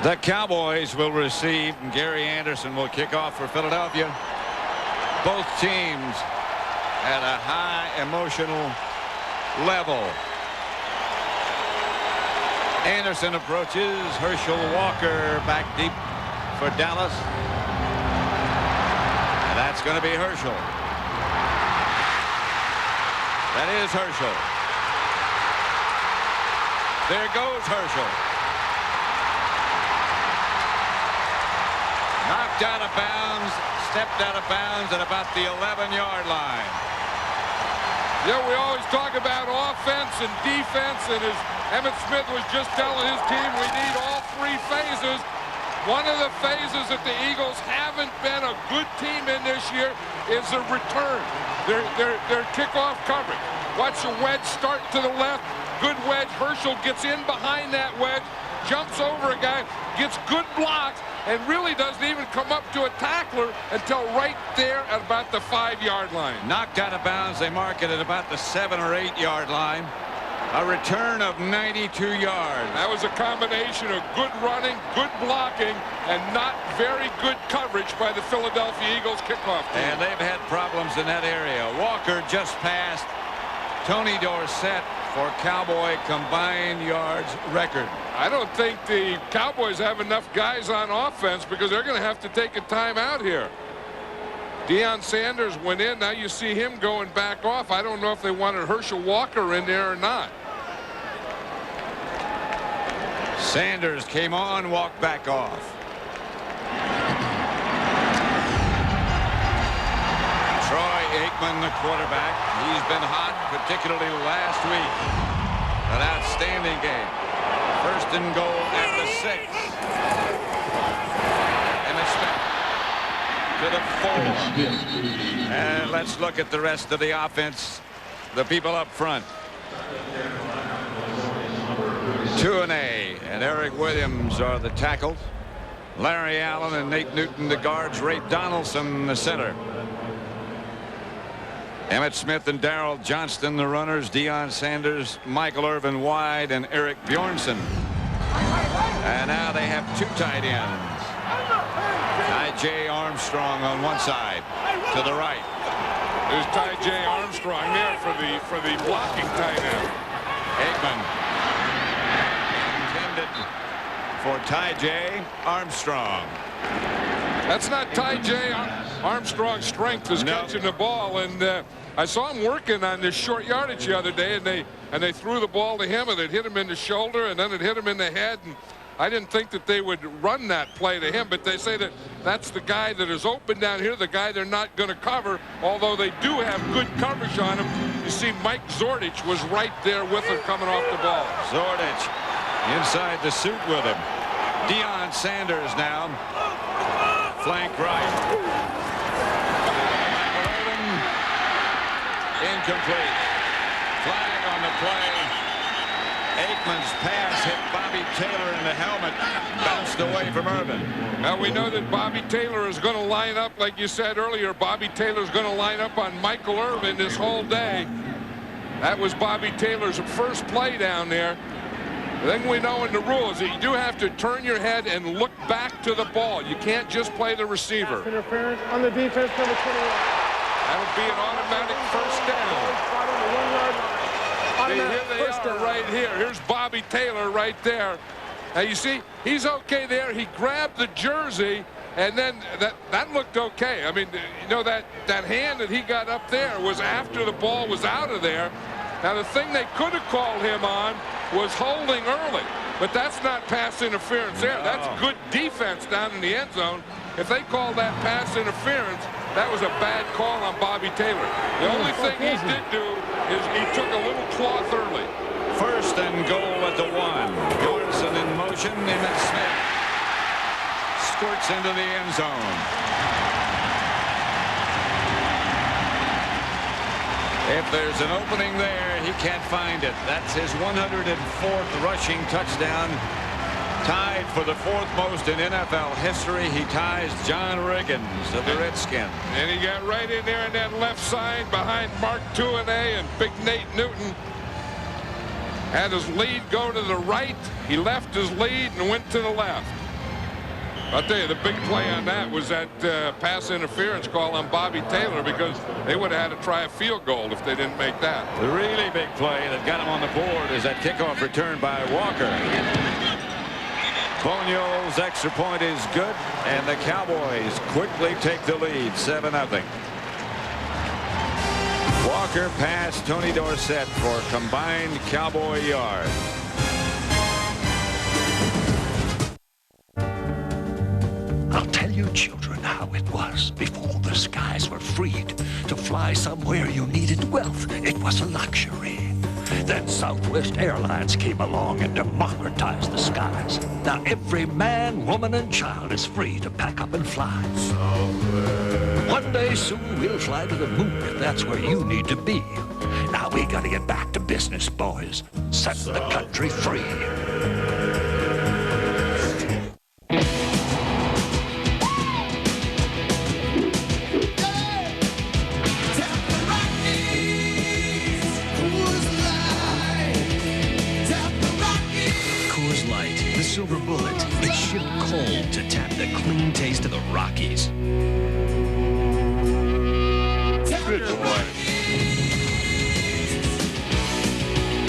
The Cowboys will receive, and Gary Anderson will kick off for Philadelphia. Both teams at a high emotional level. Anderson approaches. Herschel Walker back deep for Dallas. And that's going to be Herschel. That is Herschel. There goes Herschel. Knocked out of bounds, stepped out of bounds at about the 11-yard line. Yeah, we always talk about offense and defense, and as Emmitt Smith was just telling his team, we need all three phases. One of the phases that the Eagles haven't been a good team in this year is the return, their kickoff coverage. Watch the wedge start to the left. Good wedge. Herschel gets in behind that wedge, jumps over a guy, gets good blocks, and really doesn't even come up to a tackler until right there at about the 5-yard line. Knocked out of bounds. They mark it at about the 7 or 8-yard line. A return of 92 yards. That was a combination of good running, good blocking, and not very good coverage by the Philadelphia Eagles kickoff team. And they've had problems in that area. Walker just passed Tony Dorsett for Cowboy combined yards record. I don't think the Cowboys have enough guys on offense because they're going to have to take a timeout here. Deion Sanders went in. Now you see him going back off. I don't know if they wanted Herschel Walker in there or not. Sanders came on, walked back off. Troy Aikman, the quarterback. He's been hot, particularly last week. An outstanding game. First and goal at the 6. Emmitt Smith to the 4. And let's look at the rest of the offense. The people up front. Tuanay and Eric Williams are the tackles. Larry Allen and Nate Newton the guards. Ray Donaldson the center. Emmitt Smith and Darrell Johnston the runners. Deion Sanders, Michael Irvin wide, and Eric Bjornson. And now they have 2 tight ends. Ty.J. Armstrong on one side to the right. There's Ty.J. Armstrong there for the blocking tight end. Aikman intended for Ty.J. Armstrong. That's not Ty.J. Armstrong's strength is catching the ball, and I saw him working on this short yardage the other day, and they threw the ball to him, and it hit him in the shoulder, and then it hit him in the head. And I didn't think that they would run that play to him, but they say that that's the guy that is open down here, the guy they're not going to cover, although they do have good coverage on him. You see Mike Zordich was right there with him coming off the ball. Zordich inside the suit with him. Deion Sanders now. Flank right. Incomplete. Flag on the play. Aikman's pass hit Bobby Taylor in the helmet. Bounced away from Irvin. Now we know that Bobby Taylor is going to line up, like you said earlier. Bobby Taylor is going to line up on Michael Irvin this whole day. That was Bobby Taylor's first play down there. The thing we know in the rules is that you do have to turn your head and look back to the ball. You can't just play the receiver. Interference on the defense, number 21. That would be an automatic first down. Here they are right here. Here's Bobby Taylor right there. Now you see, he's okay there. He grabbed the jersey, and then that looked okay. I mean, you know, that hand that he got up there was after the ball was out of there. Now the thing they could have called him on was holding early, but that's not pass interference there. That's good defense down in the end zone. If they call that pass interference, that was a bad call on Bobby Taylor. The only thing he did do is he took a little cloth early. First and goal at the 1. Bjornson in motion. Emmitt Smith squirts into the end zone. If there's an opening there, he can't find it. That's his 104th rushing touchdown. Tied for the 4th most in NFL history. He ties John Riggins of the Redskins. And he got right in there on that left side behind Mark Tuanay and Big Nate Newton. Had his lead go to the right. He left his lead and went to the left. I'll tell you, the big play on that was that pass interference call on Bobby Taylor, because they would have had to try a field goal if they didn't make that. The really big play that got him on the board is that kickoff return by Walker. Bonio's extra point is good, and the Cowboys quickly take the lead, 7-0. Walker passed Tony Dorsett for combined Cowboy yards. I'll tell you, children, how it was before the skies were freed. To fly somewhere you needed wealth, it was a luxury. Then Southwest Airlines came along and democratized the skies. Now every man, woman, and child is free to pack up and fly. One day soon we'll fly to the moon if that's where you need to be. Now we gotta get back to business, boys. Set the country free. Silver bullet, it's shipped cold to tap the clean taste of the Rockies. Good boy.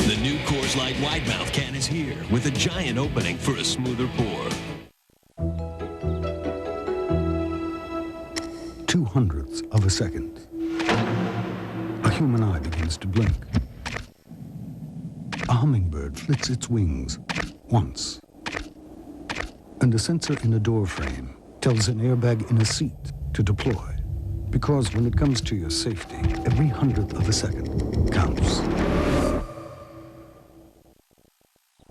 The new Coors Light wide mouth can is here with a giant opening for a smoother pour. 0.02 of a second. A human eye begins to blink. A hummingbird flits its wings once. And a sensor in a door frame tells an airbag in a seat to deploy. Because when it comes to your safety, every 100th of a second counts.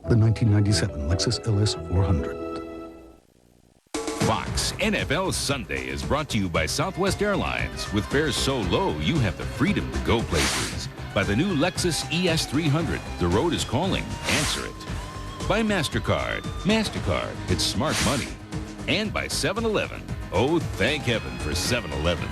The 1997 Lexus LS 400. Fox NFL Sunday is brought to you by Southwest Airlines. With fares so low, you have the freedom to go places. By the new Lexus ES300, the road is calling. Answer it. By MasterCard. MasterCard, it's smart money. And by 7-Eleven. Oh, thank heaven for 7-Eleven.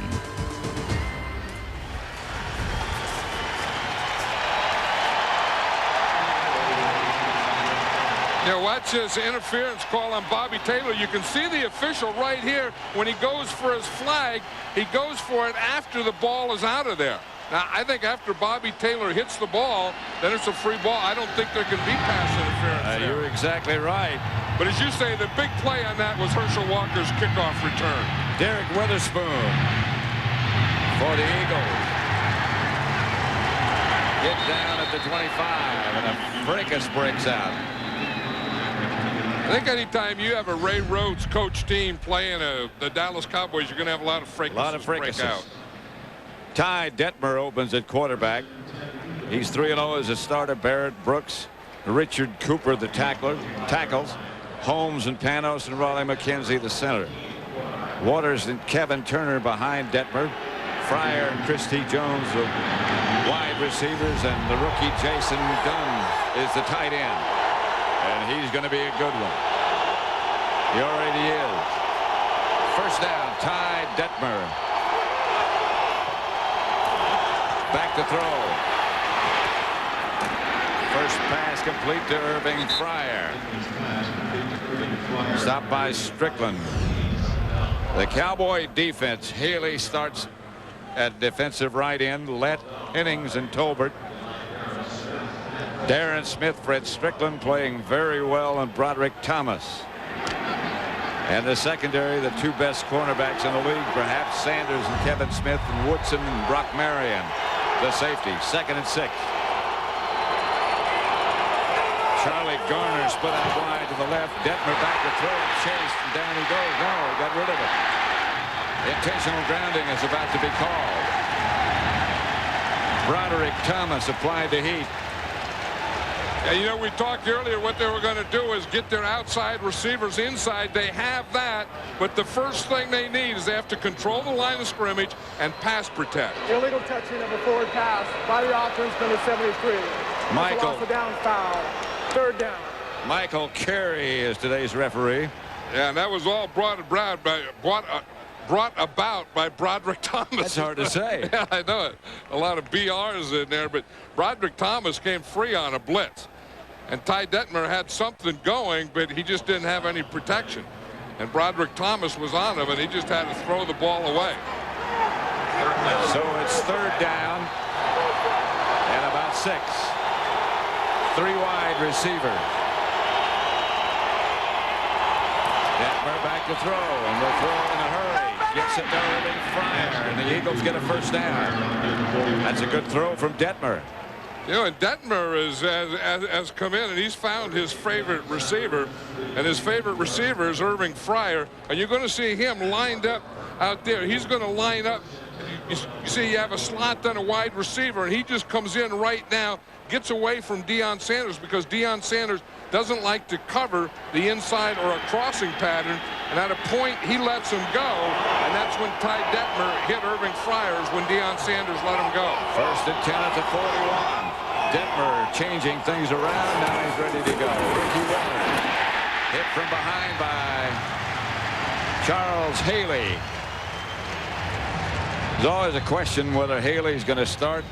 Now watch this interference call on Bobby Taylor. You can see the official right here. When he goes for his flag, he goes for it after the ball is out of there. Now, I think after Bobby Taylor hits the ball, then it's a free ball. I don't think there can be pass interference there. You're exactly right. But as you say, the big play on that was Herschel Walker's kickoff return. Derek Witherspoon for the Eagles. Get down at the 25, and a fracas breaks out. I think anytime you have a Ray Rhodes coach team playing the Dallas Cowboys, you're going to have a lot of fracases break out. Ty Detmer opens at quarterback. He's 3-0 as a starter. Barrett Brooks, Richard Cooper, the tackles. Holmes and Panos and Raleigh McKenzie, the center. Waters and Kevin Turner behind Detmer. Fryer and Christy Jones, the wide receivers, and the rookie Jason Dunn is the tight end. And he's going to be a good one. He already is. First down, Ty Detmer. Back to throw. First pass complete to Irving Fryer. Stopped by Strickland. The Cowboy defense. Haley starts at defensive right end. Lett, Hennings, and Tolbert. Darren Smith, Fred Strickland playing very well, and Broderick Thomas. And the secondary, the two best cornerbacks in the league, perhaps Sanders and Kevin Smith, and Woodson and Brock Marion. The safety, 2nd and 6. Charlie Garner split out wide to the left. Detmer back to throw. Chased, and down he goes. No, he got rid of it. Intentional grounding is about to be called. Broderick Thomas applied the heat. Yeah, you know, we talked earlier what they were going to do is get their outside receivers inside. They have that, but the first thing they need is they have to control the line of scrimmage and pass protect. Illegal touching of a forward pass by the offense, number 73. Michael. Loss of down foul. 3rd down. Michael Carey is today's referee. Yeah, and that was all brought about by Broderick Thomas. That's hard to say. Yeah, I know it. A lot of BRs in there, but Broderick Thomas came free on a blitz. And Ty Detmer had something going, but he just didn't have any protection. and Broderick Thomas was on him, and he just had to throw the ball away. So it's 3rd down and about 6. 3 wide receivers. Detmer back to throw, and will throw in a hurry. Gets it to Irving Fryer, and the Eagles get a 1st down. That's a good throw from Detmer. You know, and Detmer has come in, and he's found his favorite receiver, and his favorite receiver is Irving Fryer, and you're going to see him lined up out there. He's going to line up. You see, you have a slot, then a wide receiver, and he just comes in right now, gets away from Deion Sanders, because Deion Sanders doesn't like to cover the inside or a crossing pattern, and at a point he lets him go, and that's when Ty Detmer hit Irving Fryers when Deion Sanders let him go. 1st and 10 at the 41. Detmer changing things around. Now he's ready to go. Ricky Warner hit from behind by Charles Haley. There's always a question whether Haley's going to start.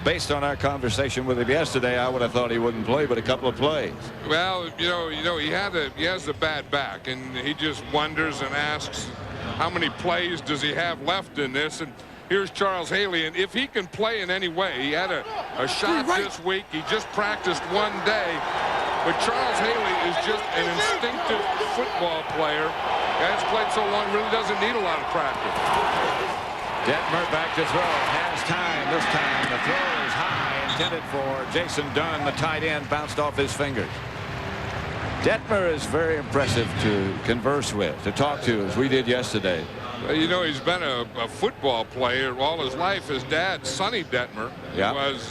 Based on our conversation with him yesterday, I would have thought he wouldn't play, but a couple of plays. Well, you know, he has a bad back, and he just wonders and asks how many plays does he have left in this. And here's Charles Haley, and if he can play in any way, he had a shot this week. He just practiced one day, but Charles Haley is just an instinctive football player. Guy's played so long, really doesn't need a lot of practice. Detmer back to throw. Has time this time. The throw is high, intended for Jason Dunn. The tight end bounced off his fingers. Detmer is very impressive to converse with, to talk to, as we did yesterday. Well, you know, he's been a football player all his life. His dad, Sonny Detmer, was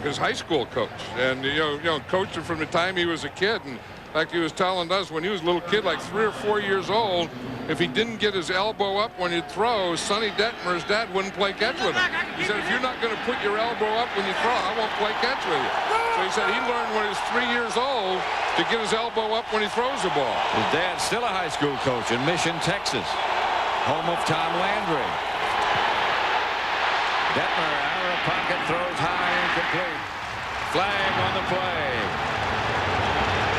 his high school coach, and you know, coached him from the time he was a kid. And like he was telling us, when he was a little kid, like 3 or 4 years old, if he didn't get his elbow up when he'd throw, Sonny Detmer's dad wouldn't play catch with him. He said, if you're not going to put your elbow up when you throw, I won't play catch with you. So he said he learned when he was 3 years old to get his elbow up when he throws the ball. His dad's still a high school coach in Mission, Texas, home of Tom Landry. Detmer out of the pocket, throws high, incomplete. Flag on the play.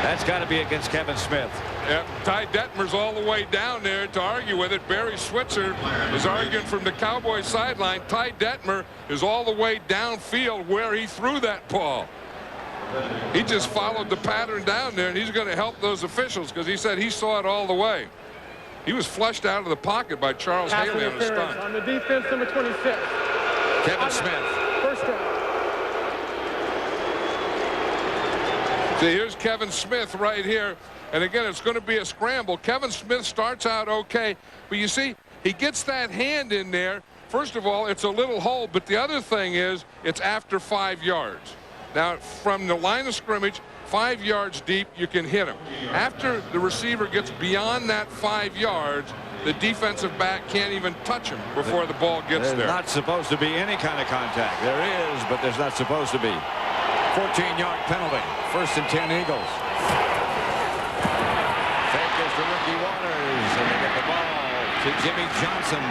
That's got to be against Kevin Smith. Yep, Ty Detmer's all the way down there to argue with it. Barry Switzer is arguing from the Cowboys sideline. Ty Detmer is all the way downfield where he threw that ball. He just followed the pattern down there, and he's going to help those officials because he said he saw it all the way. He was flushed out of the pocket by Charles Haley on a stunt. On the defense, number 26. Kevin Smith. 1st down. See, here's Kevin Smith right here. And again, it's going to be a scramble. Kevin Smith starts out okay, but you see, he gets that hand in there. First of all, it's a little hole, but the other thing is it's after 5 yards. Now, from the line of scrimmage, 5 yards deep, you can hit him. After the receiver gets beyond that 5 yards, the defensive back can't even touch him before the ball gets there. There's not supposed to be any kind of contact. There is, but there's not supposed to be. 14-yard penalty. 1st and 10 Eagles. Fake is to Ricky Waters, and they get the ball to Jimmy Johnson.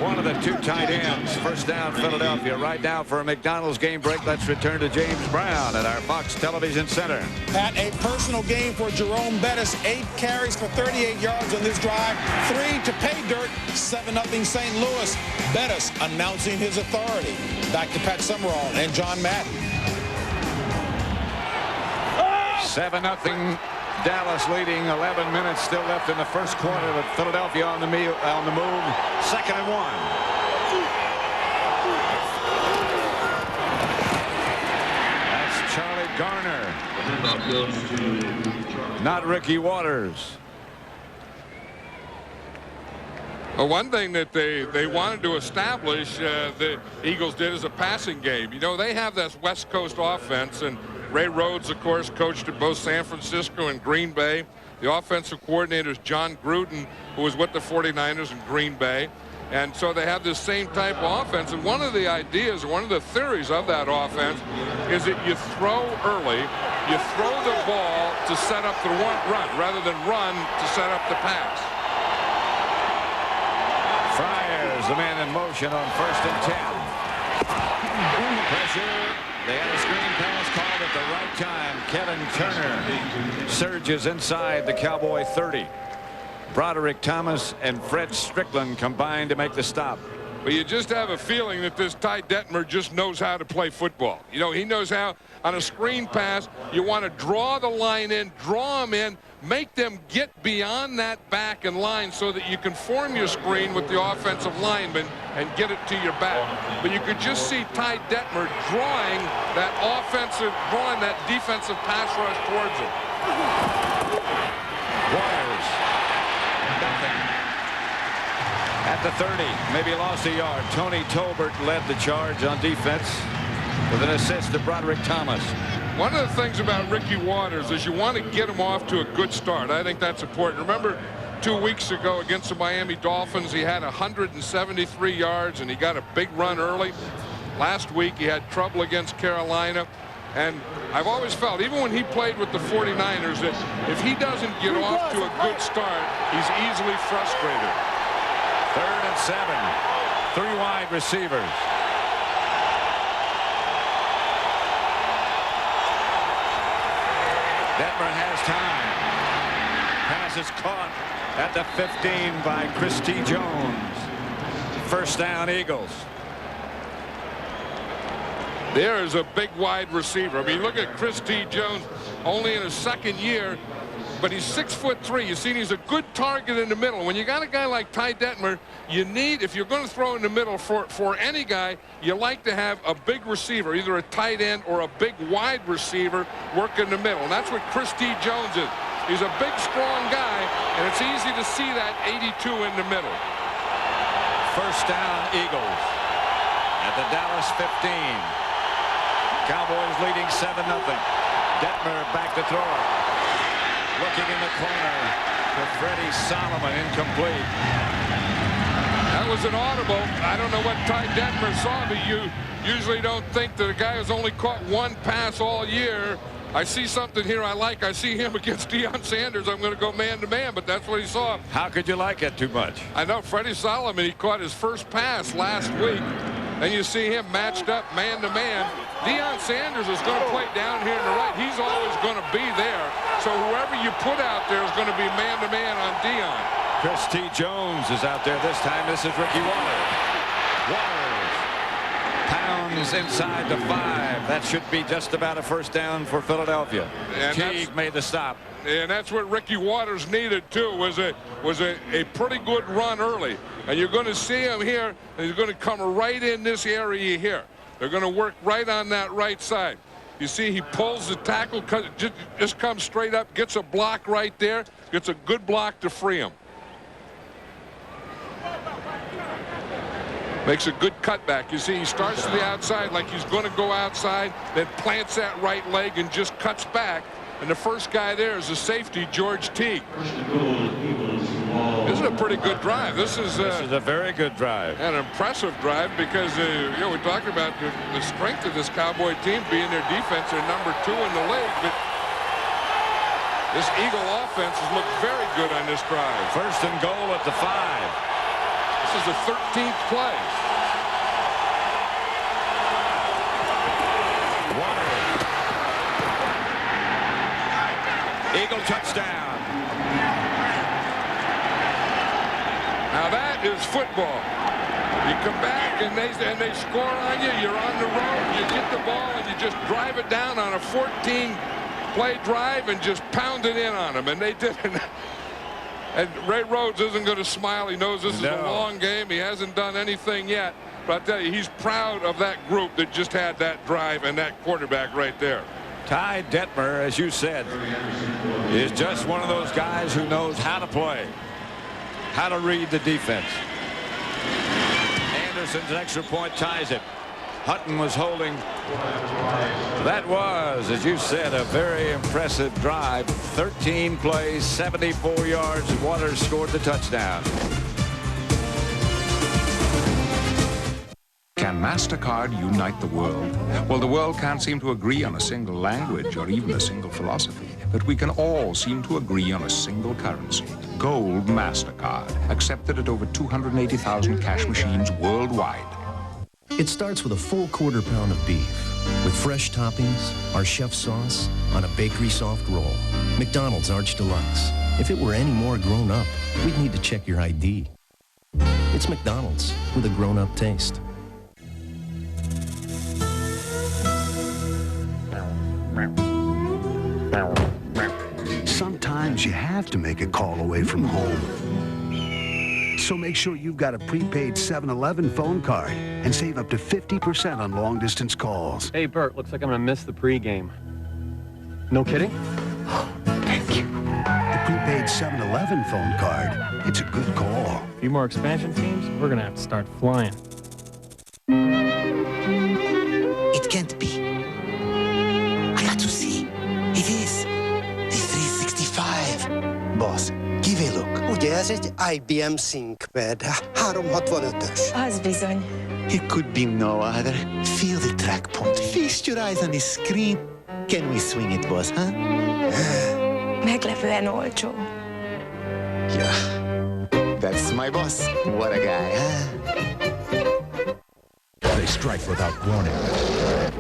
One of the 2 tight ends. 1st down, Philadelphia. Right now for a McDonald's game break, let's return to James Brown at our Fox Television Center. Pat, a personal game for Jerome Bettis. 8 carries for 38 yards on this drive. 3 to pay dirt. 7-0 St. Louis. Bettis announcing his authority. Back to Pat Summerall and John Madden. 7-0 Dallas leading. 11 minutes still left in the 1st quarter with Philadelphia on the move. 2nd and 1. That's Charlie Garner. Not Ricky Waters. Well, one thing that they wanted to establish, the Eagles did, is a passing game. You know, they have this West Coast offense, and Ray Rhodes, of course, coached at both San Francisco and Green Bay. The offensive coordinator is John Gruden, who was with the 49ers in Green Bay. And so they have this same type of offense. And one of the ideas, one of the theories of that offense is that you throw early, you throw the ball to set up the run rather than run to set up the pass. Fryers, the man in motion on 1st and 10. Pressure. They had a screen pass called. The At the right time, Kevin Turner surges inside the Cowboy 30. Broderick Thomas and Fred Strickland combined to make the stop. But you just have a feeling that this Ty Detmer just knows how to play football. You know, he knows how on a screen pass, you want to draw the line in, draw them in, make them get beyond that back and line so that you can form your screen with the offensive lineman and get it to your back. But you could just see Ty Detmer drawing that defensive pass rush towards him. Waters. Nothing. At the 30, maybe lost a yard. Tony Tolbert led the charge on defense with an assist to Broderick Thomas. One of the things about Ricky Waters is you want to get him off to a good start. I think that's important. Remember 2 weeks ago against the Miami Dolphins, he had 173 yards and he got a big run early. Last week he had trouble against Carolina. And I've always felt, even when he played with the 49ers, that if he doesn't get off to a good start, he's easily frustrated. 3rd and 7. 3 wide receivers. Detmer has time. Pass is caught at the 15 by Christy Jones. 1st down, Eagles. There is a big wide receiver. I mean, look at Christy Jones, only in his 2nd year, but he's 6'3". You see, he's a good target in the middle. When you got a guy like Ty Detmer, you need, if you're going to throw in the middle for any guy, you like to have a big receiver, either a tight end or a big wide receiver work in the middle. And that's what Christy Jones is. He's a big, strong guy, and it's easy to see that 82 in the middle. 1st down, Eagles at the Dallas 15. Cowboys leading 7-0. Detmer back to throw it. Looking in the corner for Freddie Solomon, incomplete. That was an audible. I don't know what Ty Detmer saw, but you usually don't think that a guy who's only caught 1 pass all year. I see something here I like. I see him against Deion Sanders. I'm going to go man-to-man, but that's what he saw. How could you like it too much? I know Freddie Solomon, he caught his first pass last week. Then you see him matched up man-to-man. Deion Sanders is going to play down here to the right. He's always going to be there. So whoever you put out there is going to be man-to-man on Deion. Christy Jones is out there this time. This is Ricky Waters. Waters pounds inside the 5. That should be just about a 1st down for Philadelphia. And Teague made the stop. And that's what Ricky Waters needed too, was a pretty good run early. And you're going to see him here, and he's going to come right in this area here. They're going to work right on that right side. You see, he pulls the tackle, just comes straight up, gets a block right there, gets a good block to free him. Makes a good cutback. You see, he starts to the outside like he's going to go outside, then plants that right leg and just cuts back. And the first guy there is the safety, George Teague. This is a pretty good drive. This is a very good drive. An impressive drive because, you know, we talked about the strength of this Cowboy team being their defense. They're number 2 in the league. But this Eagle offense has looked very good on this drive. 1st and goal at the 5. This is the 13th play. Eagle touchdown. Now that is football. You come back and they score on you. You're on the road. You get the ball and you just drive it down on a 14-play drive and just pound it in on them. And they did it. And Ray Rhodes isn't going to smile. He knows this is a long game. He hasn't done anything yet. But I tell you, he's proud of that group that just had that drive and that quarterback right there. Ty Detmer, as you said, is just one of those guys who knows how to play, how to read the defense. Anderson's extra point ties it. Hutton was holding. That was, as you said, a very impressive drive. 13 plays, 74 yards, and Waters scored the touchdown. Can MasterCard unite the world? Well, the world can't seem to agree on a single language or even a single philosophy, but we can all seem to agree on a single currency. Gold MasterCard, accepted at over 280,000 cash machines worldwide. It starts with a full quarter pound of beef, With fresh toppings, our chef sauce on a bakery soft roll. McDonald's Arch Deluxe. If it were any more grown up, we'd need to check your ID. It's McDonald's with a grown-up taste. Sometimes you have to make a call away from home. So make sure you've got a prepaid 7-Eleven phone card and save up to 50% on long-distance calls. Hey, Bert, looks like I'm gonna miss the pregame. No kidding? Thank you. The prepaid 7-Eleven phone card. It's a good call. A few more expansion teams, we're gonna have to start flying. It can't be. I got to see. It is. The 365. Boss, give a look. Ugye ez egy IBM ThinkPad 365-ös. Az bizony. It could be no other. Feel the track point. Feast your eyes on the screen. Can we swing it, boss, huh? Meglepően olcsó. Yeah. That's my boss. What a guy, huh? They strike without warning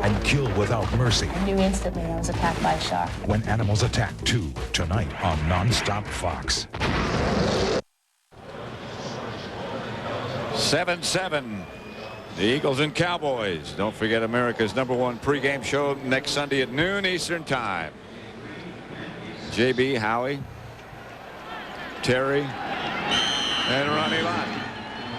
and kill without mercy. I knew instantly I was attacked by a shark. When Animals Attack 2, tonight on Nonstop Fox. 7-7. The Eagles and Cowboys. Don't forget America's #1 pregame show next Sunday at noon Eastern Time. JB, Howie, Terry, and Ronnie Lott.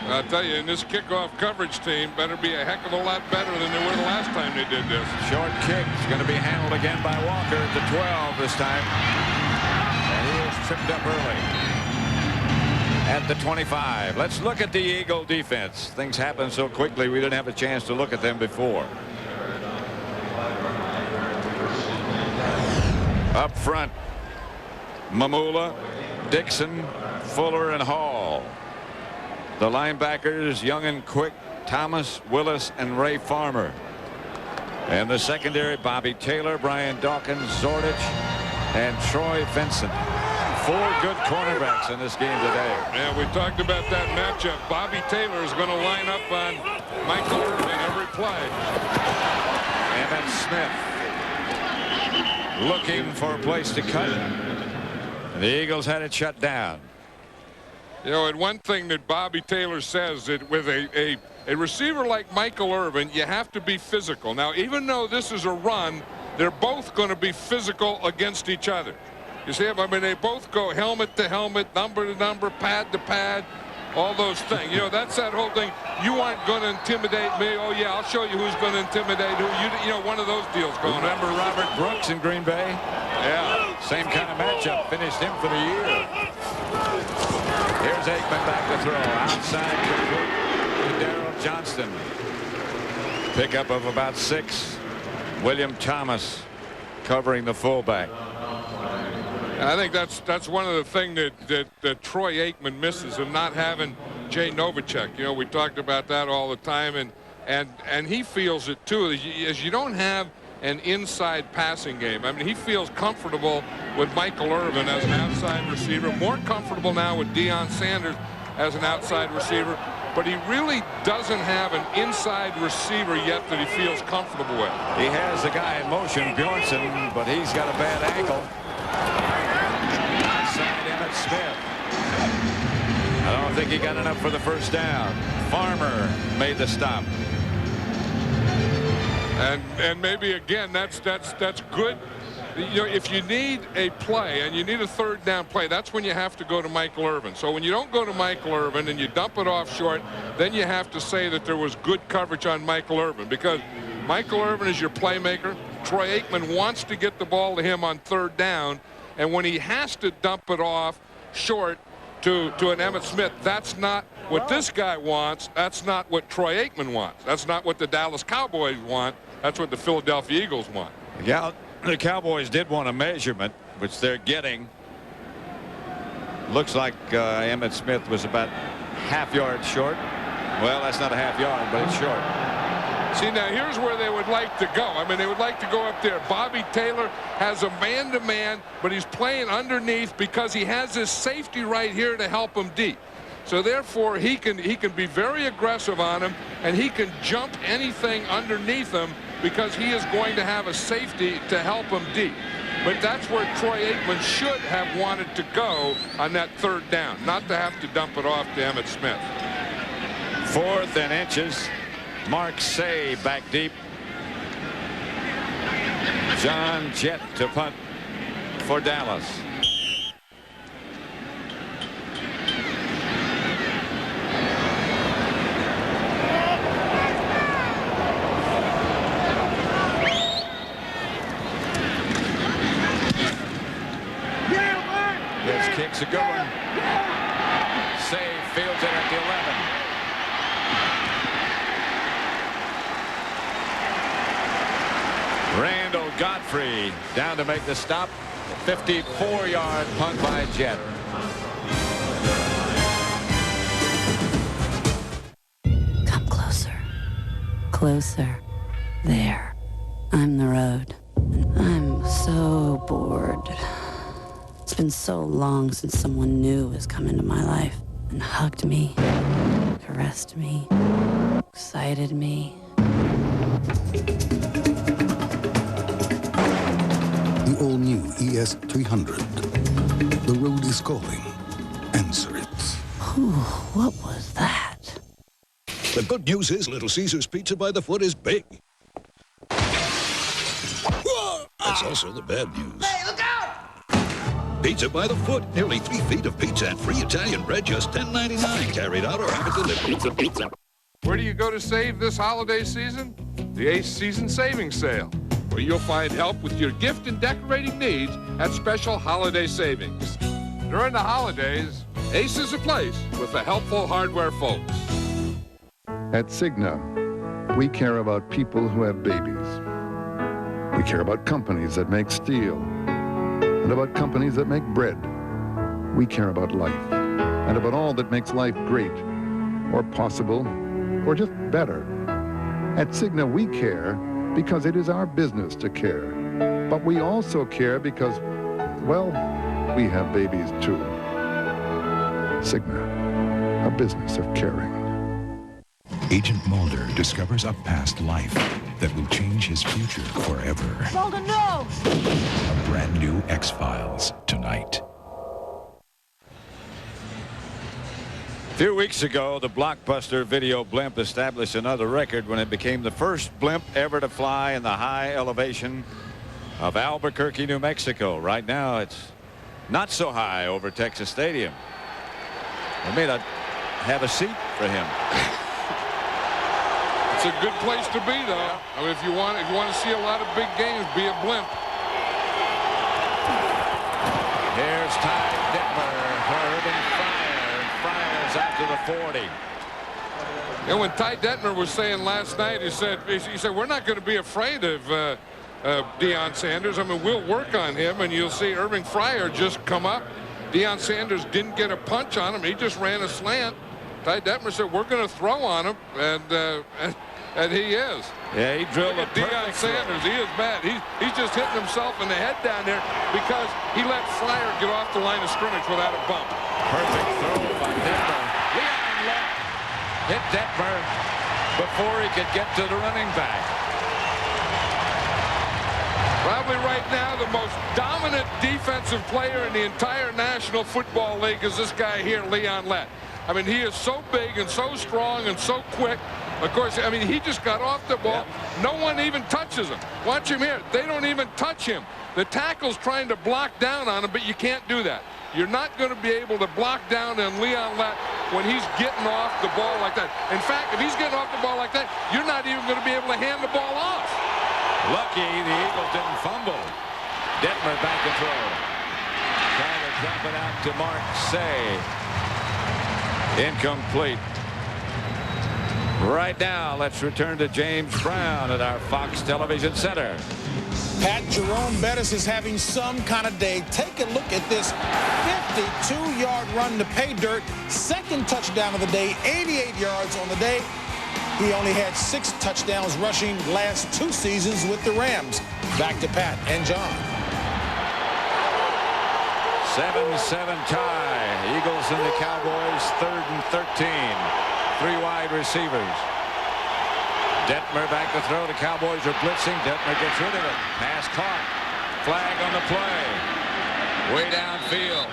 I'll tell you, in this kickoff coverage team better be a heck of a lot better than they were the last time they did this. Short kick is going to be handled again by Walker at the 12 this time. And he is tripped up early at the 25. Let's look at the Eagle defense. Things happen so quickly we didn't have a chance to look at them before. Up front, Mamula, Dixon, Fuller, and Hall. The linebackers, Young and Quick, Thomas, Willis, and Ray Farmer. And the secondary, Bobby Taylor, Brian Dawkins, Zordich, and Troy Vincent. 4 good cornerbacks in this game today. Yeah, we talked about that matchup. Bobby Taylor is going to line up on Michael Irvin every play. Emmett Smith looking for a place to cut. The Eagles had it shut down. You know, and one thing that Bobby Taylor says that with a receiver like Michael Irvin, you have to be physical. Now, even though this is a run, they're both going to be physical against each other. You see, I mean, they both go helmet to helmet, number to number, pad to pad, all those things. You know, that's that whole thing. You aren't going to intimidate me. Oh, yeah, I'll show you who's going to intimidate who. You know, one of those deals going on. Remember Robert Brooks in Green Bay? Yeah. Same kind of matchup. Finished him for the year. Here's Aikman back to throw. Outside to Daryl Johnston. Pickup of about 6. William Thomas covering the fullback. I think that's one of the things that Troy Aikman misses, of not having Jay Novacek. You know, we talked about that all the time, and he feels it too. As you don't have an inside passing game. I mean, he feels comfortable with Michael Irvin as an outside receiver, more comfortable now with Deion Sanders as an outside receiver, but he really doesn't have an inside receiver yet that he feels comfortable with. He has the guy in motion, Bjornsson, but he's got a bad ankle. Outside Emmett Smith. I don't think he got enough for the first down. Farmer made the stop. And maybe again that's good. You know, if you need a play and you need a third down play, that's when you have to go to Michael Irvin. So when you don't go to Michael Irvin and you dump it off short, then you have to say that there was good coverage on Michael Irvin, because Michael Irvin is your playmaker. Troy Aikman wants to get the ball to him on third down, and when he has to dump it off short to an Emmett Smith, that's not what this guy wants. That's not what Troy Aikman wants. That's not what the Dallas Cowboys want. That's what the Philadelphia Eagles want. Yeah, the Cowboys did want a measurement, which they're getting. Looks like Emmett Smith was about half yard short. Well, that's not a half yard, but it's short. See, now here's where they would like to go. I mean, they would like to go up there. Bobby Taylor has a man-to-man, but he's playing underneath because he has his safety right here to help him deep. So therefore, he can be very aggressive on him, and he can jump anything underneath him because he is going to have a safety to help him deep. But that's where Troy Aikman should have wanted to go on that third down, not to have to dump it off to Emmitt Smith. 4th and inches. Mark Say back deep. John Jett to punt for Dallas. This kick's a good one. Say fields it at the 11. Randall Godfrey down to make the stop. 54-yard punt by Jett. Come closer. Closer. There. I'm the road. I'm so bored. It's been so long since someone new has come into my life and hugged me, caressed me, excited me. The all-new ES300. The road is calling. Answer it. Ooh, what was that? The good news is Little Caesar's Pizza by the Foot is big. That's also the bad news. Hey, look out! Pizza by the Foot. Nearly 3 feet of pizza and free Italian bread, just $10.99. Carried out or have it delivered. Pizza. Where do you go to save this holiday season? The Ace Season Savings Sale, where you'll find help with your gift and decorating needs at special holiday savings. During the holidays, Ace is a place with the helpful hardware folks. At Cigna, we care about people who have babies. We care about companies that make steel and about companies that make bread. We care about life and about all that makes life great or possible or just better. At Cigna, we care because it is our business to care. But we also care because, well, we have babies too. Cigna, a business of caring. Agent Mulder discovers a past life that will change his future forever. Mulder, no! A brand new X-Files tonight. A few weeks ago, the blockbuster video blimp established another record when it became the first blimp ever to fly in the high elevation of Albuquerque, New Mexico. Right now, it's not so high over Texas Stadium. They may not have a seat for him. It's a good place to be, though. I mean, if you want to see a lot of big games, be a blimp. Here's Ty Detmer for Urban Fryers out to the 40. And when Ty Detmer was saying last night, he said we're not going to be afraid of Deion Sanders. I mean, we'll work on him, and you'll see Irving Fryer just come up. Deion Sanders didn't get a punch on him. He just ran a slant. Ty Detmer said, we're going to throw on him, and he is. Yeah, he drilled a Deion Sanders. He is bad. He's just hitting himself in the head down there because he let Fryer get off the line of scrimmage without a bump. Perfect throw by Detmer. Leon Lett hit Detmer before he could get to the running back. Probably right now the most dominant defensive player in the entire National Football League is this guy here, Leon Lett. I mean, he is so big and so strong and so quick. Of course, I mean, he just got off the ball. Yep. No one even touches him. Watch him here. They don't even touch him. The tackle's trying to block down on him, but you can't do that. You're not going to be able to block down on Leon Lett when he's getting off the ball like that. In fact, if he's getting off the ball like that, you're not even going to be able to hand the ball off. Lucky the Eagles didn't fumble. Detmer back to throw. Trying to drop it out to Mark Say. Incomplete. Right now, let's return to James Brown at our Fox Television Center. Pat, Jerome Bettis is having some kind of day. Take a look at this 52-yard run to pay dirt. Second touchdown of the day, 88 yards on the day. He only had 6 touchdowns rushing last 2 seasons with the Rams. Back to Pat and John. 7-7 tie. Eagles and the Cowboys, 3rd and 13. 3 wide receivers. Detmer back to throw. The Cowboys are blitzing. Detmer gets rid of it. Pass caught. Flag on the play. Way downfield.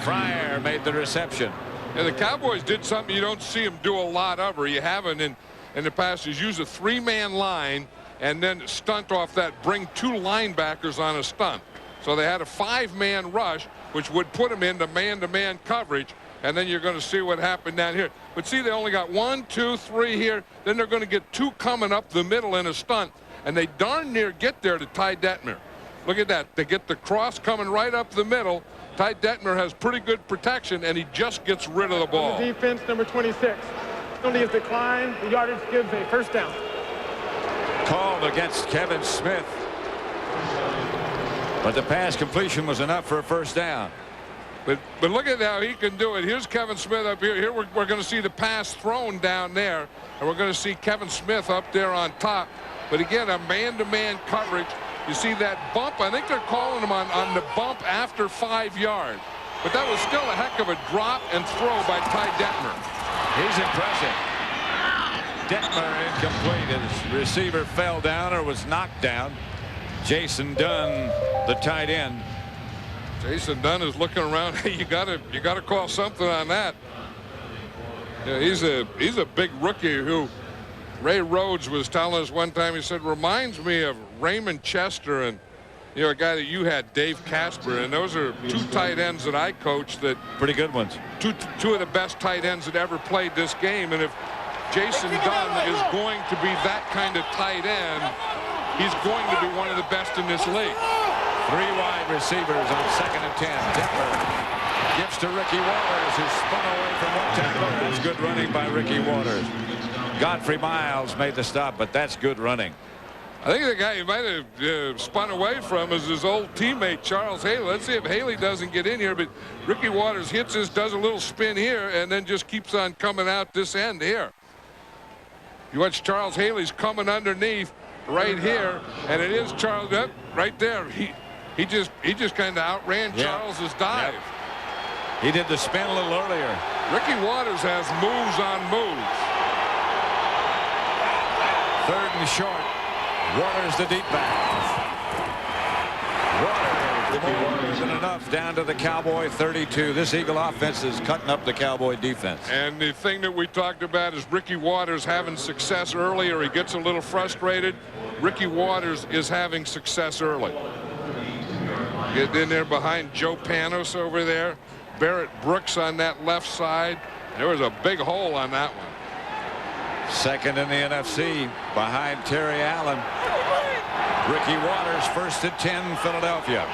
Fryer made the reception. Yeah, the Cowboys did something you don't see them do a lot of, or you haven't in the past, is use a 3-man line and then stunt off that, bring 2 linebackers on a stunt. So they had a 5-man rush, which would put them into man-to-man coverage, and then you're going to see what happened down here. But see, they only got 1, 2, 3 here. Then they're going to get 2 coming up the middle in a stunt, and they darn near get there to Ty Detmer. Look at that. They get the cross coming right up the middle. Ty Detmer has pretty good protection, and he just gets rid of the ball. The defense, number 26. Penalty is declined. The yardage gives a first down. Called against Kevin Smith. But the pass completion was enough for a first down. But look at how he can do it. Here's Kevin Smith up here. Here we're going to see the pass thrown down there, and we're going to see Kevin Smith up there on top. But again, a man-to-man coverage. You see that bump? I think they're calling him on the bump after 5 yards. But that was still a heck of a drop and throw by Ty Detmer. He's impressive. Detmer incomplete. His receiver fell down or was knocked down. Jason Dunn, the tight end. Jason Dunn is looking around. Hey, you gotta call something on that. Yeah, he's a big rookie who Ray Rhodes was telling us one time. He said, reminds me of Raymond Chester and, you know, a guy that you had, Dave Casper. And those are 2 tight ends that I coached that. Pretty good ones. Two of the best tight ends that ever played this game. And if Jason Dunn is going to be that kind of tight end, he's going to be one of the best in this league. 3 wide receivers on 2nd and 10. Detmer gives to Ricky Waters, who spun away from one tackler. That's good running by Ricky Waters. Godfrey Miles made the stop, but that's good running. I think the guy he might have spun away from is his old teammate, Charles Haley. Let's see if Haley doesn't get in here, but Ricky Waters hits this, does a little spin here, and then just keeps on coming out this end here. You watch Charles Haley's coming underneath right here, and it is Charles right there. He just kind of outran Charles's dive. Yep. He did the spin a little earlier. Ricky Waters has moves on moves. 3rd and short. Waters the deep back. Waters more than enough down to the Cowboy 32. This Eagle offense is cutting up the Cowboy defense. And the thing that we talked about is Ricky Waters having success early, or he gets a little frustrated. Ricky Waters is having success early. Getting in there behind Joe Panos over there. Barrett Brooks on that left side. There was a big hole on that one. 2nd in the NFC behind Terry Allen. Ricky Waters 1st and 10, Philadelphia.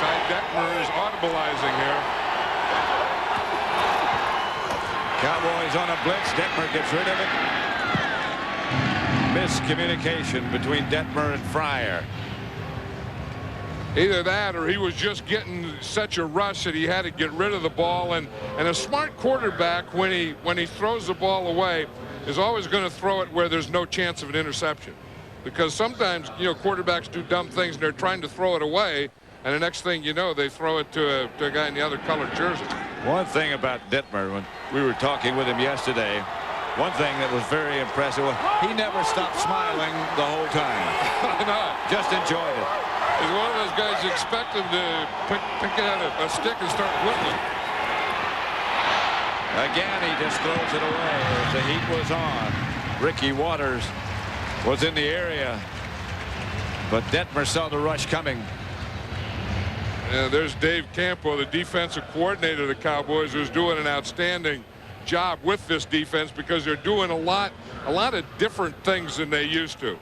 Ty Detmer is audibleizing here. Cowboys on a blitz. Detmer gets rid of it. Miscommunication between Detmer and Fryer. Either that or he was just getting such a rush that he had to get rid of the ball. And a smart quarterback, when he throws the ball away, is always going to throw it where there's no chance of an interception. Because sometimes, you know, quarterbacks do dumb things and they're trying to throw it away, and the next thing you know, they throw it to a guy in the other colored jersey. One thing about Detmer, when we were talking with him yesterday, one thing that was very impressive, he never stopped smiling the whole time. I know. Just enjoyed it. He's one of those guys you expect him to pick out a stick and start whittling. Again, he just throws it away as the heat was on. Ricky Waters was in the area, but Detmer saw the rush coming. Yeah, there's Dave Campo, the defensive coordinator of the Cowboys, who's doing an outstanding job with this defense because they're doing a lot of different things than they used to.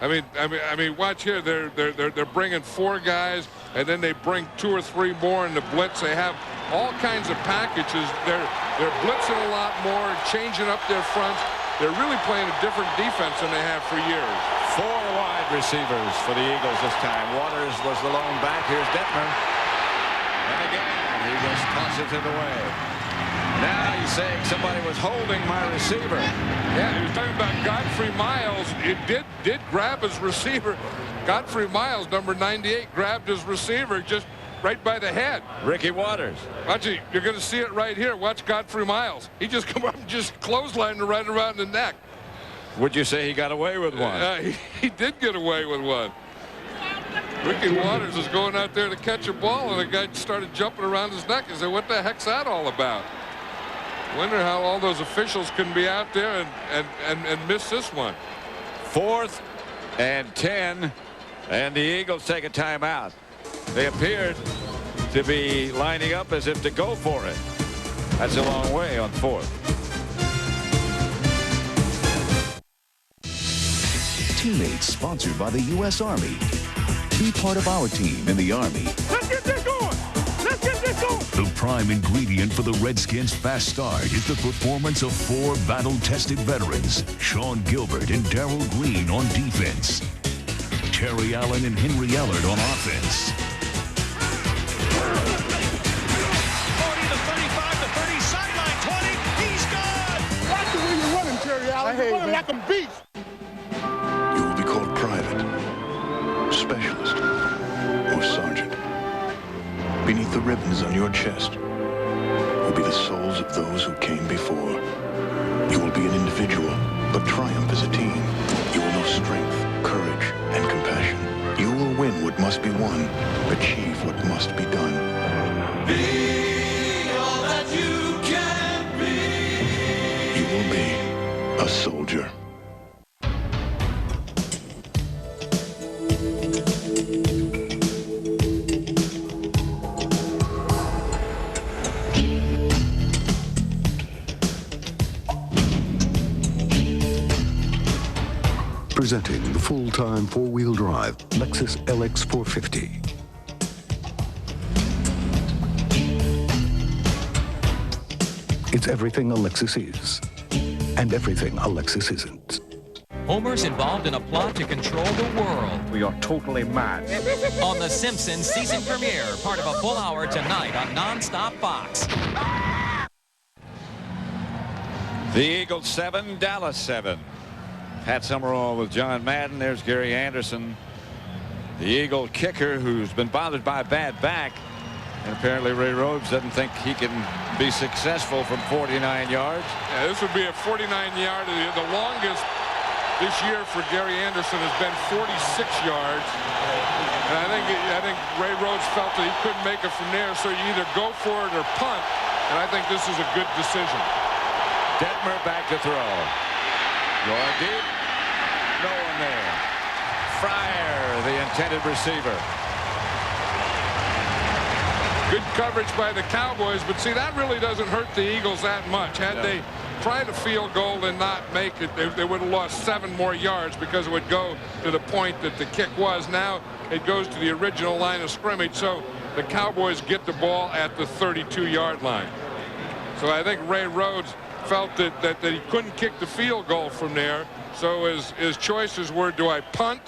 I mean, watch here. They're bringing 4 guys, and then they bring 2 or 3 more in the blitz. They have all kinds of packages. They're blitzing a lot more, changing up their fronts. They're really playing a different defense than they have for years. 4 wide receivers for the Eagles this time. Waters was the lone back. Here's Detmer, and again he just tosses it away. Now he's saying somebody was holding my receiver. Yeah, he was talking about Godfrey Miles. It did grab his receiver. Godfrey Miles, number 98, grabbed his receiver. Just right by the head. Ricky Waters. Watch it. You're going to see it right here. Watch Godfrey Miles. He just come up and just clotheslined her right around the neck. Would you say he got away with one? He did get away with one. Ricky Waters was going out there to catch a ball, and the guy started jumping around his neck. He said, what the heck's that all about? Wonder how all those officials can be out there and miss this one. 4th and 10, and the Eagles take a timeout. They appeared to be lining up as if to go for it. That's a long way on 4th. Teammates sponsored by the U.S. Army. Be part of our team in the Army. Let's get this going. Let's get this going. The prime ingredient for the Redskins' fast start is the performance of 4 battle-tested veterans, Sean Gilbert and Darrell Green on defense, Terry Allen and Henry Ellard on offense. 40 to 35 to 30, sideline 20, he's gone! Watch the way you're running, Terry Allen. You're running like a beast. You will be called private, specialist, or sergeant. Beneath the ribbons on your chest will be the souls of those who came before. You will be an individual, but triumph as a team. You will know strength, courage, and compassion. You will win what must be won, achieve what must be done. Be all that you can be. You will be a soldier. Presenting the full-time four-wheel drive Lexus LX 450. It's everything a Lexus is, and everything a Lexus isn't. Homer's involved in a plot to control the world. We are totally mad. On The Simpsons season premiere, part of a full hour tonight on Non-Stop Fox. The Eagles 7, Dallas 7. Pat Summerall with John Madden. There's Gary Anderson, the Eagle kicker, who's been bothered by a bad back. And apparently Ray Rhodes doesn't think he can be successful from 49 yards. Yeah, this would be a 49-yard. The longest this year for Gary Anderson has been 46 yards. And I think Ray Rhodes felt that he couldn't make it from there, so you either go for it or punt. And I think this is a good decision. Detmer back to throw. Going deep. No one there. Fryer, the intended receiver. Good coverage by the Cowboys, but see, that really doesn't hurt the Eagles that much. Had they tried a field goal and not make it, they would have lost 7 more yards because it would go to the point that the kick was. Now it goes to the original line of scrimmage, so the Cowboys get the ball at the 32-yard line. So I think Ray Rhodes felt that he couldn't kick the field goal from there, so his choices were, do I punt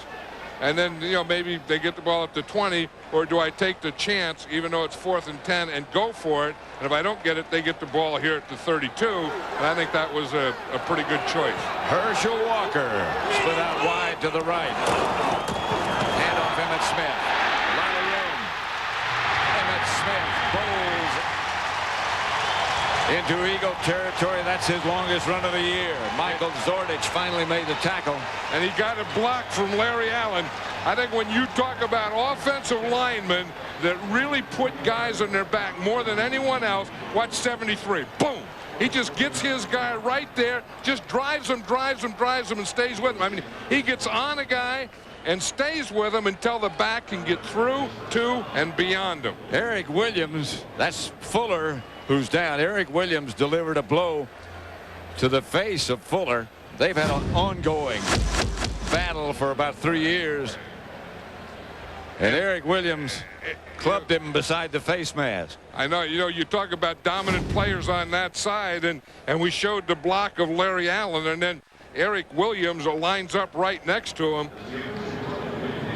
and then, you know, maybe they get the ball up to 20, or do I take the chance, even though it's 4th and 10, and go for it? And if I don't get it, they get the ball here at the 32, and I think that was a pretty good choice. Herschel Walker split out wide to the right. Handoff Emmitt Smith. A lot of room. Emmitt Smith bowls into Eagle territory. That's his longest run of the year. Michael Zordich finally made the tackle. And he got a block from Larry Allen. I think when you talk about offensive linemen that really put guys on their back more than anyone else, watch 73. Boom. He just gets his guy right there, just drives him, and stays with him. I mean, he gets on a guy and stays with him until the back can get through to and beyond him. Eric Williams, that's Fuller, who's down. Eric Williams delivered a blow to the face of Fuller. They've had an ongoing battle for about 3 years. And Eric Williams clubbed him beside the face mask. I know, you talk about dominant players on that side, and we showed the block of Larry Allen, and then Eric Williams lines up right next to him.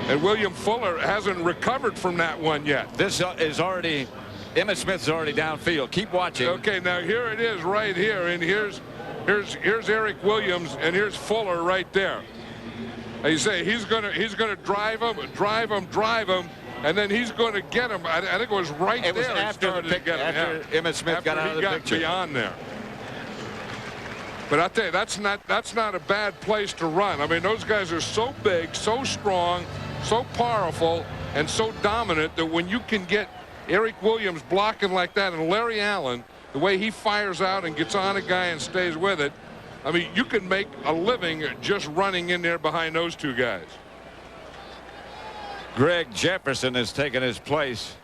And William Fuller hasn't recovered from that one yet. This is already, Emmitt Smith's already downfield. Keep watching. Okay, now here it is right here, and here's Eric Williams, and here's Fuller right there. You say he's gonna drive him, and then he's going to get him. I think it was right there. It was after after Emmett Smith got out of the picture. Beyond there. But I tell you, that's not a bad place to run. I mean, those guys are so big, so strong, so powerful, and so dominant that when you can get Eric Williams blocking like that, and Larry Allen, the way he fires out and gets on a guy and stays with it, I mean, you can make a living just running in there behind those two guys. Greg Jefferson has taken his place.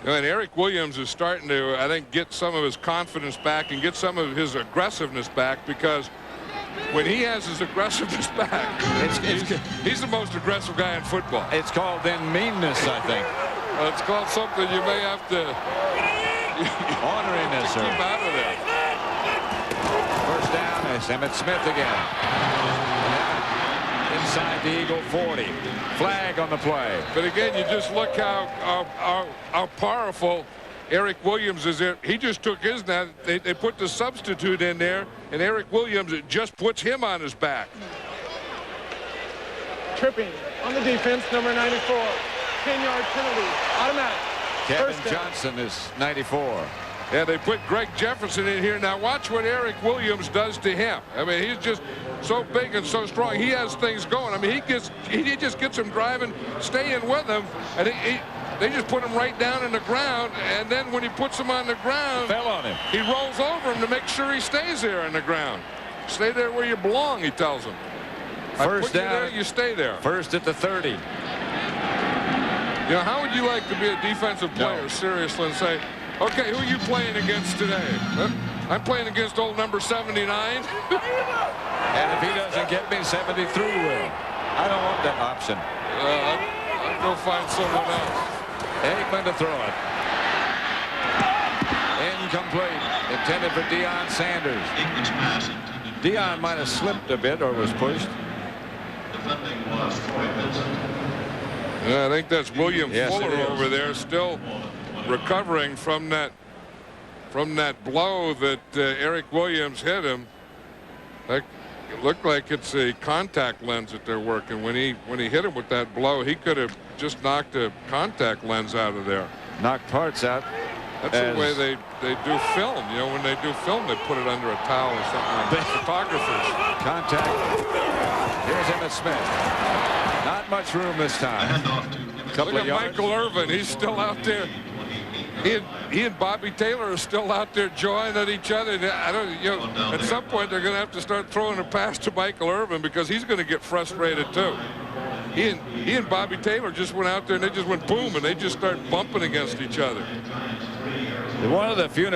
And Eric Williams is starting to, I think, get some of his confidence back and get some of his aggressiveness back, because when he has his aggressiveness back, he's the most aggressive guy in football. It's called then meanness, I think. It's called something you may have to orneriness. Keep out of there. First down is Emmett Smith again. Inside the Eagle 40. Flag on the play. But again, you just look how powerful Eric Williams is there. He just took his now. They put the substitute in there, and Eric Williams, it just puts him on his back. Tripping on the defense, number 94. 10-yard penalty, automatic. Kevin Johnson is 94. Yeah, they put Greg Jefferson in here. Now watch what Eric Williams does to him. I mean, he's just so big and so strong. He has things going. I mean, he just gets him driving, staying with him, and they just put him right down in the ground. And then when he puts him on the ground, fell on him. He rolls over him to make sure he stays there in the ground. Stay there where you belong, he tells him. First down, you there, you stay there. First at the 30. You know, how would you like to be a defensive player, seriously, and say, okay, who are you playing against today? I'm playing against old number 79. And if he doesn't get me, 73 will. I don't want that option. I'll go find someone else. Aikman to throw it. Incomplete. Intended for Deion Sanders. Deion might have slipped a bit or was pushed. Yeah, I think that's William Fuller over there, still recovering from that blow that Eric Williams hit him. It looked like it's a contact lens that they're working. When he hit him with that blow, he could have just knocked a contact lens out of there. Knocked parts out. That's the way they do film. You know, when they do film, they put it under a towel or something like that. Photographers. Contact. Here's Emmett Smith. Not much room this time. Look at Michael Irvin. He's still out there. He and Bobby Taylor are still out there jawing at each other. At some point they're going to have to start throwing a pass to Michael Irvin, because he's going to get frustrated too. He and Bobby Taylor just went out there and they just went boom, and they just started bumping against each other. They're one of the few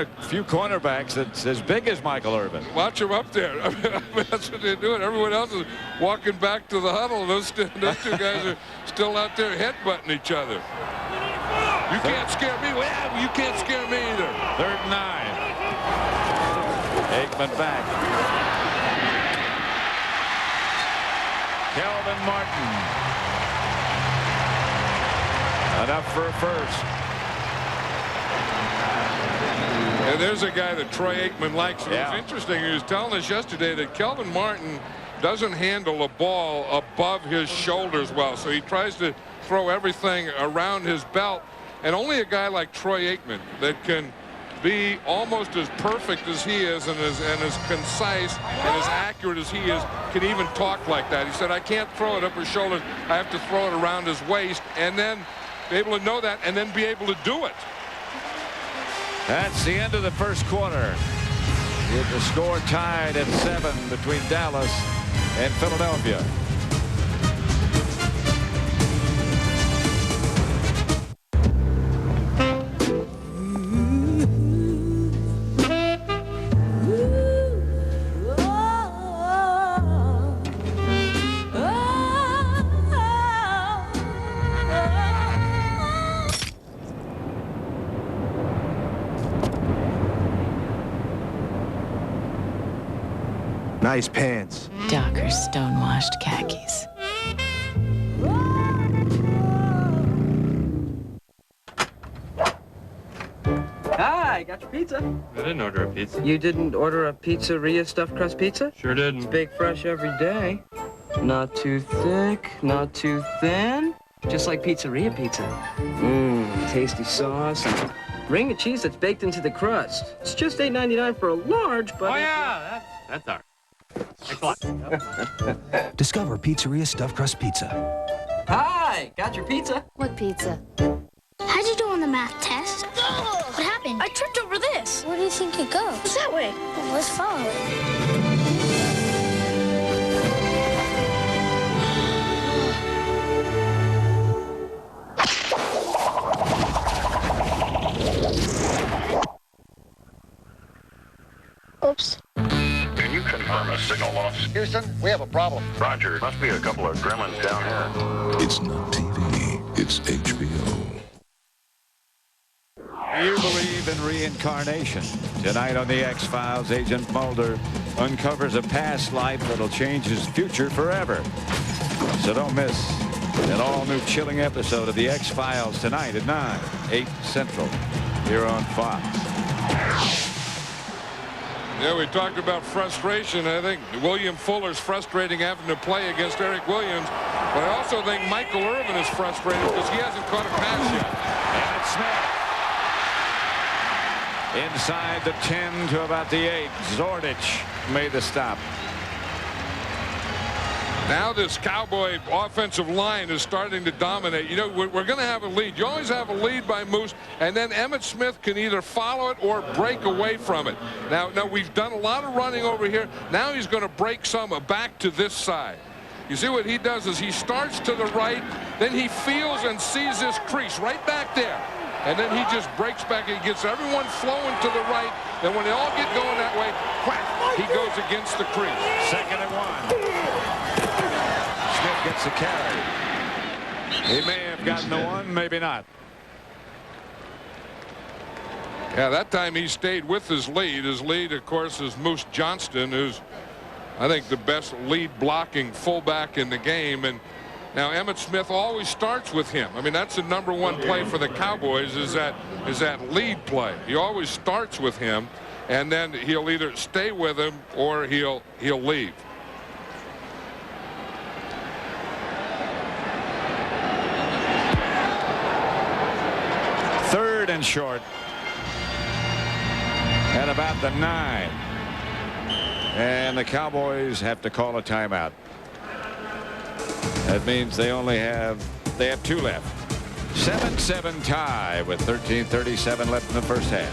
cornerbacks that's as big as Michael Irvin. Watch him up there. I mean, that's what they're doing. Everyone else is walking back to the huddle. Those two guys are still out there headbutting each other. You can't scare me. Well, you can't scare me either. 3rd and 9. Aikman back. Kelvin Martin. Enough for a first. And there's a guy that Troy Aikman likes. It was interesting. He was telling us yesterday that Kelvin Martin doesn't handle a ball above his shoulders well. So he tries to throw everything around his belt. And only a guy like Troy Aikman that can be almost as perfect as he is and as concise and as accurate as he is can even talk like that. He said, I can't throw it up his shoulders. I have to throw it around his waist, and then be able to know that and then be able to do it. That's the end of the first quarter. With the score tied at 7 between Dallas and Philadelphia. Nice pants. Docker stonewashed khakis. Hi, got your pizza. I didn't order a pizza. You didn't order a pizzeria stuffed crust pizza? Sure didn't. It's big fresh every day. Not too thick, not too thin. Just like pizzeria pizza. Mmm, tasty sauce. Ring of cheese that's baked into the crust. It's just $8.99 for a large, but... Oh, yeah, that's all right. Thanks a lot. Discover Pizzeria Stuffed Crust Pizza. Hi, got your pizza? What pizza? How'd you do on the math test? What happened? I tripped over this. Where do you think it goes? It's that way. Well, let's follow it. Oops. Can you confirm a signal loss? Houston, we have a problem. Roger. Must be a couple of gremlins down here. It's not TV, it's HBO. Do you believe in reincarnation? Tonight on the X-Files, Agent Mulder uncovers a past life that'll change his future forever. So don't miss an all-new chilling episode of the X-Files tonight at 9, 8 Central, here on Fox. Yeah, we talked about frustration. I think William Fuller's frustrating having to play against Eric Williams. But I also think Michael Irvin is frustrated because he hasn't caught a pass yet. And Smith. Inside the 10 to about the 8. Zordich made the stop. Now this Cowboy offensive line is starting to dominate. You know, we're going to have a lead. You always have a lead by Moose, and then Emmitt Smith can either follow it or break away from it. Now we've done a lot of running over here. Now he's going to break some back to this side. You see what he does is he starts to the right, then he feels and sees this crease right back there. And then he just breaks back and he gets everyone flowing to the right. Then when they all get going that way, whack, he goes against the crease. 2nd and 1. Smith gets the carry. He may have gotten the one, maybe not. Yeah, that time he stayed with his lead. His lead, of course, is Moose Johnston, who's, I think, the best lead blocking fullback in the game. And now Emmitt Smith always starts with him. I mean, that's the #1 play for the Cowboys is that lead play. He always starts with him, and then he'll either stay with him or he'll leave. Third and short. At about the 9. And the Cowboys have to call a timeout. That means they have 2 left. 7-7 tie with 13:37 left in the first half.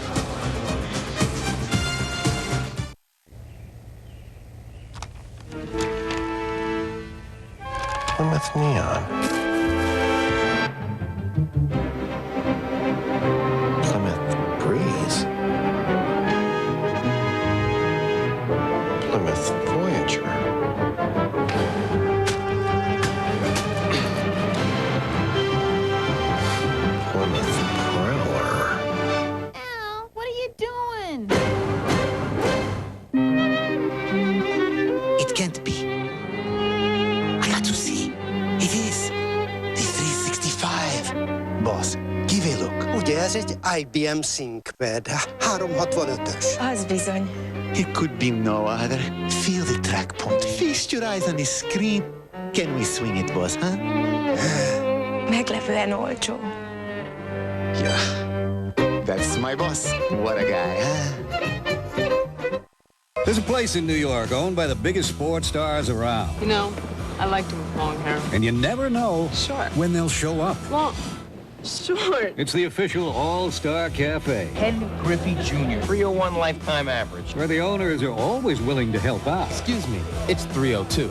Plymouth Neon. Plymouth Breeze. Plymouth Voyager. Plymouth Prowler. Al, what are you doing? It can't be. I got to see. It is the 365. Boss, give a look. Ugye ez egy IBM ThinkPad. 365 ös. Az bizony. It could be no other. Feel the track point. Feast your eyes on the screen. Can we swing it, boss, huh? Meglepően olcsó. Yeah. That's my boss. What a guy, huh? There's a place in New York owned by the biggest sports stars around. You know, I liked him with long hair. And you never know when they'll show up. Well, sure. It's the official All-Star Cafe. Ken Griffey Jr., 301 lifetime average. Where the owners are always willing to help out. Excuse me, it's 302.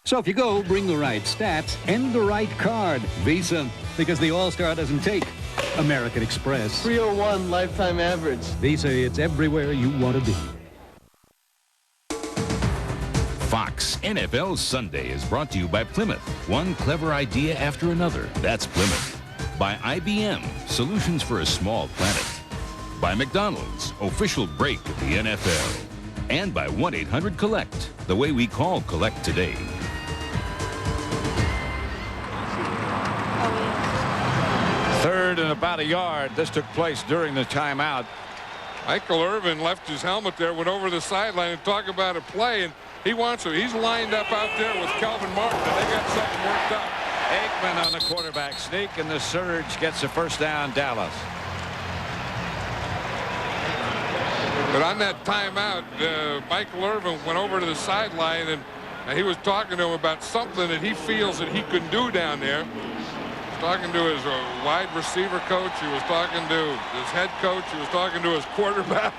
So if you go, bring the right stats and the right card. Visa, because the All-Star doesn't take American Express. 301 lifetime average. Visa, it's everywhere you want to be. Fox NFL Sunday is brought to you by Plymouth. One clever idea after another. That's Plymouth. By IBM, solutions for a small planet. By McDonald's, official break of the NFL. And by 1-800-COLLECT, the way we call collect today. Third and about a yard. This took place during the timeout. Michael Irvin left his helmet there, went over the sideline and talked about a play, and he wants to. He's lined up out there with Calvin Martin, and they got something worked out. Aikman on the quarterback sneak, and the surge gets a first down, Dallas. But on that timeout, Michael Irvin went over to the sideline, and he was talking to him about something that he feels that he can do down there. He was talking to his wide receiver coach. He was talking to his head coach. He was talking to his quarterback.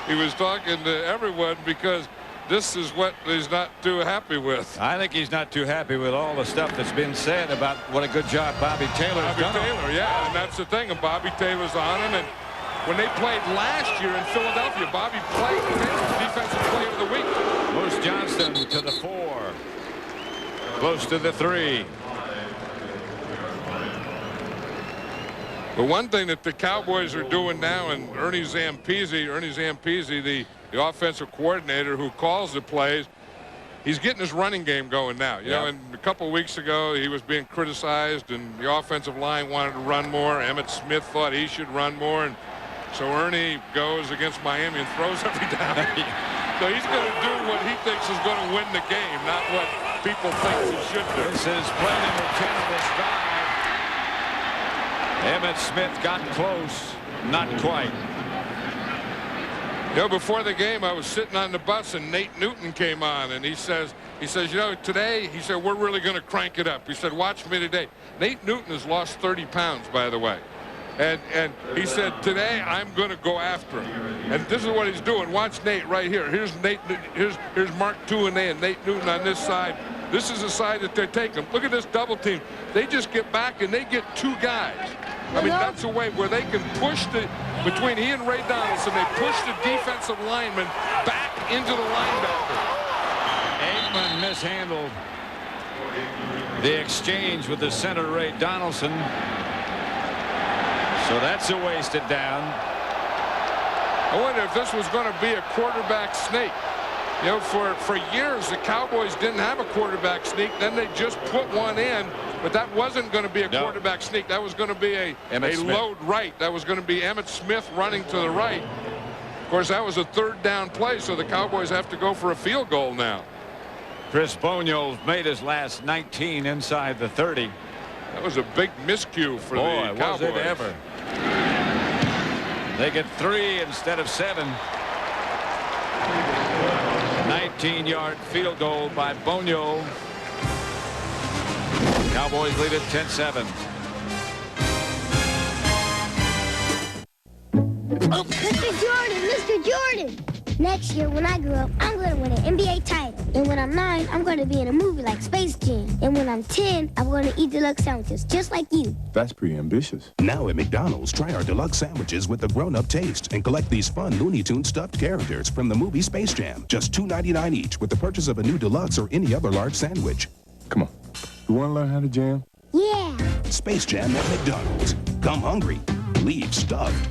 He was talking to everyone because this is what he's not too happy with. I think he's not too happy with all the stuff that's been said about what a good job Bobby Taylor's done. Bobby Taylor, yeah, and that's the thing. And Bobby Taylor's on him. And when they played last year in Philadelphia, Bobby played Defensive Player of the Week. Moose Johnston to the 4. Close to the 3. But one thing that the Cowboys are doing now, and Ernie Zampese, the offensive coordinator who calls the plays, he's getting his running game going now. You know, and a couple of weeks ago, he was being criticized, and the offensive line wanted to run more. Emmitt Smith thought he should run more, and so Ernie goes against Miami and throws every down. So he's going to do what he thinks is going to win the game, not what people think he should do. This is play number 10 of this drive. Emmitt Smith got close, not quite. You know, before the game, I was sitting on the bus, and Nate Newton came on, and he says, you know, today, he said, we're really going to crank it up. He said, watch me today. Nate Newton has lost 30 pounds, by the way. And he said, today, I'm going to go after him. And this is what he's doing. Watch Nate right here. Here's Nate. Here's Mark Tuinei and Nate Newton on this side. This is the side that they're taking. Look at this double team. They just get back, and they get 2 guys. I mean, that's a way where they can push between he and Ray Donaldson, they push the defensive lineman back into the linebacker. Aikman mishandled the exchange with the center, Ray Donaldson. So that's a wasted down. I wonder if this was going to be a quarterback sneak. You know, for years, the Cowboys didn't have a quarterback sneak. Then they just put one in. But that wasn't going to be a quarterback sneak. That was going to be a load right. That was going to be Emmitt Smith running to the right. Of course, that was a 3rd down play, so the Cowboys have to go for a field goal now. Chris Boniol's made his last 19 inside the 30. That was a big miscue for the Cowboys. Was it ever. They get 3 instead of 7. 19-yard field goal by Boniol. Cowboys lead at 10-7. Oh, Mr. Jordan! Next year, when I grow up, I'm going to win an NBA title. And when I'm 9, I'm going to be in a movie like Space Jam. And when I'm 10, I'm going to eat deluxe sandwiches, just like you. That's pretty ambitious. Now at McDonald's, try our deluxe sandwiches with a grown-up taste and collect these fun Looney Tunes stuffed characters from the movie Space Jam. Just $2.99 each with the purchase of a new deluxe or any other large sandwich. Come on. You want to learn how to jam? Yeah. Space Jam at McDonald's. Come hungry. Leave stuffed.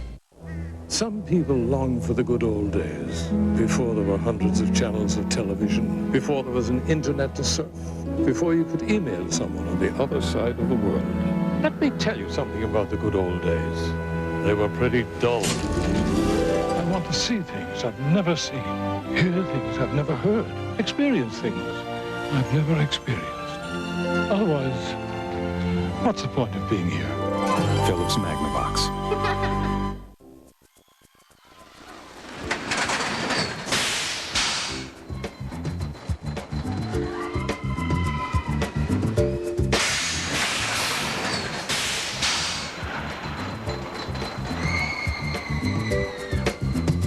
Some people long for the good old days, before there were hundreds of channels of television, before there was an internet to surf, before you could email someone on the other side of the world. Let me tell you something about the good old days. They were pretty dull. I want to see things I've never seen, hear things I've never heard, experience things I've never experienced. Otherwise, what's the point of being here? Phillips Magnavox.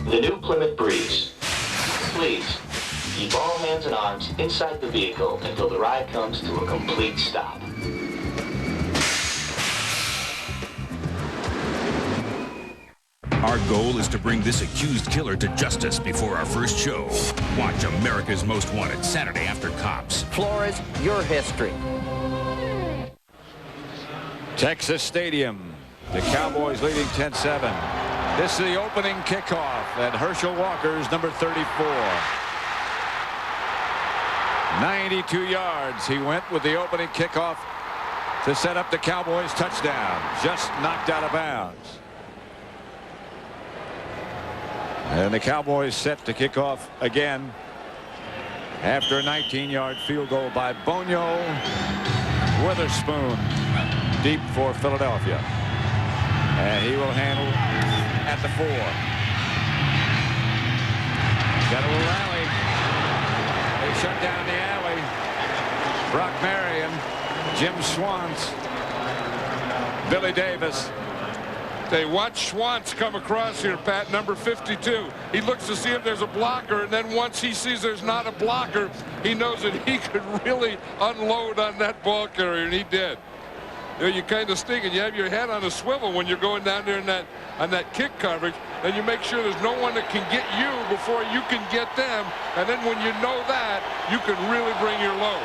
The new Plymouth Breeze. Please, keep all hands and arms inside the vehicle until the ride comes to a complete stop. Our goal is to bring this accused killer to justice before our first show. Watch America's Most Wanted Saturday after Cops. Flores, your history. Texas Stadium. The Cowboys leading 10-7. This is the opening kickoff at Herschel Walker's number 34. 92 yards. He went with the opening kickoff to set up the Cowboys touchdown. Just knocked out of bounds. And the Cowboys set to kick off again after a 19-yard field goal by Bonio. Witherspoon deep for Philadelphia. And he will handle at the 4. Got a little alley. They shut down the alley. Brock Marion, Jim Schwantz, Billy Davis. They watch Schwantz come across here, Pat, number 52. He looks to see if there's a blocker, and then once he sees there's not a blocker, he knows that he could really unload on that ball carrier, and he did. You know, you kind of stink, and you have your head on a swivel when you're going down there on that kick coverage, and you make sure there's no one that can get you before you can get them, and then when you know that, you can really bring your load.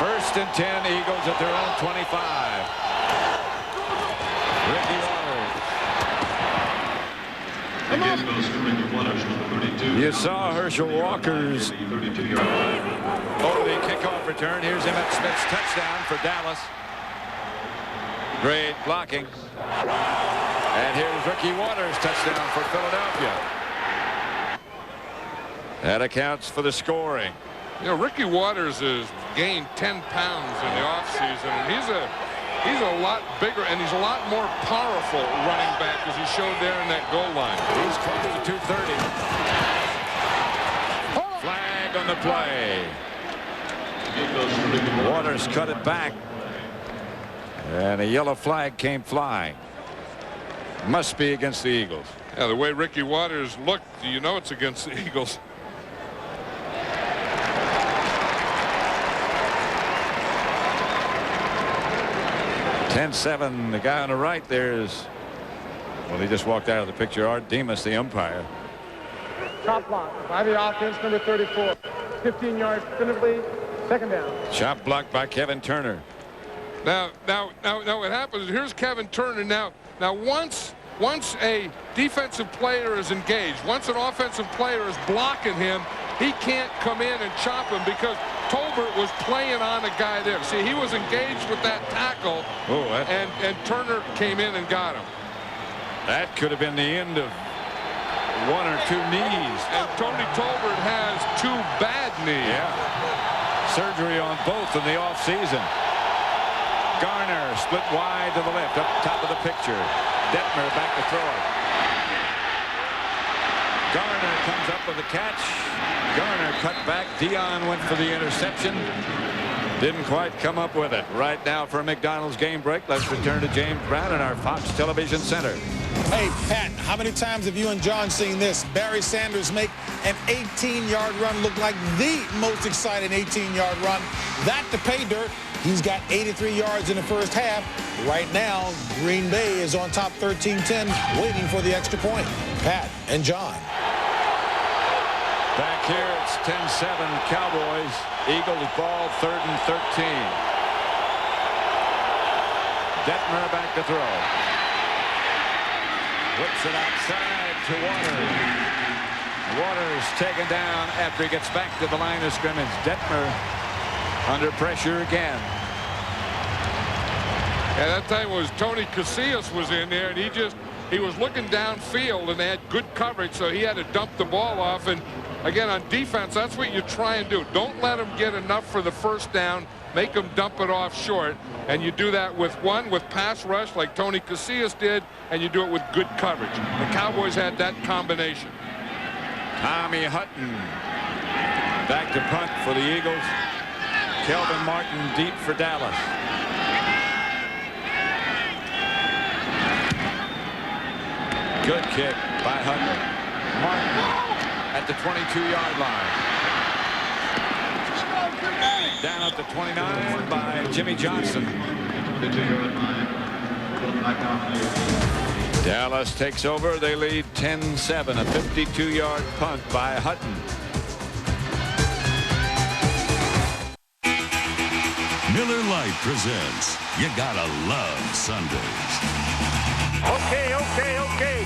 1st and 10, Eagles at their own 25. Ricky Waters. You saw Herschel Walker's over the kickoff return. Here's Emmitt Smith's touchdown for Dallas. Great blocking. And here's Ricky Waters' touchdown for Philadelphia. That accounts for the scoring. You know, Ricky Waters has gained 10 pounds in the offseason, and he's a lot bigger, and he's a lot more powerful running back, as he showed there in that goal line. He's close to 230. Flag on the play. Waters cut it back, and a yellow flag came flying. Must be against the Eagles. Yeah, the way Ricky Waters looked, you know it's against the Eagles. 10-7. The guy on the right there is, well, he just walked out of the picture. Art Demas, the umpire. Top block by the offense, number 34. 15 yards, definitively, 2nd down. Chop block by Kevin Turner. Now what happens, here's Kevin Turner. Now once a defensive player is engaged, once an offensive player is blocking him, he can't come in and chop him because Tolbert was playing on a guy there. See, he was engaged with that tackle, and Turner came in and got him. That could have been the end of 1 or 2 knees. And Tony Tolbert has 2 bad knees. Yeah. Surgery on both in the offseason. Garner split wide to the left, up top of the picture. Detmer back to throw it. Garner comes up with a catch. Garner cut back. Dion went for the interception. Didn't quite come up with it. Right now for a McDonald's game break, let's return to James Brown in our Fox Television Center. Hey, Pat, how many times have you and John seen this? Barry Sanders make an 18-yard run look like the most exciting 18-yard run. That to pay dirt. He's got 83 yards in the first half. Right now, Green Bay is on top 13-10, waiting for the extra point. Pat and John. Back here, it's 10-7 Cowboys. Eagles ball, 3rd and 13. Detmer back to throw. Whips it outside to Waters. Waters taken down after he gets back to the line of scrimmage. Detmer under pressure again. Yeah, that time was Tony Casillas was in there, and he was looking downfield, and they had good coverage, so he had to dump the ball off. And again, on defense, that's what you try and do. Don't let them get enough for the first down. Make them dump it off short. And you do that with pass rush like Tony Casillas did, and you do it with good coverage. The Cowboys had that combination. Tommy Hutton back to punt for the Eagles. Kelvin Martin deep for Dallas. Good kick by Hutton. Martin at the 22-yard line. Down at the 29 by Jimmy Johnson. Dallas takes over. They lead 10-7. A 52-yard punt by Hutton. Miller Lite presents You Gotta Love Sundays. Okay.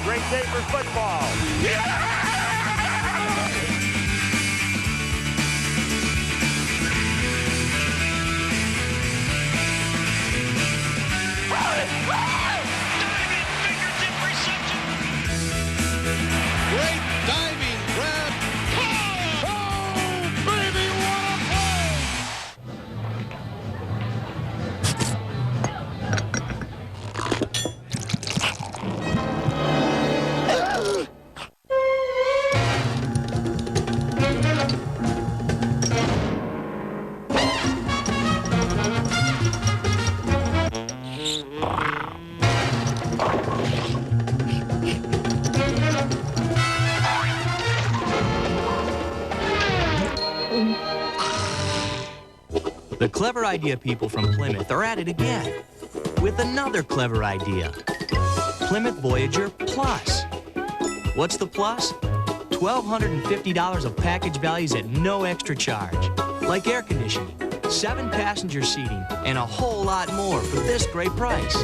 Great day for football. Yeah! Great diving grab. Oh, baby, what a play! The clever idea people from Plymouth are at it again with another clever idea. Plymouth Voyager Plus. What's the plus? $1,250 of package values at no extra charge. Like air conditioning, 7 passenger seating, and a whole lot more for this great price.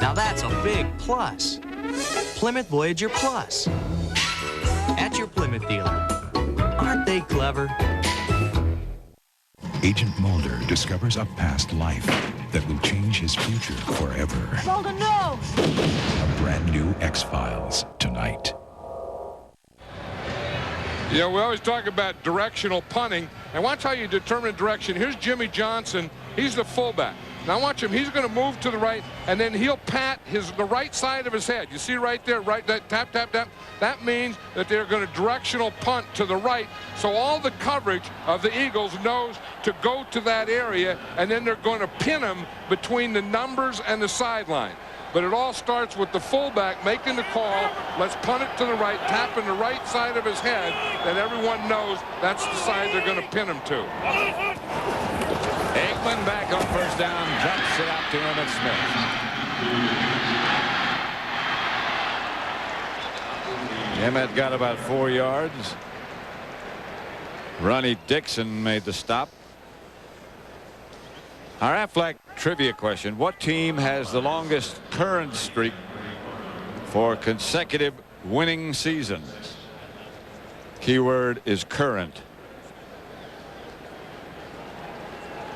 Now that's a big plus. Plymouth Voyager Plus. At your Plymouth dealer. Aren't they clever? Agent Mulder discovers a past life that will change his future forever. Mulder, no! A brand new X-Files tonight. You know, we always talk about directional punting, and watch how you determine direction. Here's Jimmy Johnson. He's the fullback. Now watch him. He's going to move to the right, and then he'll pat the right side of his head. You see right there, right, that tap, tap, tap. That means that they're going to directional punt to the right, so all the coverage of the Eagles knows to go to that area, and then they're going to pin him between the numbers and the sideline. But it all starts with the fullback making the call. Let's punt it to the right, tapping the right side of his head, that everyone knows that's the side they're going to pin him to. Aikman back on first down, jumps it out to Emmitt Smith. Emmitt got about 4 yards. Ronnie Dixon made the stop. Our Aflac trivia question: what team has the longest current streak for consecutive winning seasons? Keyword is current.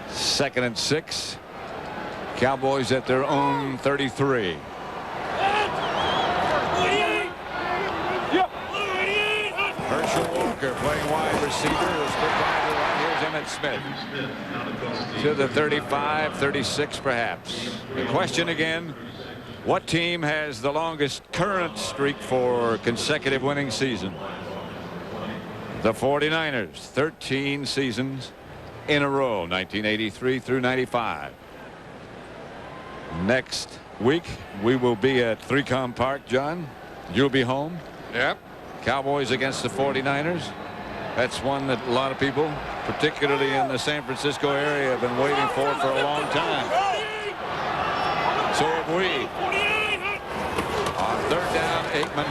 2nd and 6. Cowboys at their own 33. Herschel Walker playing wide receiver. Will split wide to the right. Here's Emmitt Smith. To the 35, 36 perhaps. The question again: what team has the longest current streak for consecutive winning season? The 49ers, 13 seasons in a row, 1983 through 95. Next week we will be at 3Com Park, John. You'll be home. Yep. Cowboys against the 49ers. That's one that a lot of people, particularly in the San Francisco area, have been waiting for a long time. So have we. On 3rd down, Aikman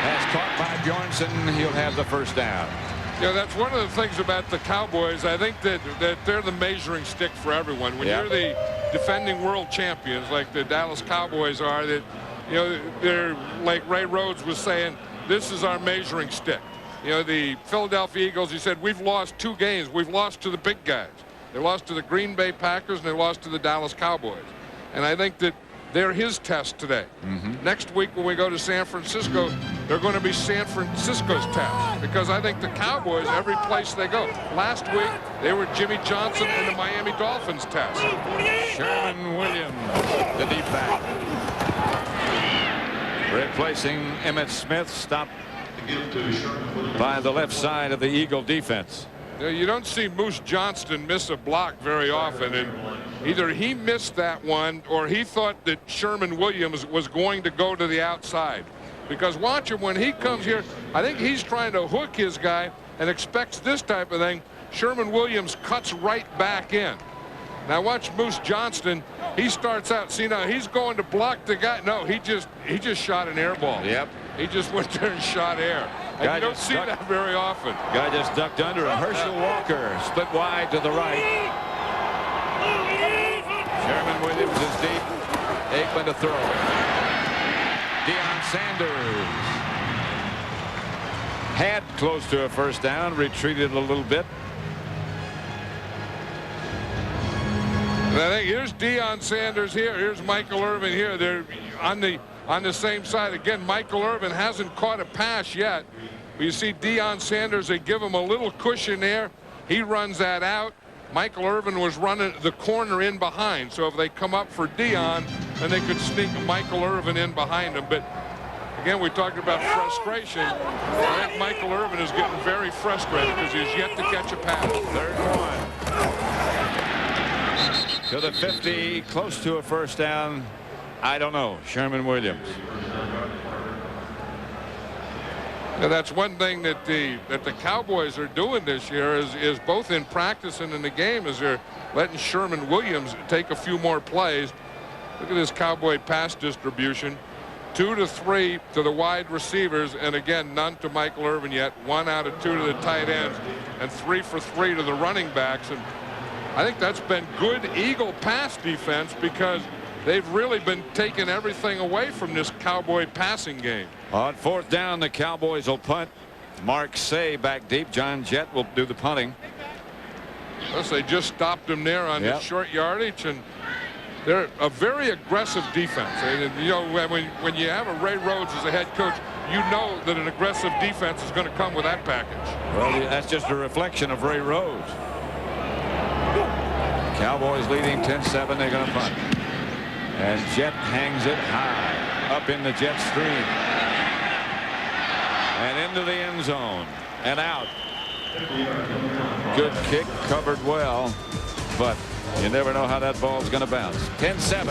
has caught by Bjornson. He'll have the first down. You know, that's one of the things about the Cowboys. I think that they're the measuring stick for everyone. When you're the defending world champions, like the Dallas Cowboys are, that, you know, they're like Ray Rhodes was saying, this is our measuring stick. You know, the Philadelphia Eagles, he said, we've lost 2 games. We've lost to the big guys. They lost to the Green Bay Packers, and they lost to the Dallas Cowboys. And I think that they're his test today. Next week when we go to San Francisco, they're going to be San Francisco's test, because I think the Cowboys, every place they go. Last week, they were Jimmy Johnson and the Miami Dolphins test. Sherman Williams, the deep back. Replacing Emmitt Smith, stopped by the left side of the Eagle defense. You don't see Moose Johnston miss a block very often, and either he missed that one or he thought that Sherman Williams was going to go to the outside. Because watch him when he comes here. I think he's trying to hook his guy and expects this type of thing. Sherman Williams cuts right back in. Now watch Moose Johnston. He starts out. See, now he's going to block the guy. No, he just shot an air ball. Yep. He just went there and shot air. And you don't see that very often. Guy just ducked under him. Herschel Walker split wide to the right. Sherman Williams is deep. Aikman to throw. Deion Sanders had close to a first down, retreated a little bit. And I think here's Deion Sanders here. Here's Michael Irvin here. They're on the same side. Again, Michael Irvin hasn't caught a pass yet. But you see Deion Sanders, they give him a little cushion there. He runs that out. Michael Irvin was running the corner in behind. So if they come up for Deion, then they could sneak Michael Irvin in behind him. But again, we talked about frustration. I think Michael Irvin is getting very frustrated because he's yet to catch a pass. 3rd and 1. To the 50, close to a first down. I don't know. Sherman Williams. And that's one thing that the Cowboys are doing this year is both in practice and in the game is they're letting Sherman Williams take a few more plays. Look at this Cowboy pass distribution. 2 to 3 to the wide receivers, and again, none to Michael Irvin yet. 1 out of 2 to the tight ends, and 3 for 3 to the running backs. And I think that's been good Eagle pass defense because they've really been taking everything away from this Cowboy passing game. On 4th down, the Cowboys will punt. Mark Say back deep. John Jett will do the punting. Plus, they just stopped him there on the short yardage, and they're a very aggressive defense. And, you know, when you have a Ray Rhodes as a head coach, you know that an aggressive defense is going to come with that package. Well, that's just a reflection of Ray Rhodes. Cowboys leading 10-7. They're going to punt. And Jett hangs it high up in the Jet stream. And into the end zone. And out. Good kick, covered well. But you never know how that ball's going to bounce. 10-7.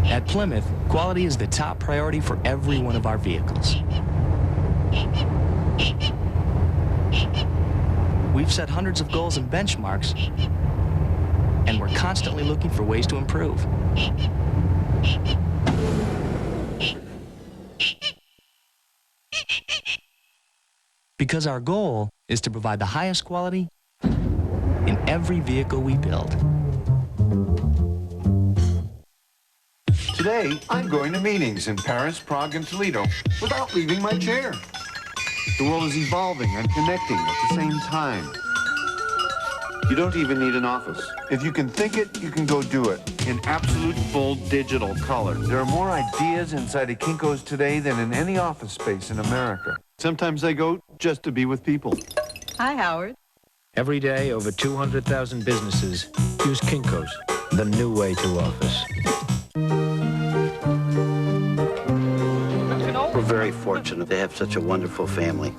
At Plymouth, quality is the top priority for every one of our vehicles. We've set hundreds of goals and benchmarks, and we're constantly looking for ways to improve. Because our goal is to provide the highest quality in every vehicle we build. Today, I'm going to meetings in Paris, Prague, and Toledo without leaving my chair. The world is evolving and connecting at the same time. You don't even need an office. If you can think it, you can go do it in absolute full digital color. There are more ideas inside of Kinko's today than in any office space in America. Sometimes I go just to be with people. Hi, Howard. Every day, over 200,000 businesses use Kinko's, the new way to office. We're very fortunate to have such a wonderful family.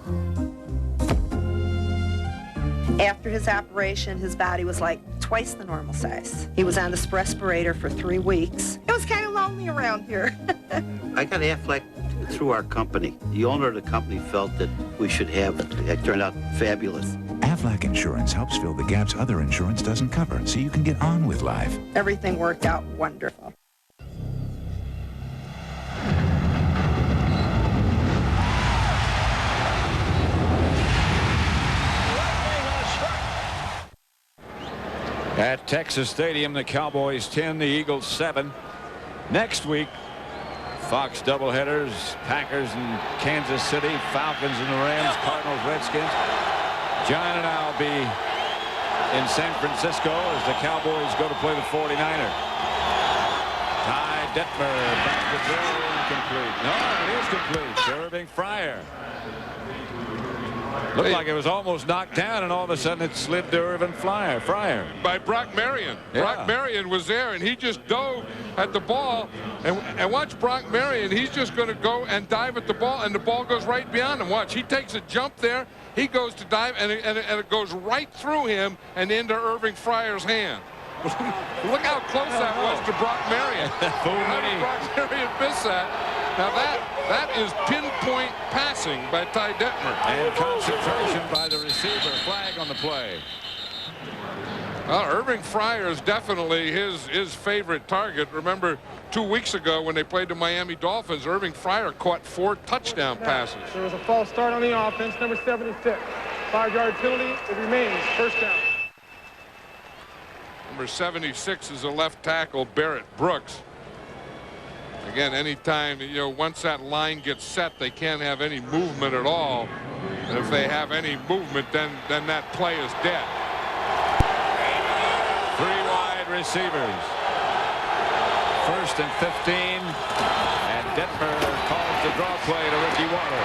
After his operation, his body was like twice the normal size. He was on this respirator for 3 weeks. It was kind of lonely around here. I got Aflac through our company. The owner of the company felt that we should have it. It turned out fabulous. Aflac Insurance helps fill the gaps other insurance doesn't cover, so you can get on with life. Everything worked out wonderful. At Texas Stadium, the Cowboys 10, the Eagles 7. Next week, Fox doubleheaders, Packers and Kansas City, Falcons and the Rams, Cardinals, Redskins. John and I will be in San Francisco as the Cowboys go to play the 49er. Ty Detmer back to throw, incomplete. No, it is complete to Irving Fryer. Looked like it was almost knocked down, and all of a sudden it slid to Irvin Fryer. By Brock Marion. Yeah. Brock Marion was there, and he just dove at the ball. And watch Brock Marion. He's just going to go and dive at the ball, and the ball goes right beyond him. Watch. He takes a jump there. He goes to dive, and it goes right through him and into Irving Fryer's hand. Look how close that was to Brock Marion. How did Brock Marion miss that? Now that is pinpoint passing by Ty Detmer. And concentration by the receiver. Flag on the play. Well, Irving Fryer is definitely his favorite target. Remember 2 weeks ago when they played the Miami Dolphins, Irving Fryer caught 4 touchdown passes. There was a false start on the offense, number 76. 5-yard penalty. It remains first down. Number 76 is a left tackle, Barrett Brooks. Again, anytime, once that line gets set, they can't have any movement at all. And if they have any movement, then that play is dead. 3 wide receivers. 1st and 15. And Detmer calls the draw play to Ricky Waller.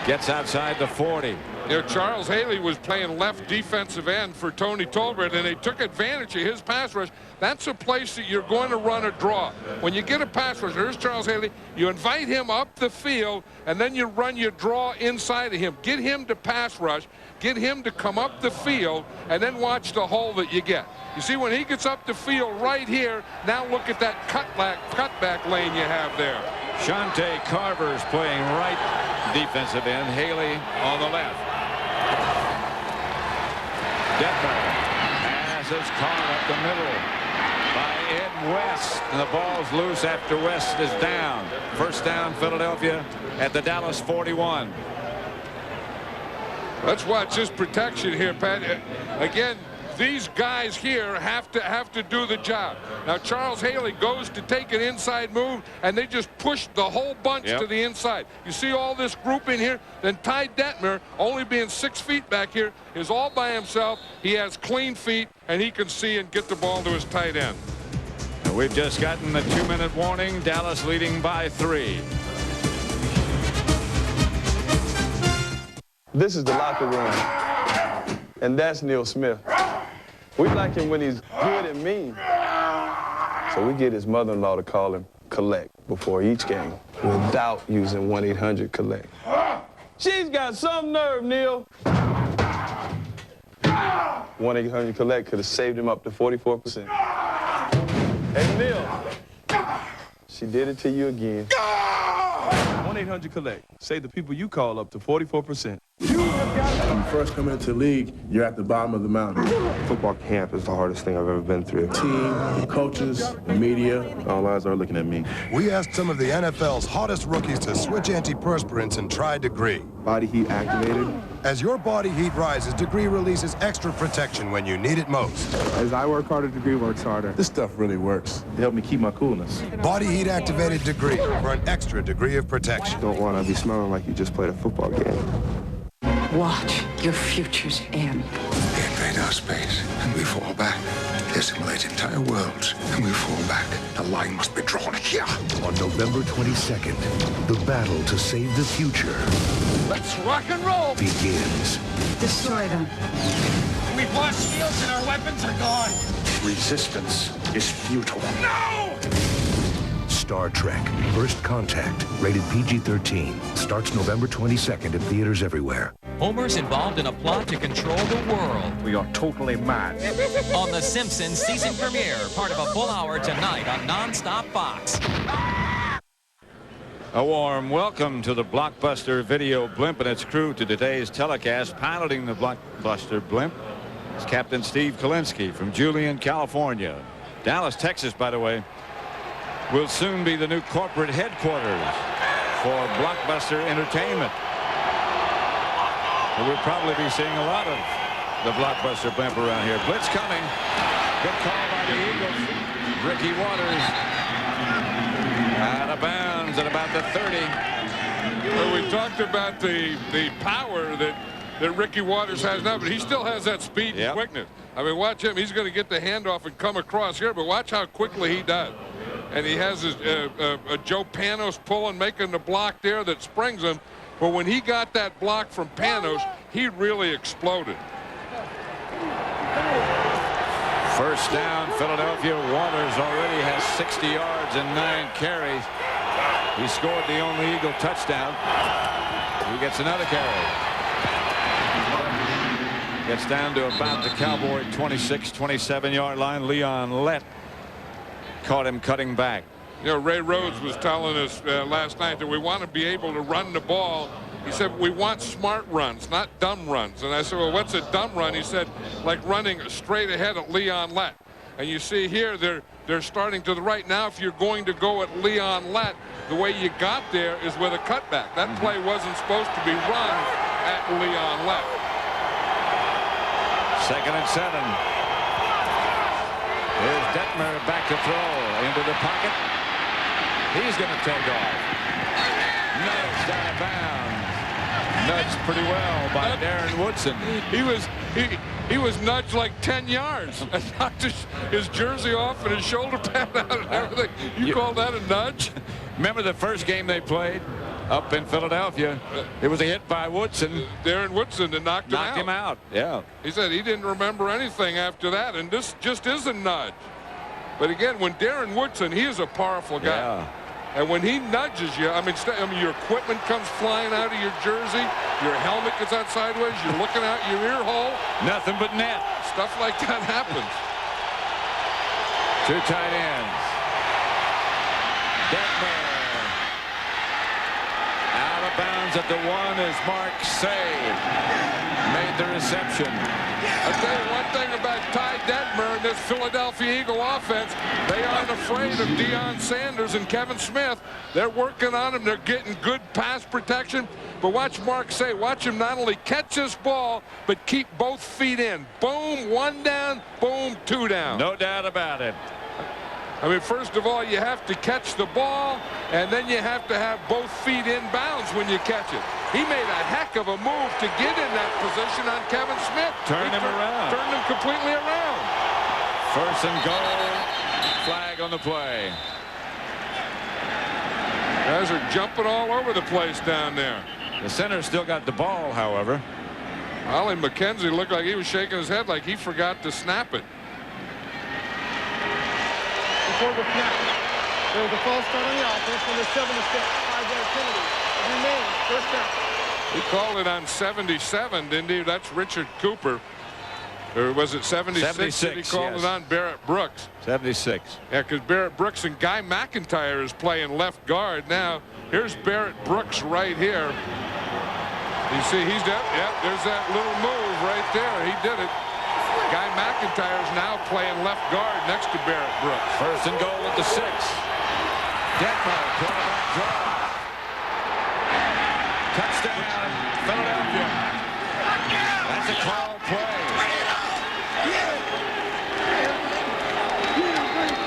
Gets outside the 40. You know, Charles Haley was playing left defensive end for Tony Tolbert, and they took advantage of his pass rush. That's a place that you're going to run a draw. When you get a pass rush, here's Charles Haley, you invite him up the field, and then you run your draw inside of him. Get him to pass rush, get him to come up the field, and then watch the hole that you get. You see, when he gets up the field right here, now look at that cutback lane you have there. Shante Carver's playing right defensive end. Haley on the left. Detmer passes caught up the middle by Ed West. And the ball's loose after West is down. First down, Philadelphia at the Dallas 41. Let's watch this protection here, Pat. Again, these guys here have to do the job. Now, Charles Haley goes to take an inside move, and they just push the whole bunch to the inside. You see all this group in here? Then Ty Detmer, only being 6 feet back here, is all by himself. He has clean feet, and he can see and get the ball to his tight end. We've just gotten the 2-minute warning. Dallas leading by 3. This is the locker room, and that's Neil Smith. We like him when he's good and mean. So we get his mother-in-law to call him Collect before each game without using 1-800-COLLECT. She's got some nerve, Neil. 1-800-COLLECT could have saved him up to 44%. Hey, Neil, she did it to you again. 1-800-COLLECT. Save the people you call up to 44%. When you first come into the league, you're at the bottom of the mountain. Football camp is the hardest thing I've ever been through. Team, the coaches, the media, all eyes are looking at me. We asked some of the NFL's hottest rookies to switch antiperspirants and try Degree. Body heat activated. As your body heat rises, Degree releases extra protection when you need it most. As I work harder, Degree works harder. This stuff really works. It helped me keep my coolness. Body heat activated Degree for an extra degree of protection. Don't want to be smelling like you just played a football game. Watch your future's end. They invade our space, and we fall back. They assimilate entire worlds, and we fall back. The line must be drawn here. On November 22nd, the battle to save the future Let's rock and roll. begins. Destroy them. We've lost shields and our weapons are gone. Resistance is futile. No! Star Trek First Contact, rated PG-13, starts November 22nd at theaters everywhere. Homer's involved in a plot to control the world. We are totally mad. On The Simpsons season premiere, part of a full hour tonight on Non-Stop Fox. A warm welcome to the Blockbuster Video Blimp and its crew to today's telecast. Piloting the Blockbuster Blimp is Captain Steve Kalinsky from Julian, California. Dallas, Texas, by the way, will soon be the new corporate headquarters for Blockbuster Entertainment. We'll probably be seeing a lot of the Blockbuster Blimp around here. Blitz coming. Good call by the Eagles. Ricky Waters out of bounds at about the 30. Well, we talked about the power that Ricky Waters has now, but he still has that speed and quickness. I mean, watch him. He's going to get the handoff and come across here, but watch how quickly he does. And he has his Joe Panos pulling, making the block there that springs him. But when he got that block from Panos, he really exploded. First down, Philadelphia. Waters already has 60 yards and 9 carries. He scored the only Eagle touchdown. He gets another carry. Gets down to about the Cowboy 26, 27-yard line. Leon Lett caught him cutting back. You know, Ray Rhodes was telling us last night that we want to be able to run the ball. He said, we want smart runs, not dumb runs. And I said, well, what's a dumb run? He said, like running straight ahead at Leon Lett. And you see here, they're starting to the right. Now, if you're going to go at Leon Lett, the way you got there is with a cutback. That play wasn't supposed to be run at Leon Lett. 2nd and 7. Here's Detmer back to throw into the pocket. He's going to take off. Nudged out of bounds. Nudged pretty well by Darren Woodson. He was nudged like 10 yards and knocked his jersey off and his shoulder pad out and everything. You call that a nudge? Remember the first game they played? up in Philadelphia. It was a hit by Woodson. Darren Woodson that knocked him out. Yeah. He said he didn't remember anything after that, and this just is a nudge. But again, when Darren Woodson, he is a powerful guy. Yeah. And when he nudges you, I mean, your equipment comes flying out of your jersey, your helmet gets out sideways, you're looking out your ear hole. Nothing but net. Stuff like that happens. 2 tight ends. Detmer. Out of bounds at the 1 is Mark Say. Made the reception. I'll tell you one thing about Ty Detmer and this Philadelphia Eagle offense. They aren't afraid of Deion Sanders and Kevin Smith. They're working on him. They're getting good pass protection. But watch Mark Say. Watch him not only catch this ball, but keep both feet in. Boom, 1 down. Boom, 2 down. No doubt about it. I mean, first of all, you have to catch the ball, and then you have to have both feet in bounds when you catch it. He made a heck of a move to get in that position on Kevin Smith. Turned him around. Turned him completely around. 1st and goal. Flag on the play. Guys are jumping all over the place down there. The center still got the ball, however. Ollie McKenzie looked like he was shaking his head like he forgot to snap it. Before the snap, there was a false start on the offense from the 76, 5-yard penalty. It remains first down. He called it on 77, didn't he? That's Richard Cooper. Or was it 76? 76, he called it on Barrett Brooks. 76. Yeah, because Barrett Brooks and Guy McIntyre is playing left guard now. Here's Barrett Brooks right here. You see, he's that. Yep, there's that little move right there. He did it. Guy McIntyre is now playing left guard next to Barrett Brooks. 1st and goal at the 6. Detmer, quarterback draw. Touchdown, Philadelphia. That's a call play.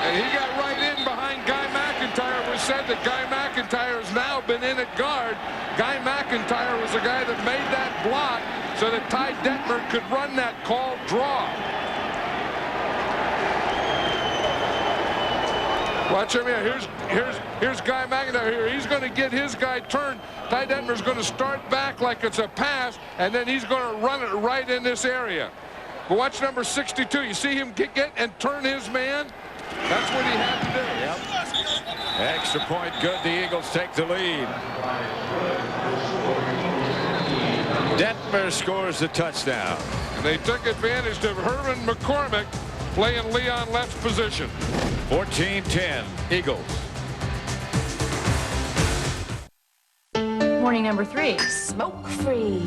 And he got right in behind Guy McIntyre. We said that Guy McIntyre has now been in at guard. Guy McIntyre was the guy that made that block so that Ty Detmer could run that called draw. Watch him here. Here's Guy McIntyre here. He's going to get his guy turned. Ty Detmer's going to start back like it's a pass, and then he's going to run it right in this area. But watch number 62. You see him get and turn his man? That's what he had to do. Yep. Extra point good. The Eagles take the lead. Detmer scores the touchdown. And they took advantage of Herman McCormick playing Leon Lett's position. 14-10, Eagles. Morning number 3, smoke free.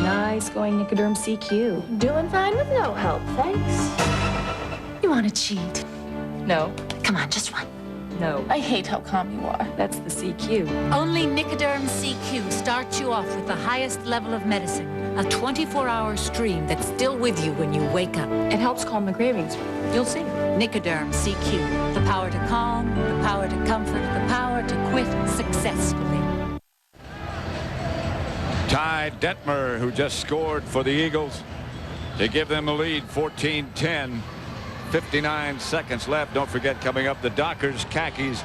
Nice going Nicoderm CQ. Doing fine with no help, thanks. You want to cheat? No. Come on, just one. No. I hate how calm you are. That's the CQ. Only Nicoderm CQ starts you off with the highest level of medicine. A 24-hour stream that's still with you when you wake up. It helps calm the cravings. You'll see. Nicoderm CQ. The power to calm, the power to comfort, the power to quit successfully. Ty Detmer, who just scored for the Eagles to give them a lead, 14-10. 59 seconds left. Don't forget, coming up, the Dockers Khakis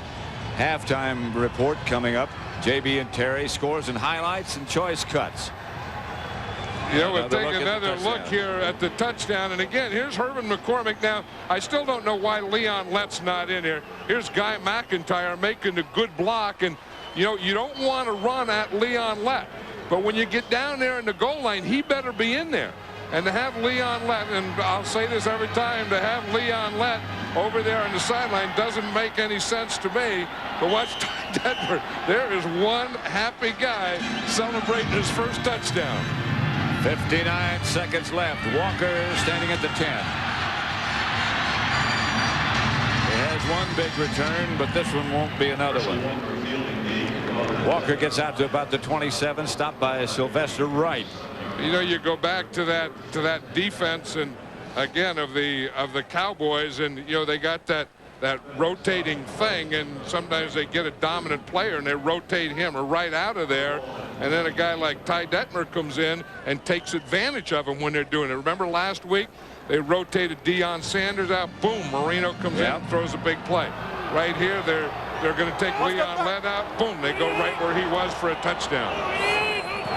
halftime report coming up. JB and Terry, scores and highlights and choice cuts. Yeah, we'll take another look here at the touchdown. And again, here's Herman McCormick. Now, I still don't know why Leon Lett's not in here. Here's Guy McIntyre making a good block. And, you know, you don't want to run at Leon Lett. But when you get down there in the goal line, he better be in there. And to have Leon Lett, and I'll say this every time, to have Leon Lett over there on the sideline doesn't make any sense to me. But watch Detmer. There is one happy guy celebrating his first touchdown. 59 seconds left. Walker standing at the 10. He has one big return, but this one won't be another one. Walker ggets out to about the 27, stopped by Sylvester Wright. You know, you go back to that defense, and again of the Cowboys, and you know they got that rotating thing, and sometimes they get a dominant player and they rotate him right out of there, and then a guy like Ty Detmer comes in and takes advantage of him when they're doing it. Remember last week they rotated Deion Sanders out, boom, Marino comes in and throws a big play. Right here they're going to take Leon Lett out. Boom, they go right where he was for a touchdown.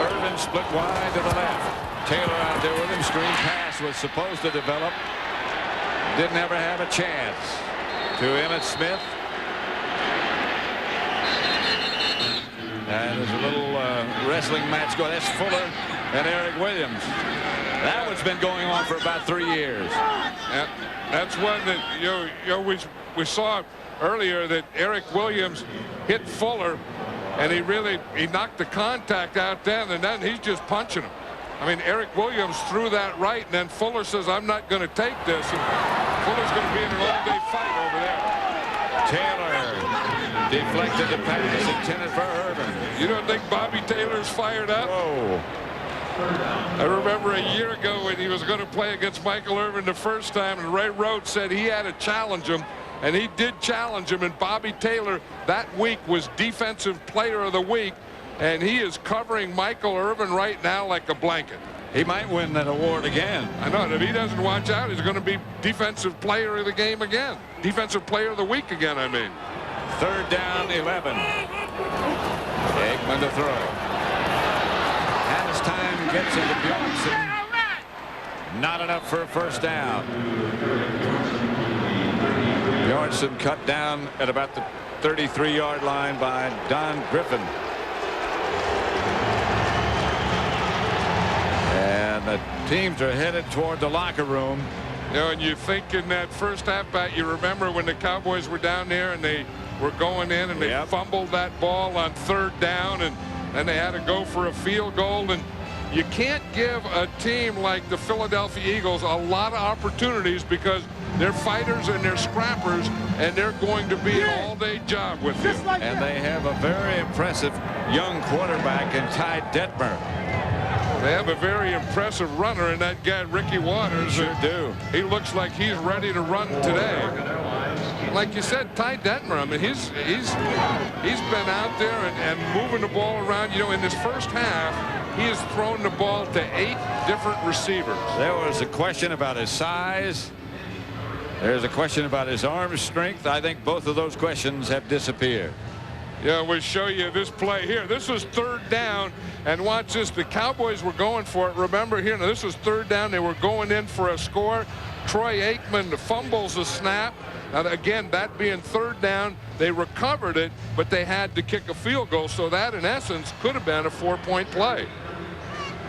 Irvin split wide to the left. Taylor out there with him. Screen pass was supposed to develop. Didn't ever have a chance. To Emmitt Smith. And there's a little wrestling match going. That's Fuller and Eric Williams. That one's been going on for about 3 years. That's one that we saw earlier, that Eric Williams hit Fuller, and he knocked the contact out then, and then he's just punching him. I mean, Eric Williams threw that right, and then Fuller says, I'm not going to take this. And Fuller's going to be in an all-day fight over there. Taylor deflected the pass intended for Irvin. You don't think Bobby Taylor's fired up? Whoa. I remember a year ago when he was going to play against Michael Irvin the first time, and Ray Rhodes said he had to challenge him, and he did challenge him, and Bobby Taylor that week was Defensive Player of the Week, and he is covering Michael Irvin right now like a blanket. He might win that award again. I know, and if he doesn't watch out, he's going to be Defensive Player of the Game again. Defensive Player of the Week again, I mean. 3rd down, 11. Aikman to throw. Has time, gets it to Bjornsson. Not enough for a first down. Bjornsson cut down at about the 33-yard line by Don Griffin. And the teams are headed toward the locker room. You know, and you think in that first half, Pat, you remember when the Cowboys were down there and they were going in and they fumbled that ball on 3rd down, and they had to go for a field goal. And you can't give a team like the Philadelphia Eagles a lot of opportunities because they're fighters and they're scrappers, and they're going to be an all-day job with you. And they have a very impressive young quarterback in Ty Detmer. They have a very impressive runner in that guy, Ricky Waters. Sure do. He looks like he's ready to run today. Like you said, Ty Detmer, I mean, he's been out there and moving the ball around. You know, in this first half, he has thrown the ball to 8 different receivers. There was a question about his size. There's a question about his arm strength. I think both of those questions have disappeared. Yeah, we'll show you this play here. This was 3rd down, and watch this. The Cowboys were going for it. Remember here, now this was 3rd down. They were going in for a score. Troy Aikman fumbles the snap. And again, that being 3rd down, they recovered it, but they had to kick a field goal. So that, in essence, could have been a 4-point play.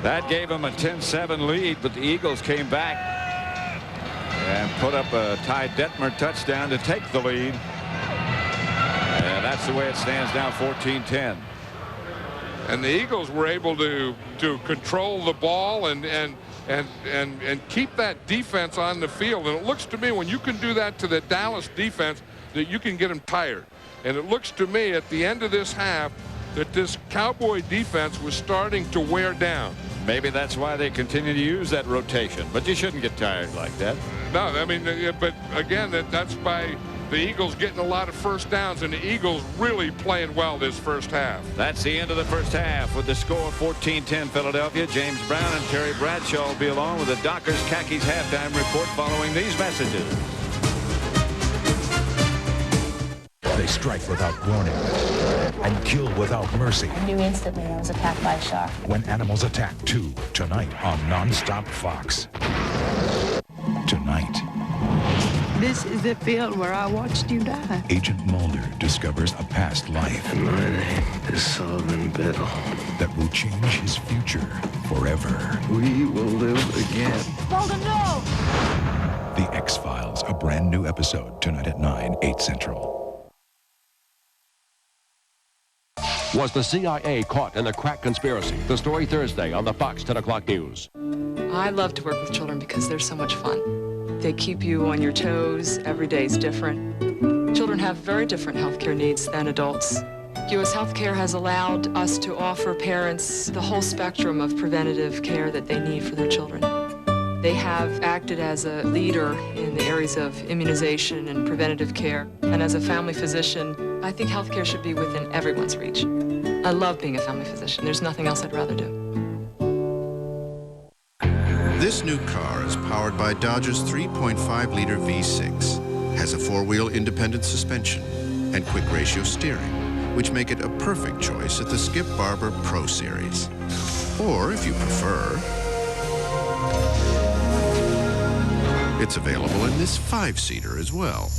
That gave them a 10-7 lead, but the Eagles came back and put up a Ty Detmer touchdown to take the lead. And that's the way it stands now, 14-10. And the Eagles were able to control the ball and keep that defense on the field. And it looks to me, when you can do that to the Dallas defense, that you can get them tired. And it looks to me at the end of this half that this Cowboy defense was starting to wear down. Maybe that's why they continue to use that rotation, but you shouldn't get tired like that. No, I mean, but again, that's by the Eagles getting a lot of first downs, and the Eagles really playing well this first half. That's the end of the first half with the score 14-10 Philadelphia. James Brown and Terry Bradshaw will be along with the Dockers Khakis halftime report following these messages. They strike without warning and kill without mercy. I knew instantly I was attacked by a shark. When Animals Attack 2, tonight on Non-Stop Fox. Tonight. This is the field where I watched you die. Agent Mulder discovers a past life. And my name is Sullivan Biddle. That will change his future forever. We will live again. Mulder, no! The X-Files, a brand new episode tonight at 9, 8 Central. Was the CIA caught in the crack conspiracy? The story Thursday on the Fox 10 o'clock news. I love to work with children because they're so much fun. They keep you on your toes. Every day is different. Children have very different healthcare needs than adults. U.S. healthcare has allowed us to offer parents the whole spectrum of preventative care that they need for their children. They have acted as a leader in the areas of immunization and preventative care. And as a family physician, I think healthcare should be within everyone's reach. I love being a family physician. There's nothing else I'd rather do. This new car is powered by Dodge's 3.5-liter V6, has a four-wheel independent suspension, and quick ratio steering, which make it a perfect choice at the Skip Barber Pro Series. Or, if you prefer, it's available in this 5-seater as well.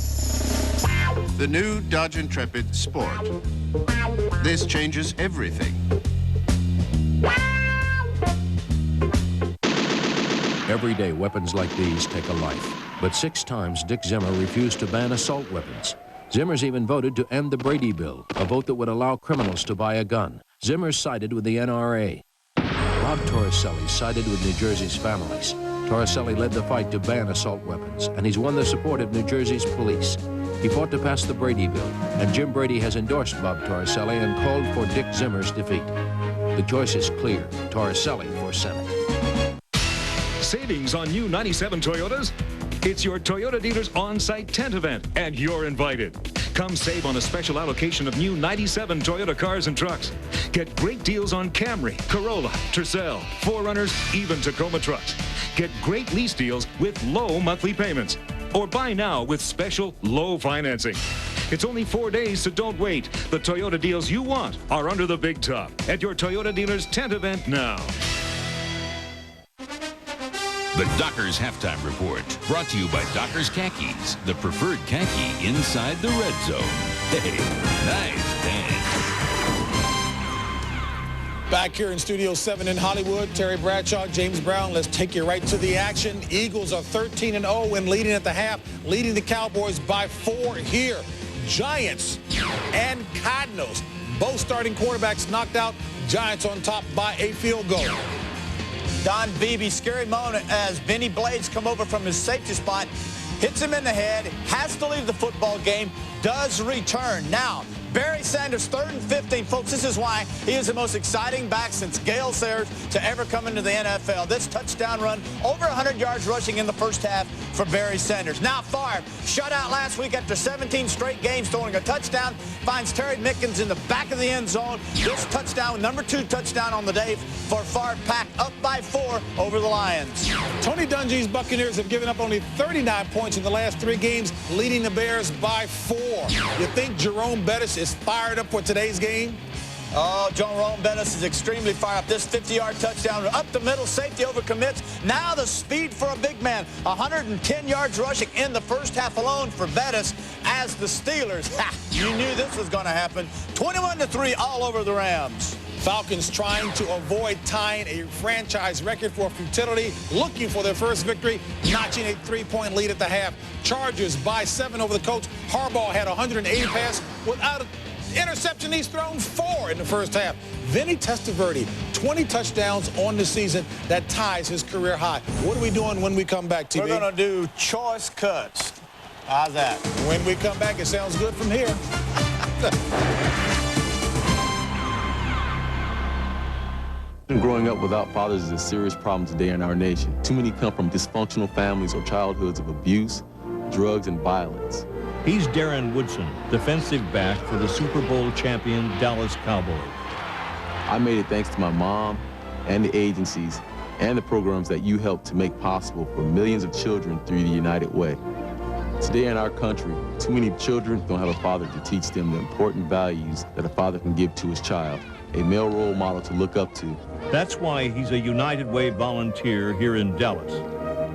The new Dodge Intrepid Sport. This changes everything. Every day, weapons like these take a life. But 6 times, Dick Zimmer refused to ban assault weapons. Zimmer's even voted to end the Brady Bill, a vote that would allow criminals to buy a gun. Zimmer sided with the NRA. Bob Torricelli sided with New Jersey's families. Torricelli led the fight to ban assault weapons, and he's won the support of New Jersey's police. He fought to pass the Brady Bill, and Jim Brady has endorsed Bob Torricelli and called for Dick Zimmer's defeat. The choice is clear: Torricelli for Senate. Savings on new 97 Toyotas? It's your Toyota dealer's on-site tent event, and you're invited. Come save on a special allocation of new 97 Toyota cars and trucks. Get great deals on Camry, Corolla, Tercel, 4Runners, even Tacoma trucks. Get great lease deals with low monthly payments. Or buy now with special low financing. It's only 4 days, so don't wait. The Toyota deals you want are under the big top at your Toyota dealer's tent event now. The Dockers Halftime Report, brought to you by Dockers Khakis, the preferred khaki inside the red zone. Hey, nice dance. Back here in Studio 7 in Hollywood, Terry Bradshaw, James Brown, let's take you right to the action. Eagles are 13-0 and leading at the half, leading the Cowboys by 4 here. Giants and Cardinals, both starting quarterbacks knocked out. Giants on top by a field goal. Don Beebe, scary moment as Benny Blades come over from his safety spot, hits him in the head, has to leave the football game, does return. Now, Barry Sanders, 3rd and 15. Folks, this is why he is the most exciting back since Gale Sayers to ever come into the NFL. This touchdown run, over 100 yards rushing in the first half for Barry Sanders. Now Favre, shut out last week after 17 straight games, throwing a touchdown, finds Terry Mickens in the back of the end zone. This touchdown, number 2 touchdown on the day for Favre, packed up by 4 over the Lions. Tony Dungy's Buccaneers have given up only 39 points in the last 3 games, leading the Bears by 4. You think Jerome Bettis is fired up for today's game? Oh, Jerome Bettis is extremely fired up. This 50-yard touchdown up the middle, safety overcommits. Now the speed for a big man. 110 yards rushing in the first half alone for Bettis as the Steelers. You knew this was going to happen. 21-3 all over the Rams. Falcons trying to avoid tying a franchise record for futility, looking for their first victory, notching a 3-point lead at the half. Chargers by 7 over the Colts. Harbaugh had 180 passes without an interception. He's thrown 4 in the first half. Vinny Testaverde, 20 touchdowns on the season. That ties his career high. What are we doing when we come back, TV? We're going to do choice cuts. How's that? When we come back, it sounds good from here. Growing up without fathers is a serious problem today in our nation. Too many come from dysfunctional families or childhoods of abuse, drugs, and violence. He's Darren Woodson, defensive back for the Super Bowl champion Dallas Cowboys. I made it thanks to my mom and the agencies and the programs that you helped to make possible for millions of children through the United Way. Today in our country, too many children don't have a father to teach them the important values that a father can give to his child, a male role model to look up to. That's why he's a United Way volunteer here in Dallas.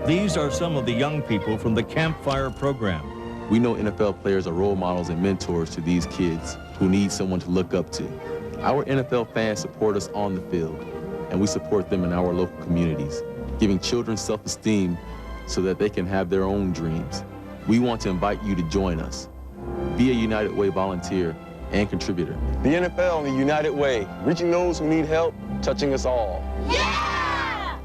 These are some of the young people from the Campfire program. We know NFL players are role models and mentors to these kids who need someone to look up to. Our NFL fans support us on the field, and we support them in our local communities, giving children self-esteem so that they can have their own dreams. We want to invite you to join us. Be a United Way volunteer and contributor. The NFL and the United Way, reaching those who need help, touching us all. Yeah!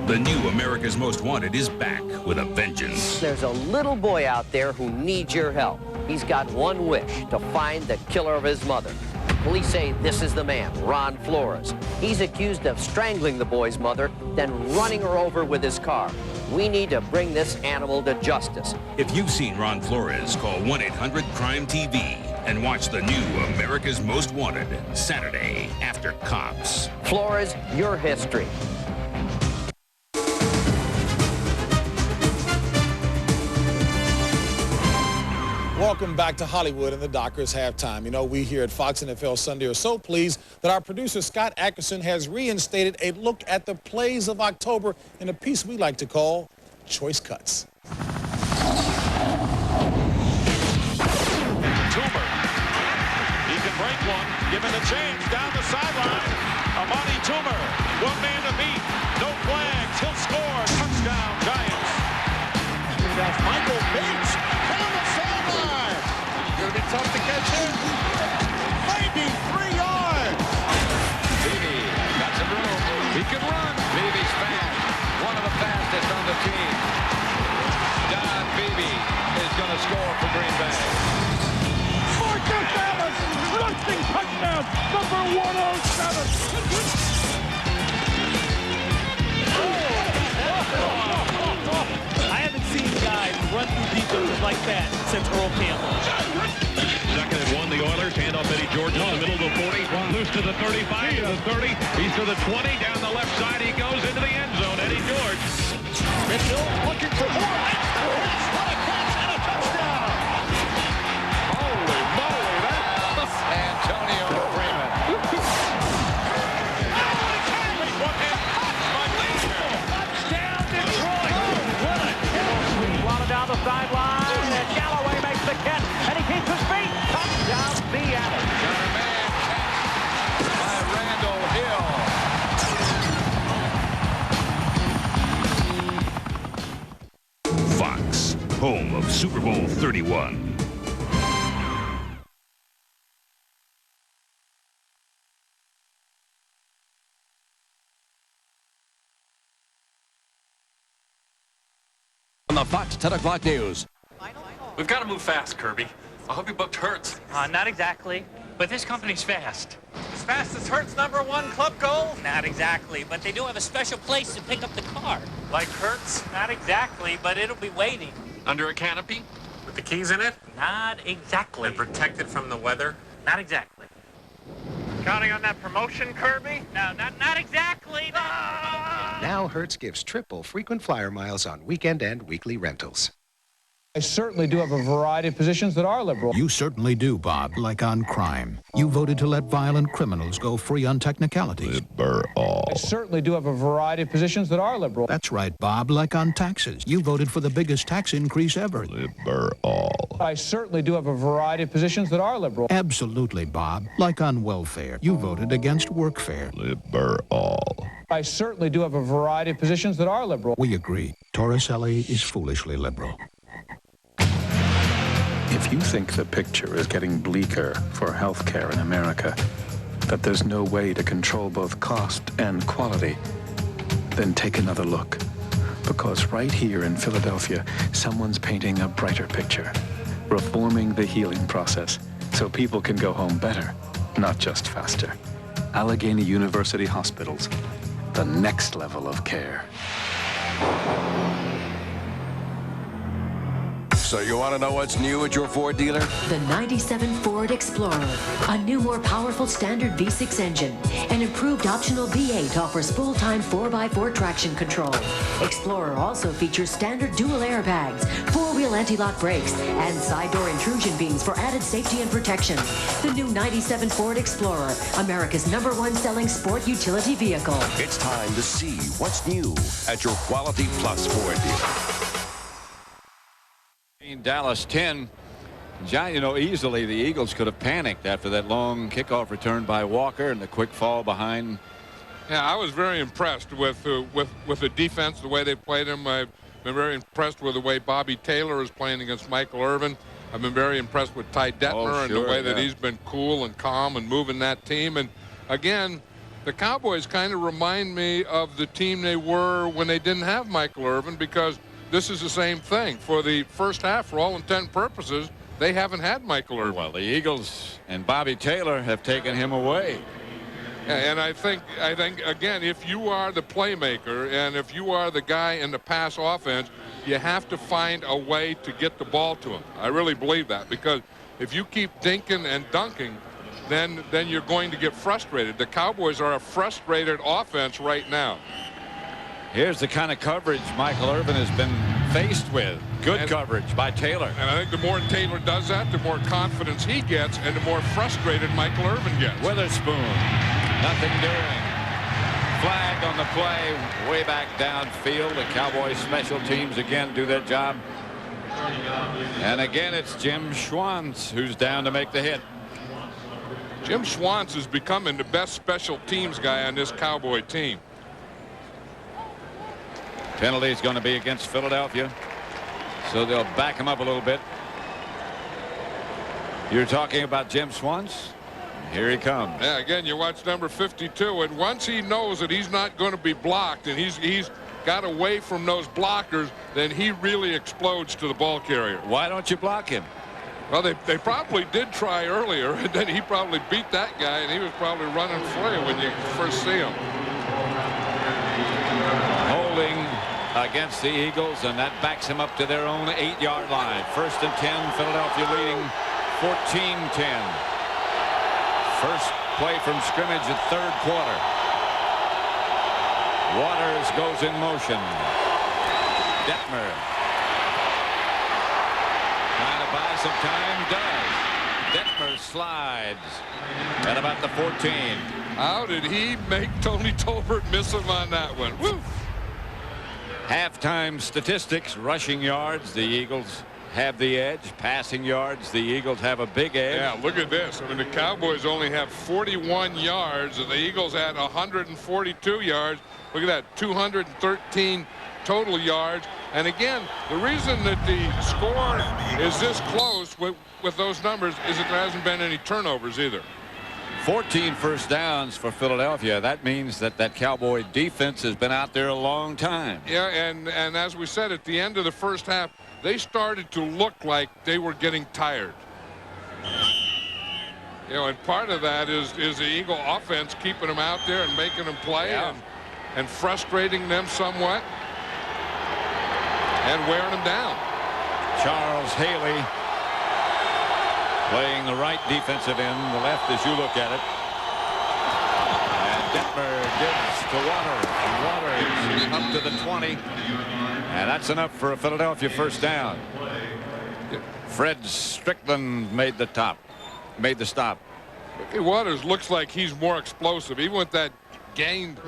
The new America's Most Wanted is back with a vengeance. There's a little boy out there who needs your help. He's got one wish, to find the killer of his mother. Police say this is the man, Ron Flores. He's accused of strangling the boy's mother, then running her over with his car. We need to bring this animal to justice. If you've seen Ron Flores, call 1-800-CRIME-TV and watch the new America's Most Wanted, Saturday after Cops. Flores, your history. Welcome back to Hollywood and the Dockers halftime. You know, we here at Fox NFL Sunday are so pleased that our producer Scott Ackerson has reinstated a look at the plays of October in a piece we like to call Choice Cuts. Toomer. He can break one. Given the chance down the sideline. Amani Toomer. One man to beat. No flags. He'll score. Touchdown, Giants. That's Michael Bates down the sideline. Gonna be tough to catch him. Maybe 3 yards. Beebe got some room. He can run. Beebe's fast. One of the fastest on the team. Don Beebe is going to score for Green Bay. Marcus Allen, rushing touchdown, number 107. I haven't seen guys run through defenses like that since Earl Campbell. Second and 1, the Oilers hand off Eddie George in the middle of the 40, loose to the 35, to the 30, he's to the 20, down the left side, he goes into the end zone, Eddie George. Mitchell looking for more. What a catch and a touchdown. Holy moly, that's Antonio Freeman. Touchdown, Detroit. What a catch. Swatted down the sideline, and Galloway makes the catch, and he keeps his feet. Touchdown, Seattle. Got a man catch by Randall Hill. Fox, home of Super Bowl 31. On the Fox 10 o'clock news. We've got to move fast, Kirby. I hope you booked Hertz. Not exactly, but this company's fast. As fast as Hertz #1 club goal? Not exactly, but they do have a special place to pick up the car. Like Hertz? Not exactly, but it'll be waiting. Under a canopy? With the keys in it? Not exactly. And protected from the weather? Not exactly. Counting on that promotion, Kirby? No, not exactly. Now Hertz gives triple frequent flyer miles on weekend and weekly rentals. I certainly do have a variety of positions that are liberal. You certainly do, Bob, like on crime. You voted to let violent criminals go free on technicalities. I certainly do have a variety of positions that are liberal. That's right, Bob, like on taxes. You voted for the biggest tax increase ever. I certainly do have a variety of positions that are liberal. Absolutely, Bob, like on welfare. You voted against workfare. I certainly do have a variety of positions that are liberal. We agree. Torricelli is foolishly liberal. If you think the picture is getting bleaker for healthcare in America, that there's no way to control both cost and quality, then take another look. Because right here in Philadelphia, someone's painting a brighter picture, reforming the healing process so people can go home better, not just faster. Allegheny University Hospitals, the next level of care. So you want to know what's new at your Ford dealer? The 97 Ford Explorer, a new, more powerful standard V6 engine. An improved optional V8 offers full-time 4x4 traction control. Explorer also features standard dual airbags, four-wheel anti-lock brakes, and side door intrusion beams for added safety and protection. The new 97 Ford Explorer, America's #1 selling sport utility vehicle. It's time to see what's new at your Quality Plus Ford dealer. Dallas 10. John, you know, easily the Eagles could have panicked after that long kickoff return by Walker and the quick fall behind. Yeah, I was very impressed with the defense, the way they played him. I've been very impressed with the way Bobby Taylor is playing against Michael Irvin. I've been very impressed with Ty Detmer and the way that he's been cool and calm and moving that team. And again, the Cowboys kind of remind me of the team they were when they didn't have Michael Irvin, because this is the same thing. For the first half, for all intent and purposes, they haven't had Michael Irvin. Well, the Eagles and Bobby Taylor have taken him away. And I think again, if you are the playmaker and if you are the guy in the pass offense, you have to find a way to get the ball to him. I really believe that, because if you keep dinking and dunking, then you're going to get frustrated. The Cowboys are a frustrated offense right now. Here's the kind of coverage Michael Irvin has been faced with. Good coverage by Taylor. And I think the more Taylor does that, the more confidence he gets and the more frustrated Michael Irvin gets. Witherspoon, nothing doing. Flag on the play, way back downfield. The Cowboys special teams again do their job. And again, it's Jim Schwantz who's down to make the hit. Jim Schwantz is becoming the best special teams guy on this Cowboy team. Penalty is going to be against Philadelphia, so they'll back him up a little bit. You're talking about Jim Schwantz? Here he comes. Yeah, again, you watch number 52, and once he knows that he's not going to be blocked and he's got away from those blockers, then he really explodes to the ball carrier. Why don't you block him? Well, they probably did try earlier, and then he probably beat that guy, and he was probably running for you when you first see him. Holding against the Eagles, and that backs him up to their own 8-yard line. 1st and 10, Philadelphia leading 14-10. First play from scrimmage at 3rd quarter. Waters goes in motion. Detmer trying to buy some time, does. Detmer slides at about the 14. How did he make Tony Tolbert miss him on that one? Woo! Halftime statistics, rushing yards, the Eagles have the edge. Passing yards, the Eagles have a big edge. Yeah, look at this. I mean, the Cowboys only have 41 yards, and the Eagles had 142 yards. Look at that, 213 total yards. And again, the reason that the score is this close with those numbers is that there hasn't been any turnovers either. 14 first downs for Philadelphia. That means that Cowboy defense has been out there a long time. Yeah, and as we said, at the end of the first half, they started to look like they were getting tired. You know, and part of that is the Eagle offense keeping them out there and making them play, and frustrating them somewhat and wearing them down. Charles Haley playing the right defensive end, the left as you look at it. And Detmer gives to Waters. And Waters up to the 20. And that's enough for a Philadelphia first down. Fred Strickland made the stop. Waters looks like he's more explosive. Even with that gained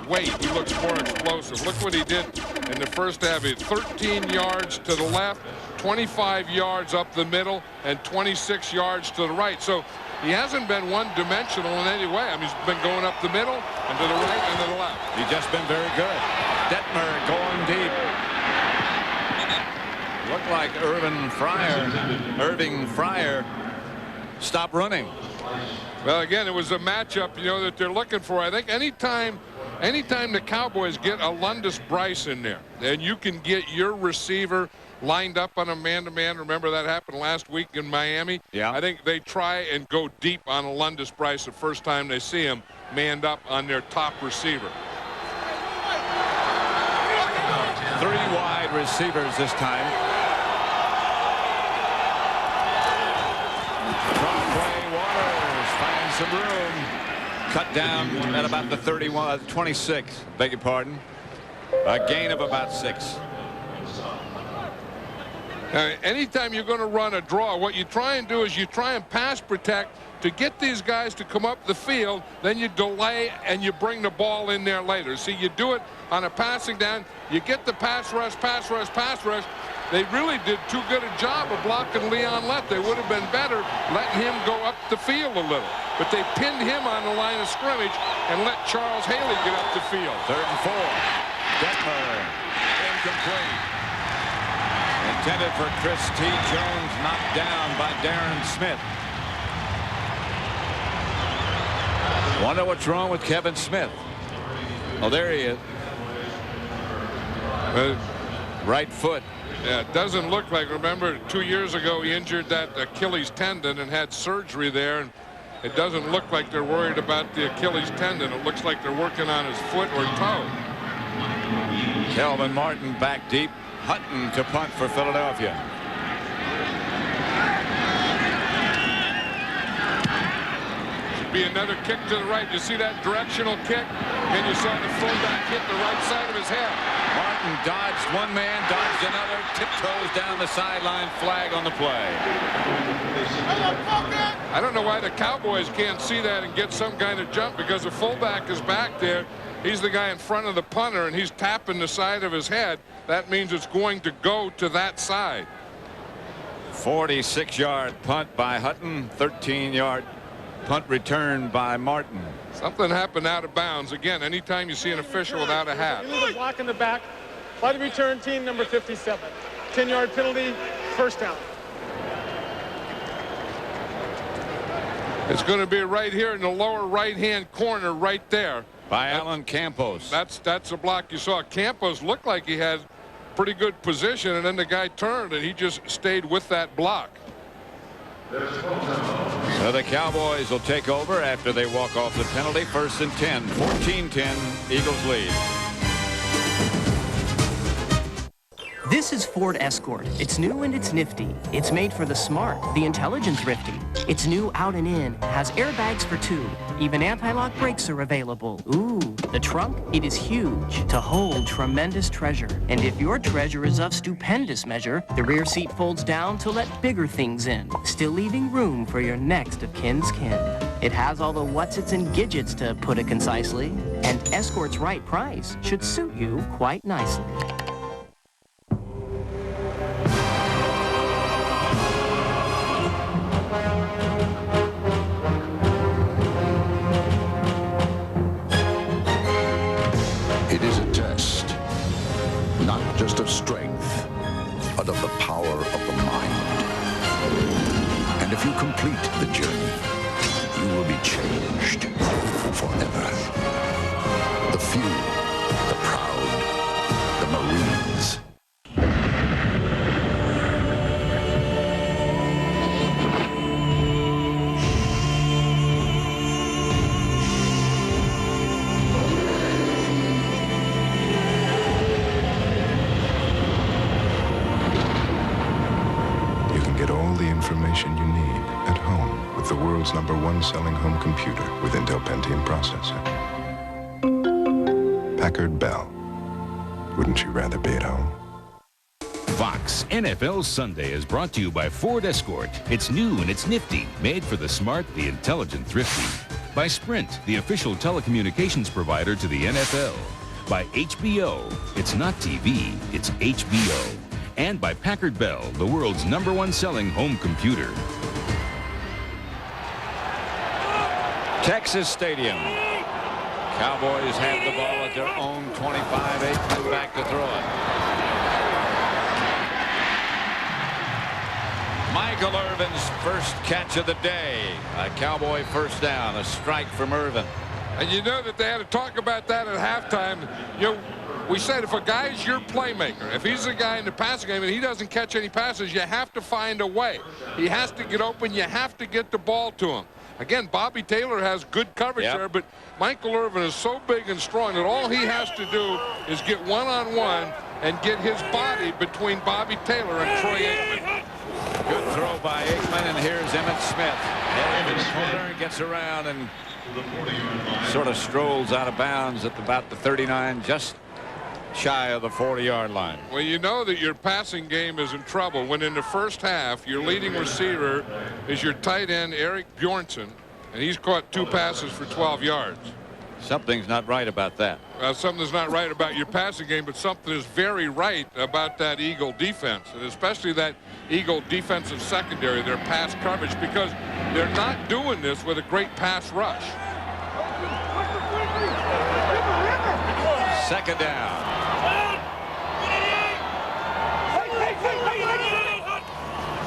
weight, he looks more explosive. Look what he did in the first half. He had 13 yards to the left, 25 yards up the middle, and 26 yards to the right. So he hasn't been one-dimensional in any way. I mean, he's been going up the middle and to the right and to the left. He's just been very good. Detmer going deep. Looked like Irving Fryer stopped running. Well, again, it was a matchup, you know, that they're looking for. I think anytime the Cowboys get a Lundus Bryce in there, then you can get your receiver lined up on a man-to-man. Remember that happened last week in Miami? Yeah. I think they try and go deep on a Lundus Bryce the first time they see him manned up on their top receiver. 3 wide receivers this time. Front play, Waters finds some room. Cut down at about the 26. Beg your pardon. A gain of about 6. Anytime you're going to run a draw, what you try and do is you try and pass protect to get these guys to come up the field. Then you delay and you bring the ball in there later. See, you do it on a passing down. You get the pass rush. They really did too good a job of blocking Leon Lett. They would have been better letting him go up the field a little. But they pinned him on the line of scrimmage and let Charles Haley get up the field. 3rd and 4. Detmer incomplete. Intended for Chris T. Jones, knocked down by Darren Smith. Wonder what's wrong with Kevin Smith. Oh, there he is. Right foot. Yeah, it doesn't look like. Remember, 2 years ago he injured that Achilles tendon and had surgery there, and it doesn't look like they're worried about the Achilles tendon. It looks like they're working on his foot or toe. Kelvin Martin back deep. Hutton to punt for Philadelphia. Should be another kick to the right. You see that directional kick? And you saw the fullback hit the right side of his head. Martin dodged one man, dodged another, tiptoes down the sideline, flag on the play. I don't know why the Cowboys can't see that and get some kind of jump, because the fullback is back there. He's the guy in front of the punter, and he's tapping the side of his head. That means it's going to go to that side. 46-yard punt by Hutton, 13-yard punt return by Martin. Something happened out of bounds. Again, anytime you see an official without a hat. You leave a block in the back by the return team, number 57. 10-yard penalty, first down. It's going to be right here in the lower right-hand corner right there. By Alan Campos. That's a block you saw. Campos looked like he had pretty good position, and then the guy turned, and he just stayed with that block. So the Cowboys will take over after they walk off the penalty. 1st and 10. 14-10. Eagles lead. This is Ford Escort. It's new and it's nifty. It's made for the smart, the intelligent thrifty. It's new out and in, has airbags for 2. Even anti-lock brakes are available. Ooh, the trunk, it is huge to hold tremendous treasure. And if your treasure is of stupendous measure, the rear seat folds down to let bigger things in, still leaving room for your next of kin's kin. It has all the whatsits and gidgets, to put it concisely, and Escort's right price should suit you quite nicely. It is a test, not just of strength, but of the power of the mind. And if you complete the journey, you will be changed forever. The few, the proud, the Marines. Information you need at home with the world's #1 selling home computer with Intel Pentium processor. Packard Bell. Wouldn't you rather be at home? Fox NFL Sunday is brought to you by Ford Escort. It's new and it's nifty, made for the smart, the intelligent, thrifty. By Sprint, the official telecommunications provider to the NFL. By HBO, it's not TV, it's HBO. And by Packard Bell, the world's #1 selling home computer. Texas Stadium. Cowboys have the ball at their own 25. Aikman back to throw it. Michael Irvin's first catch of the day. A Cowboy first down. A strike from Irvin. And you know that they had to talk about that at halftime. You know, we said if a guy's your playmaker, if he's the guy in the passing game and he doesn't catch any passes, you have to find a way. He has to get open. You have to get the ball to him. Again, Bobby Taylor has good coverage there, but Michael Irvin is so big and strong that all he has to do is get one-on-one and get his body between Bobby Taylor and Troy Aikman. Good throw by Aikman, and here's Emmitt Smith. Evans corner gets around and sort of strolls out of bounds at about the 39, just shy of the 40-yard line. Well, you know that your passing game is in trouble when in the first half your leading receiver is your tight end Eric Bjornson, and he's caught 2 passes for 12 yards. Something's not right about that. Something's not right about your passing game, but something is very right about that Eagle defense, and especially that Eagle defensive secondary, their pass coverage, because they're not doing this with a great pass rush. Second down.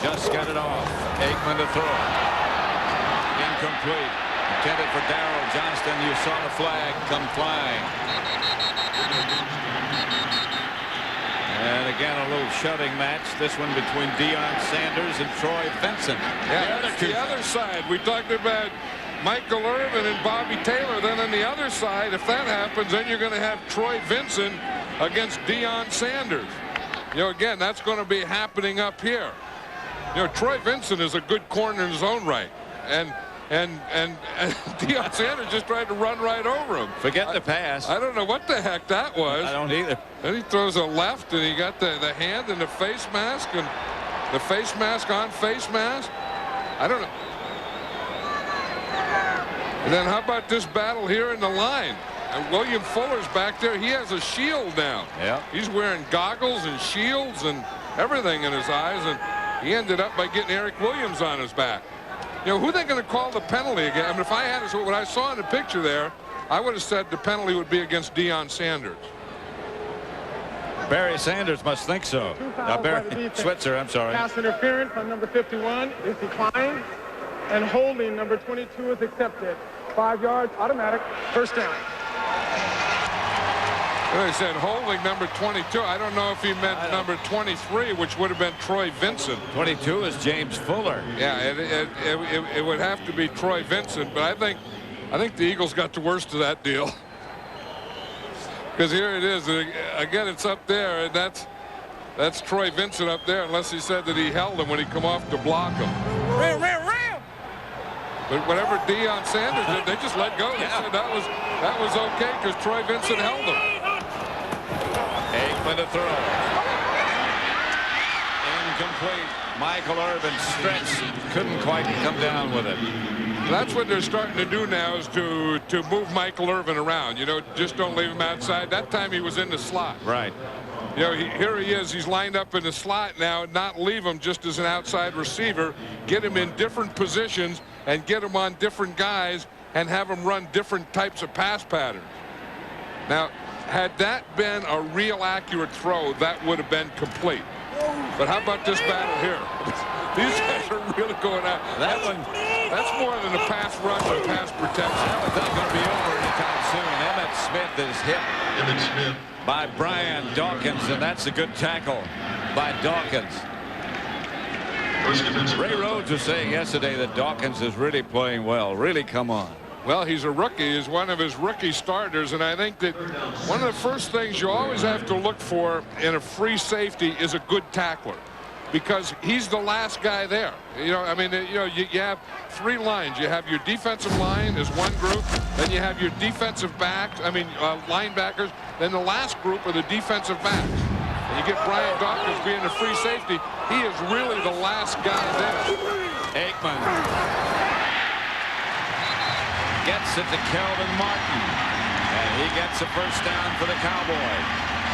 Just got it off. Aikman to throw it. Incomplete. Intended for Darrell Johnston. You saw the flag come flying. And again, a little shoving match. This one between Deion Sanders and Troy Vincent. Yeah, that's the other side. We talked about Michael Irvin and Bobby Taylor. Then on the other side, if that happens, then you're going to have Troy Vincent against Deion Sanders. You know, again, that's going to be happening up here. You know, Troy Vincent is a good corner in his own right. And and Deion Sanders just tried to run right over him. Forget the pass. I don't know what the heck that was. I don't either. And he throws a left, and he got the hand and the face mask, and the face mask on face mask. I don't know. And then how about this battle here in the line? And William Fuller's back there. He has a shield now. Yeah. He's wearing goggles and shields and everything in his eyes, and he ended up by getting Eric Williams on his back. You know, who are they going to call the penalty again? I mean, if I had what I saw in the picture there, I would have said the penalty would be against Deion Sanders. Barry Sanders must think so. Barry Switzer, I'm sorry. Pass interference on number 51 is declined, and holding number 22 is accepted. 5 yards, automatic, first down. Well, they said holding number 22. I don't know if he meant number 23, which would have been Troy Vincent. 22 is James Fuller. Yeah, it would have to be Troy Vincent, but I think the Eagles got the worst of that deal. Because here it is again. It's up there, and that's Troy Vincent up there. Unless he said that he held him when he come off to block him. But whatever Deion Sanders did, they just let go. They said that was okay because Troy Vincent held him. Aikman to throw. Incomplete. Michael Irvin stretched, couldn't quite come down with it. That's what they're starting to do now, is to move Michael Irvin around. You know, just don't leave him outside. That time he was in the slot. Right. You know, here he is. He's lined up in the slot now. Not leave him just as an outside receiver. Get him in different positions and get him on different guys and have him run different types of pass patterns. Now, had that been a real accurate throw, that would have been complete. But how about this battle here? These guys are really going out. That's more than a pass rush and pass protection. That one's not going to be over anytime soon. Emmett Smith is hit by Brian Dawkins, and that's a good tackle by Dawkins. Ray Rhodes was saying yesterday that Dawkins is really playing well. Really come on. Well, he's a rookie. He's one of his rookie starters, and I think that one of the first things you always have to look for in a free safety is a good tackler, because he's the last guy there. You know, I mean, you know, you have three lines. You have your defensive line is one group, then you have your defensive backs, linebackers, then the last group are the defensive backs. And you get Brian Dawkins being a free safety, he is really the last guy there. Aikman gets it to Kelvin Martin, and he gets a first down for the Cowboys.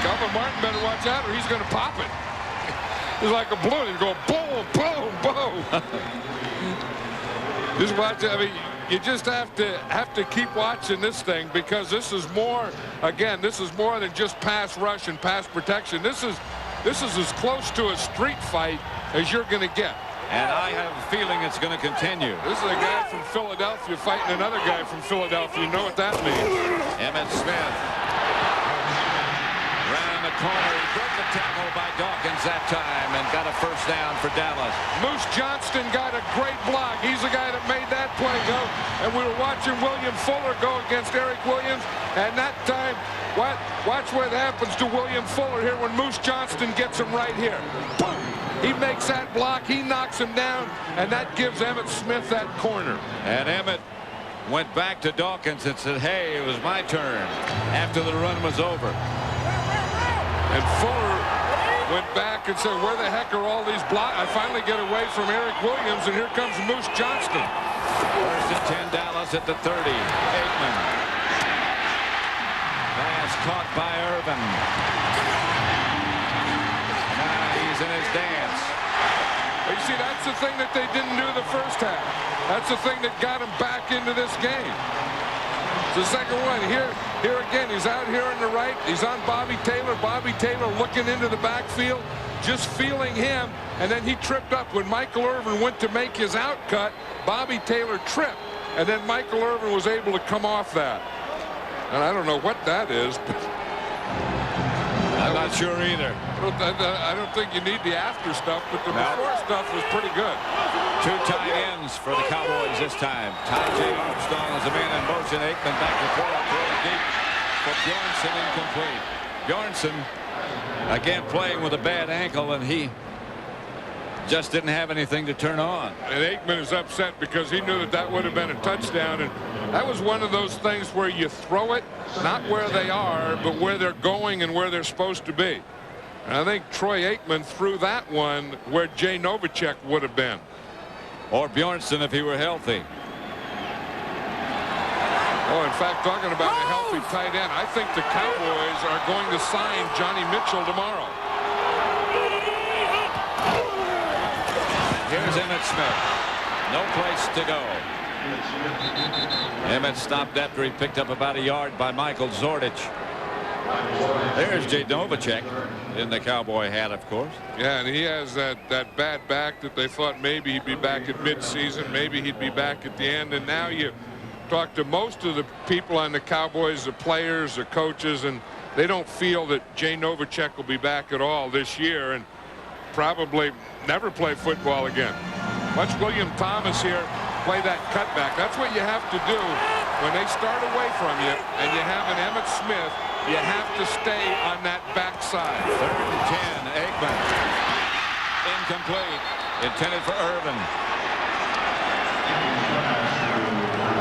Kelvin Martin better watch out, or he's going to pop it. He's like a balloon. He's going boom, boom, boom. Just watch it. I mean, you just have to keep watching this thing, because this is more. Again, this is more than just pass rush and pass protection. This is as close to a street fight as you're going to get. And I have a feeling it's going to continue. This is a guy from Philadelphia fighting another guy from Philadelphia. You know what that means. Emmitt Smith ran the corner. He broke the tackle by Dawkins that time and got a first down for Dallas. Moose Johnston got a great block. He's the guy that made that play go. And we were watching William Fuller go against Eric Williams. And that time, watch what happens to William Fuller here when Moose Johnston gets him right here. Boom! He makes that block, he knocks him down, and that gives Emmitt Smith that corner. And Emmitt went back to Dawkins and said, hey, it was my turn, after the run was over. And Fuller went back and said, where the heck are all these blocks? I finally get away from Eric Williams, and here comes Moose Johnston. First and 10, Dallas at the 30. Aikman. Pass caught by Irvin. He's in his dance. You see, that's the thing that they didn't do the first half. That's the thing that got him back into this game. The second one, here again, he's out here on the right. He's on Bobby Taylor. Bobby Taylor looking into the backfield, just feeling him, and then he tripped up. When Michael Irvin went to make his out cut, Bobby Taylor tripped, and then Michael Irvin was able to come off that. And I don't know what that is, but I'm not sure either. I don't think you need the after stuff, but the before stuff was pretty good. Two tight ends for the Cowboys this time. Ty J. Armstrong is a man in motion. Aikman back to throw deep for Bjornsson, incomplete. Bjornsson again playing with a bad ankle, and he just didn't have anything to turn on. And Aikman is upset because he knew that that would have been a touchdown. And that was one of those things where you throw it, not where they are, but where they're going and where they're supposed to be. And I think Troy Aikman threw that one where Jay Novacek would have been. Or Bjornsson if he were healthy. Oh, in fact, talking about a healthy tight end, I think the Cowboys are going to sign Johnny Mitchell tomorrow. Here's Emmitt Smith. No place to go. Emmitt stopped after he picked up about a yard by Michael Zordich. There's Jay Novacek in the Cowboy hat, of course. Yeah, and he has that bad back that they thought maybe he'd be back at midseason, maybe he'd be back at the end. And now you talk to most of the people on the Cowboys, the players, the coaches, and they don't feel that Jay Novacek will be back at all this year and probably never play football again. Watch William Thomas here play that cutback. That's what you have to do when they start away from you and you have an Emmitt Smith. You have to stay on that backside. 3rd and 10. Aikman. Incomplete. Intended for Irvin.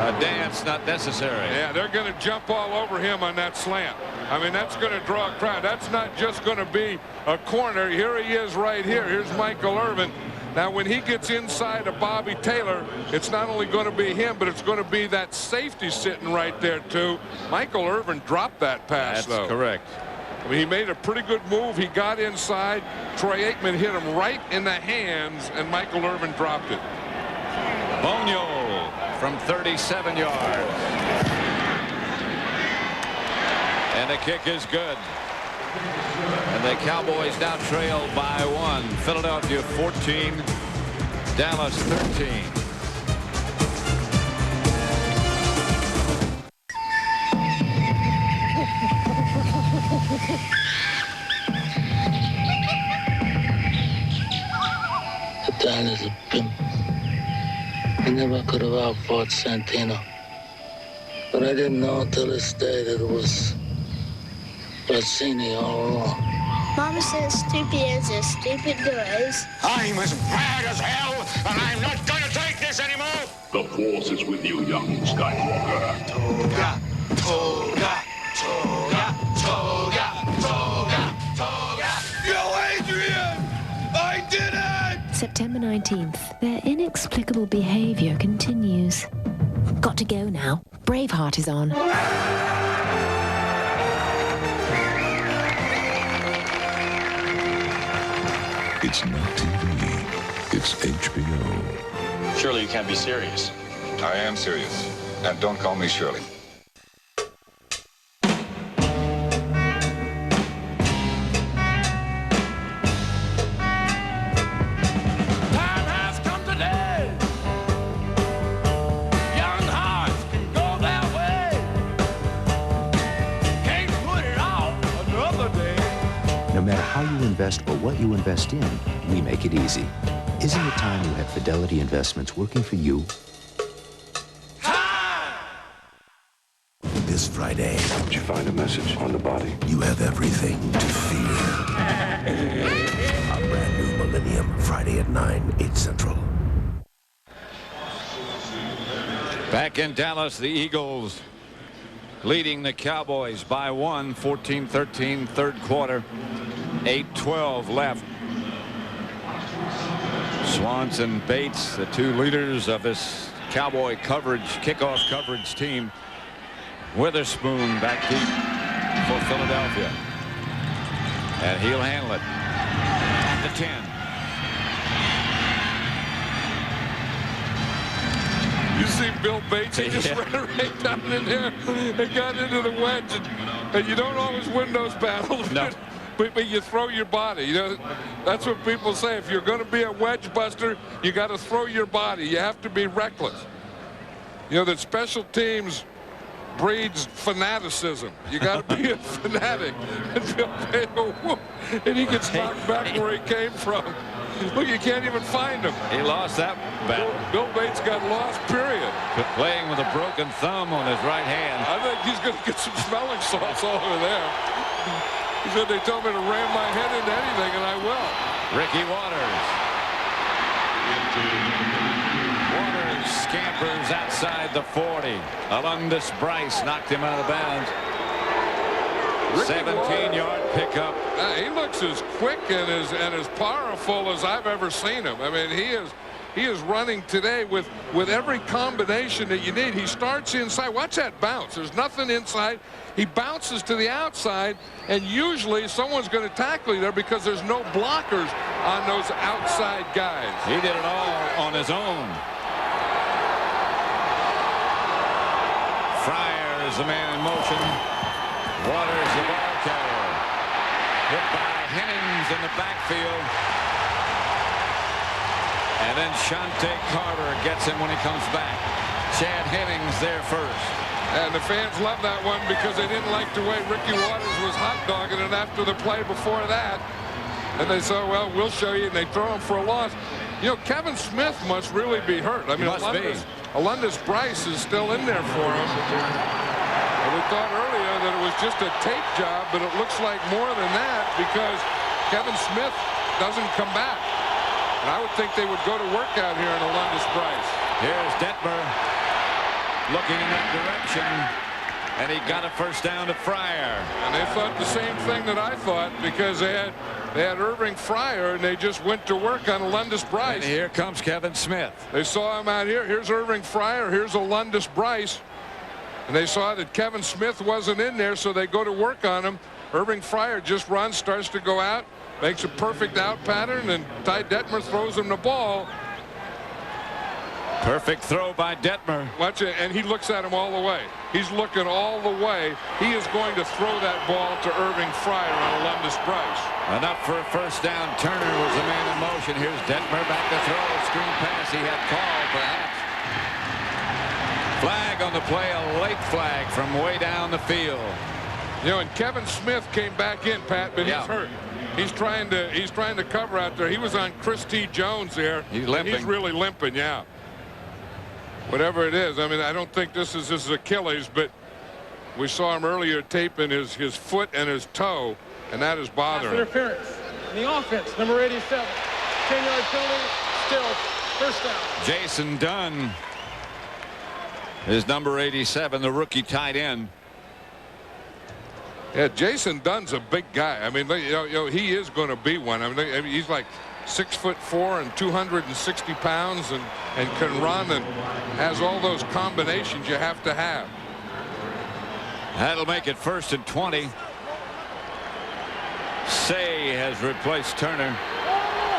A dance not necessary. Yeah, they're going to jump all over him on that slant. I mean, that's going to draw a crowd. That's not just going to be a corner. Here he is right here. Here's Michael Irvin. Now, when he gets inside of Bobby Taylor, it's not only going to be him, but it's going to be that safety sitting right there, too. Michael Irvin dropped that pass, though. That's correct. I mean, he made a pretty good move. He got inside. Troy Aikman hit him right in the hands, and Michael Irvin dropped it. Bonio from 37 yards. And the kick is good. And the Cowboys now trail by 1. Philadelphia 14, Dallas 13. The dad is a pimp. I never could have outfought Santino. But I didn't know until this day that it was Bassini all along. Mama says stupid is as stupid goes. I'm as bad as hell, and I'm not gonna take this anymore! The Force is with you, young Skywalker. Toga, toga, toga, toga, toga, toga. Yo, Adrian! I did it! September 19th. Their inexplicable behavior continues. Got to go now. Braveheart is on. It's not TV. It's HBO. Surely you can't be serious. I am serious. And don't call me Shirley. No matter how you invest or what you invest in, we make it easy. Isn't it time you had Fidelity Investments working for you? This Friday. Did you find a message on the body? You have everything to fear. A brand new Millennium, Friday at 9, 8 Central. Back in Dallas, the Eagles leading the Cowboys by 1, 14-13, third quarter. 8:12 left. Swanson, Bates, the two leaders of this Cowboy kickoff coverage team. Witherspoon back deep for Philadelphia. And he'll handle it at the 10. You see Bill Bates, he just ran right down in there and got into the wedge. And you don't always win those battles. No. But you throw your body. You know, that's what people say. If you're going to be a wedge buster, you got to throw your body. You have to be reckless. You know that special teams breeds fanaticism. You got to be a fanatic. And he gets knocked back where he came from. Look, you can't even find him. He lost that battle. Bill Bates got lost, period. Playing with a broken thumb on his right hand. I think he's going to get some smelling salts over there. He said they told me to ram my head into anything, and I will. Ricky Waters. Waters scampers outside the 40. Alundis Bryce knocked him out of bounds. 17-yard pickup. He looks as quick and as powerful as I've ever seen him. I mean, he is running today with every combination that you need. He starts inside. Watch that bounce. There's nothing inside. He bounces to the outside, and usually someone's going to tackle you there because there's no blockers on those outside guys. He did it all on his own. Fryer is the man in motion. Waters the ball carrier. Hit by Hennings in the backfield. And then Shante Carter gets him when he comes back. Chad Hennings there first. And the fans love that one because they didn't like the way Ricky Waters was hot dogging it after the play before that. And they said, well, we'll show you, and they throw him for a loss. You know, Kevin Smith must really be hurt. I mean, Alundis Bryce is still in there for him. And we thought earlier that it was just a tape job, but it looks like more than that because Kevin Smith doesn't come back. And I would think they would go to work out here in Alundis Bryce. Here's Detmer looking in that direction, and he got a first down to Fryer. And they thought the same thing that I thought because they had Irving Fryer, and they just went to work on Alundis Bryce. And here comes Kevin Smith. They saw him out here. Here's Irving Fryer. Here's Alundis Bryce. And they saw that Kevin Smith wasn't in there, so they go to work on him. Irving Fryer just runs, starts to go out, makes a perfect out pattern, and Ty Detmer throws him the ball. Perfect throw by Detmer. Watch it, and he looks at him all the way. He's looking all the way. He is going to throw that ball to Irving Fryer on Alundis Bryce. Enough for a first down. Turner was the man in motion. Here's Detmer back to throw. Screen pass he had called, perhaps. Flag on the play, a late flag from way down the field. You know, and Kevin Smith came back in, Pat, but he's hurt. He's trying to cover out there. He was on Chris T. Jones there. He's limping. He's really limping, yeah. Whatever it is, I mean, I don't think this is Achilles, but we saw him earlier taping his foot and his toe, and that is bothering him. Interference in the offense, number 87. 10-yard penalty, still first down. Jason Dunn is number 87, the rookie tight end. Yeah, Jason Dunn's a big guy. I mean, you know, he is going to be one. I mean, he's like 6'4" and 260 pounds, and can run and has all those combinations you have to have. That'll make it 1st and 20. Say has replaced Turner.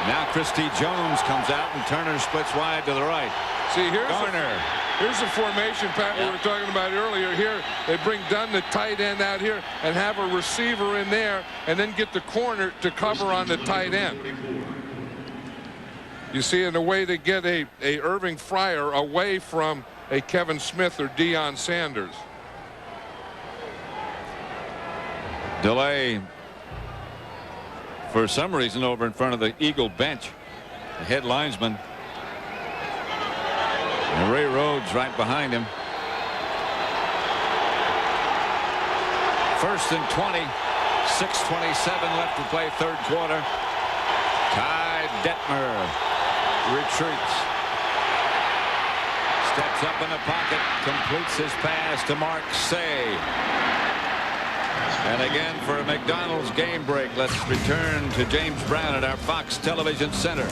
Now Christy Jones comes out, and Turner splits wide to the right. See, here's the formation, Pat, we were talking about earlier. Here, they bring Dunn, the tight end, out here and have a receiver in there and then get the corner to cover on the tight end. You see, in a way to get a Irving Fryer away from a Kevin Smith or Deion Sanders. Delay for some reason over in front of the Eagle bench. The head linesman. And Ray Rhodes right behind him. 1st and 20. 6:27 left to play, third quarter. Ty Detmer retreats. Steps up in the pocket. Completes his pass to Mark Say. And again, for a McDonald's game break, let's return to James Brown at our Fox Television Center.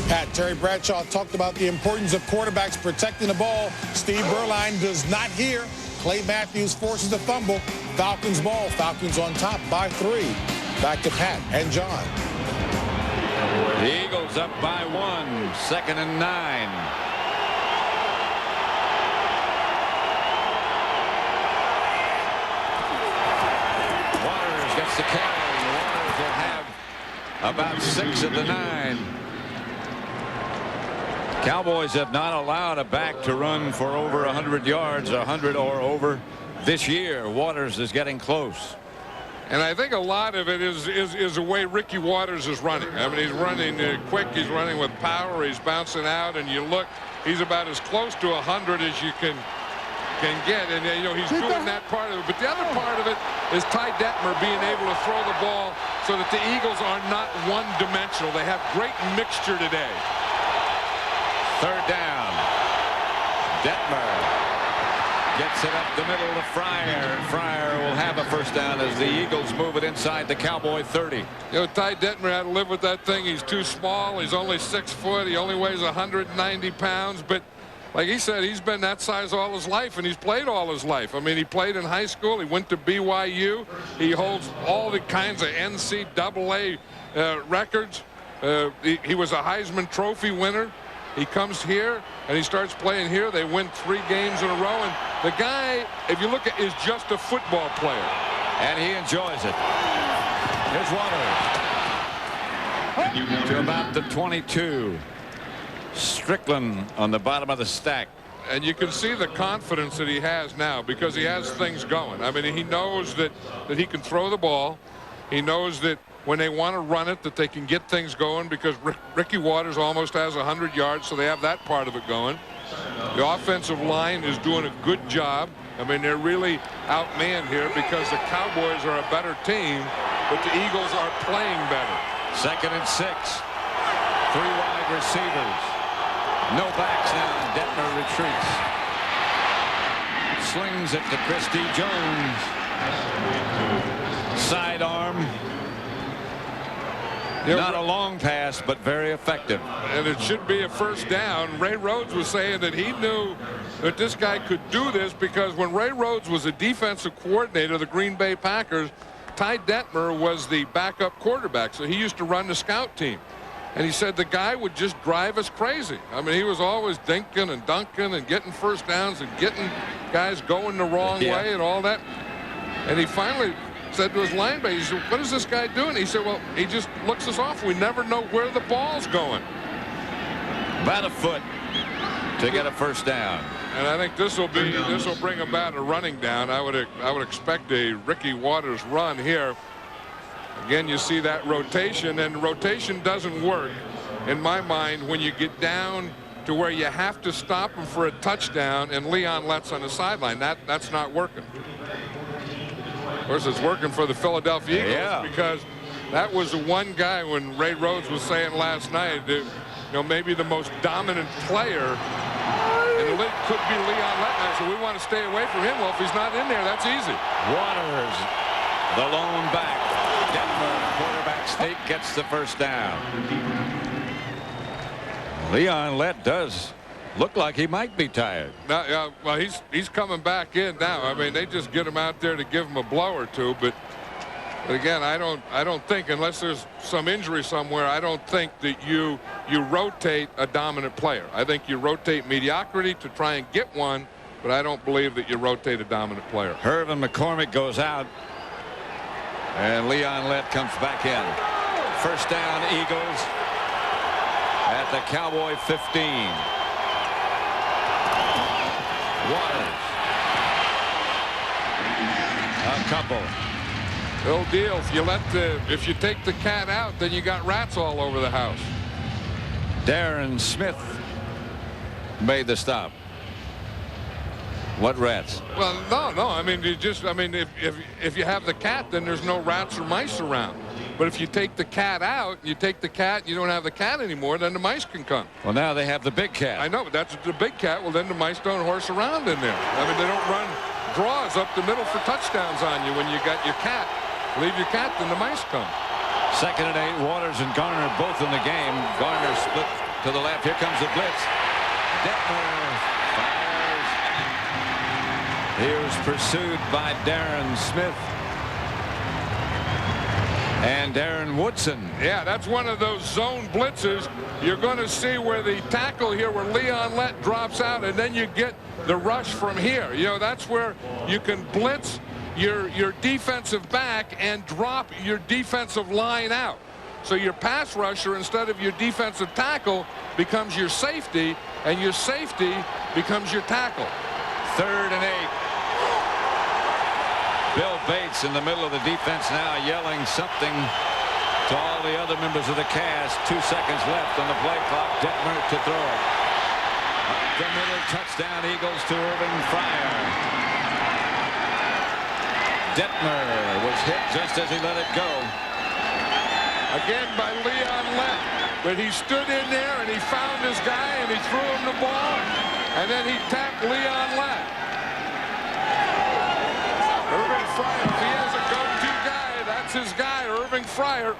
Pat, Terry Bradshaw talked about the importance of quarterbacks protecting the ball. Steve Berline does not hear. Clay Matthews forces a fumble. Falcons ball. Falcons on top by 3. Back to Pat and John. The Eagles up by 1. 2nd and 9. Waters gets the carry. Waters will have about 6 at the 9. Cowboys have not allowed a back to run for over 100 yards, 100 or over this year. Waters is getting close. And I think a lot of it is the way Ricky Waters is running. I mean, he's running quick. He's running with power. He's bouncing out. And you look, he's about as close to 100 as you can get. And, you know, he's doing that part of it. But the other part of it is Ty Detmer being able to throw the ball so that the Eagles are not one-dimensional. They have great mixture today. Third down. Detmer gets it up the middle to Fryer. Fryer will have a first down as the Eagles move it inside the Cowboy 30. You know, Ty Detmer had to live with that thing. He's too small. He's only 6 foot. He only weighs 190 pounds. But like he said, he's been that size all his life, and he's played all his life. I mean, he played in high school. He went to BYU. He holds all the kinds of NCAA records. He was a Heisman Trophy winner. He comes here and he starts playing here. They win 3 games in a row. And the guy, if you look at, is just a football player. And he enjoys it. Here's Waters. To about the 22. Strickland on the bottom of the stack. And you can see the confidence that he has now because he has things going. I mean, he knows that he can throw the ball. He knows that when they want to run it, that they can get things going because Ricky Waters almost has 100 yards, so they have that part of it going. The offensive line is doing a good job. I mean, they're really outmanned here because the Cowboys are a better team, but the Eagles are playing better. 2nd and 6. 3 wide receivers. No backs now. Detmer retreats. Slings it to Christie Jones. Sidearm. Not a long pass, but very effective. And it should be a first down. Ray Rhodes was saying that he knew that this guy could do this because when Ray Rhodes was a defensive coordinator of the Green Bay Packers, Ty Detmer was the backup quarterback, so he used to run the scout team. And he said the guy would just drive us crazy. I mean, he was always dinking and dunking and getting first downs and getting guys going the wrong way and all that. And he finally said to his linebacker, he said, what is this guy doing? He said, well, he just looks us off. We never know where the ball's going. About a foot to get a first down. And I think this will bring about a running down. I would expect a Ricky Waters run here. Again, you see that rotation, and rotation doesn't work in my mind when you get down to where you have to stop him for a touchdown and Leon Lett's on the sideline. That's not working. Of course, it's working for the Philadelphia Eagles because that was the one guy when Ray Rhodes was saying last night that, you know, maybe the most dominant player in the league could be Leon Lett. So we want to stay away from him. Well, if he's not in there, that's easy. Waters, the lone back. Detmer, quarterback sneak, gets the first down. Leon Lett does look like he might be tired. Now, well, he's coming back in now. I mean, they just get him out there to give him a blow or two. But again, I don't think, unless there's some injury somewhere, I don't think that you rotate a dominant player. I think you rotate mediocrity to try and get one, but I don't believe that you rotate a dominant player. Hervin McCormick goes out, and Leon Lett comes back in. First down, Eagles at the Cowboy 15. Waters. A couple. No deal. If you take the cat out, then you got rats all over the house. Darren Smith made the stop. What rats? Well, no. I mean, if you have the cat, then there's no rats or mice around. But if you take the cat out, you don't have the cat anymore, then the mice can come. Well, now they have the big cat. I know, but that's the big cat. Well, then the mice don't horse around in there. I mean, they don't run draws up the middle for touchdowns on you when you got your cat. Leave your cat, then the mice come. 2nd and 8. Waters and Garner both in the game. Garner split to the left. Here comes the blitz. Detmer fires. He was pursued by Darren Smith and Darren Woodson. Yeah, that's one of those zone blitzes. You're going to see where the tackle here, where Leon Lett drops out, and then you get the rush from here. You know, that's where you can blitz your defensive back and drop your defensive line out. So your pass rusher, instead of your defensive tackle, becomes your safety, and your safety becomes your tackle. 3rd and 8. Bill Bates in the middle of the defense now yelling something to all the other members of the cast. 2 seconds left on the play clock. Detmer to throw it. Up the middle, touchdown Eagles to Irvin Fryer. Detmer was hit just as he let it go. Again by Leon Lett. but he stood in there and he found his guy and he threw him the ball, and then he tapped Leon Lett. Irving Fryer, if he has a go-to guy, that's his guy, Irving Fryer.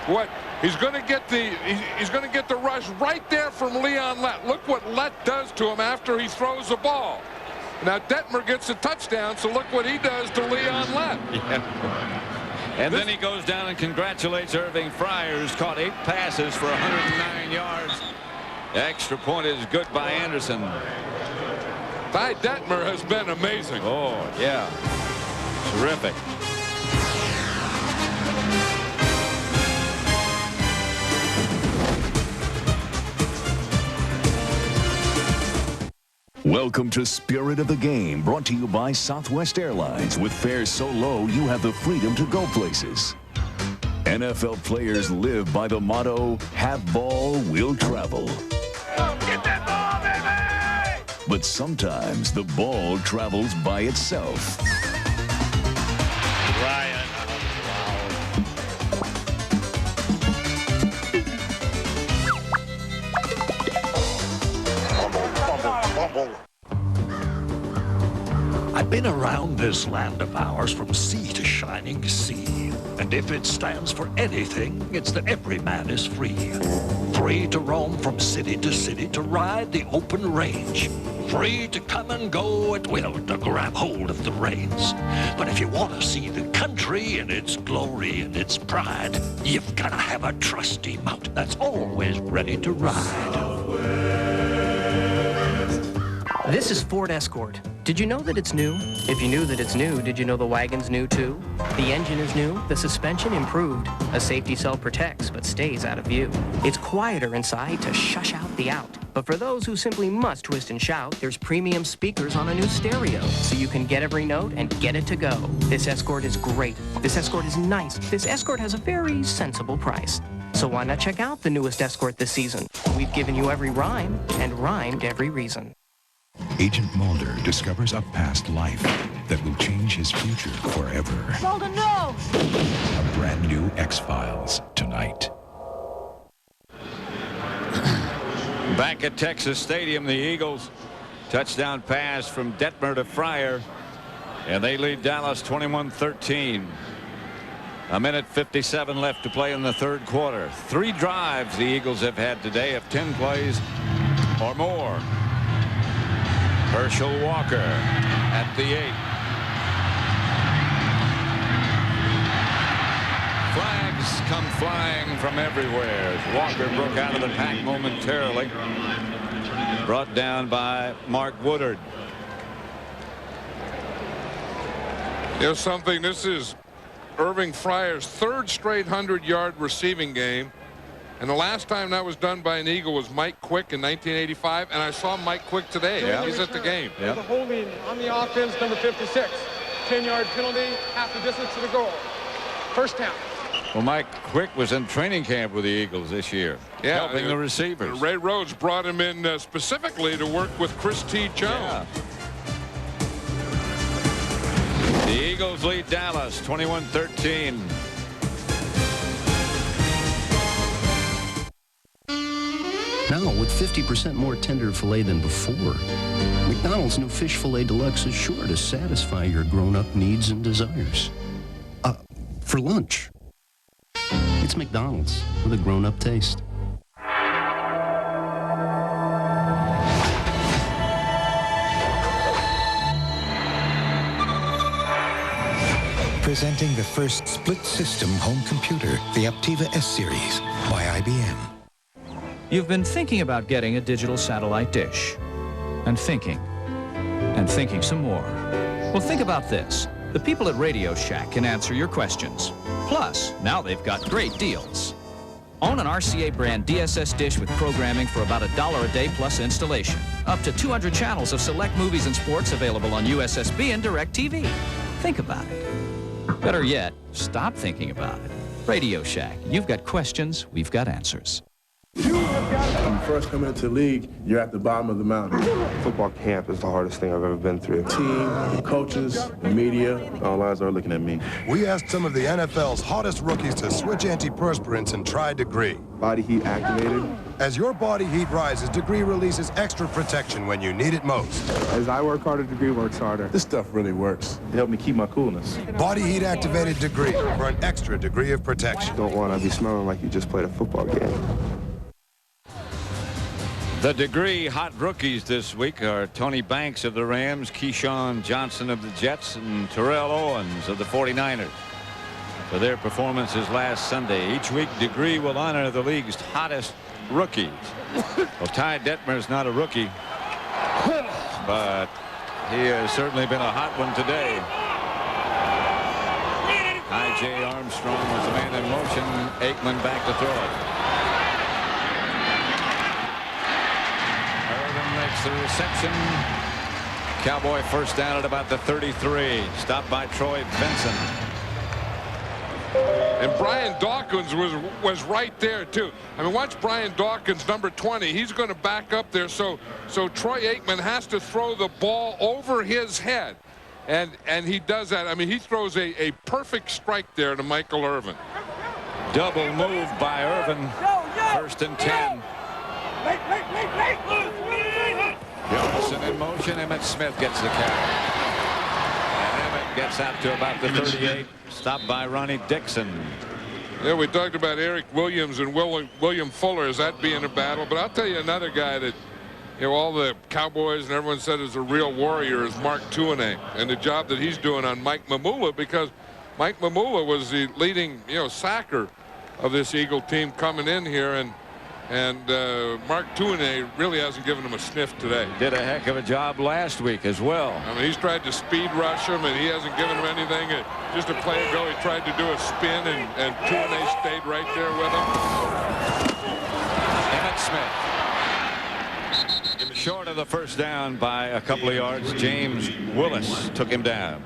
What? He's going to get the rush right there from Leon Lett. Look what Lett does to him after he throws the ball. Now Detmer gets a touchdown, so look what he does to Leon Lett. Yeah. And then he goes down and congratulates Irving Fryer, who's caught 8 passes for 109 yards. The extra point is good by Anderson. Ty Detmer has been amazing. Oh, yeah. Terrific. Welcome to Spirit of the Game, brought to you by Southwest Airlines. With fares so low, you have the freedom to go places. NFL players live by the motto, have ball, will travel. Get that ball, baby! But sometimes the ball travels by itself. Ryan. I've been around this land of ours from sea to shining sea. And if it stands for anything, it's that every man is free. Free to roam from city to city, to ride the open range. Free to come and go at will, to grab hold of the reins. But if you want to see the country in its glory and its pride, you've got to have a trusty mount that's always ready to ride. This is Ford Escort. Did you know that it's new? If you knew that it's new, did you know the wagon's new too? The engine is new, the suspension improved. A safety cell protects but stays out of view. It's quieter inside to shush out the out. But for those who simply must twist and shout, there's premium speakers on a new stereo, so you can get every note and get it to go. This Escort is great. This Escort is nice. This Escort has a very sensible price. So why not check out the newest Escort this season? We've given you every rhyme and rhymed every reason. Agent Mulder discovers a past life that will change his future forever. Mulder, no! A brand new X-Files tonight. Back at Texas Stadium, the Eagles touchdown pass from Detmer to Fryer, and they lead Dallas 21-13. A minute 57 left to play in the third quarter. 3 drives the Eagles have had today of 10 plays or more. Herschel Walker at the 8. Flags come flying from everywhere. Walker broke out of the pack momentarily. Brought down by Mark Woodard. There's something. This is Irving Fryer's 3rd straight 100-yard receiving game. And the last time that was done by an Eagle was Mike Quick in 1985, and I saw Mike Quick today. Yeah. He's at the game. Yeah. The holding on the offense, number 56. 10-yard penalty, half the distance to the goal. First down. Well, Mike Quick was in training camp with the Eagles this year, helping the receivers. Ray Rhodes brought him in specifically to work with Chris T. Jones. The Eagles lead Dallas 21-13. Now, with 50% more tender filet than before, McDonald's new Fish Filet Deluxe is sure to satisfy your grown-up needs and desires. For lunch. It's McDonald's with a grown-up taste. Presenting the first split-system home computer, the Aptiva S-Series by IBM. You've been thinking about getting a digital satellite dish. And thinking some more. Well, think about this. The people at Radio Shack can answer your questions. Plus, now they've got great deals. Own an RCA brand DSS dish with programming for about $1 a day plus installation. Up to 200 channels of select movies and sports available on USSB and DirecTV. Think about it. Better yet, stop thinking about it. Radio Shack. You've got questions, we've got answers. You have got first come into the league, you're at the bottom of the mountain. Football camp is the hardest thing I've ever been through. Team, the coaches, the media, all eyes are looking at me. We asked some of the NFL's hottest rookies to switch antiperspirants and try Degree. Body heat activated. As your body heat rises, Degree releases extra protection when you need it most. As I work harder, Degree works harder. This stuff really works. It helped me keep my coolness. Body heat activated Degree for an extra degree of protection. Don't want to be smelling like you just played a football game. The Degree hot rookies this week are Tony Banks of the Rams, Keyshawn Johnson of the Jets, and Terrell Owens of the 49ers. For their performances last Sunday. Each week, Degree will honor the league's hottest rookies. Well, Ty Detmer's not a rookie, but he has certainly been a hot one today. I.J. Armstrong was the man in motion. Aikman back to throw it. Irvin makes the reception. Cowboy first down at about the 33. Stopped by Troy Benson. And Brian Dawkins was right there too. I mean, watch Brian Dawkins, number 20. He's going to back up there, so Troy Aikman has to throw the ball over his head, and he does that. I mean, he throws a perfect strike there to Michael Irvin. Double move by Irvin. First and 10. Johnson in motion. Emmitt Smith gets the carry. And Emmitt gets out to about the 38. Stopped by Ronnie Dixon. Yeah, we talked about Eric Williams and William Fuller as that being a battle, but I'll tell you another guy that, you know, all the Cowboys and everyone said is a real warrior is Mark Tuinei, and the job that he's doing on Mike Mamula, because Mike Mamula was the leading, you know, sacker of this Eagle team coming in here, and Mark Tuinei really hasn't given him a sniff today. Did a heck of a job last week as well. I mean, he's tried to speed rush him, and he hasn't given him anything. Just a play ago, he tried to do a spin, and Tuinei stayed right there with him. Emmitt Smith. Short of the first down by a couple of yards. James Willis took him down.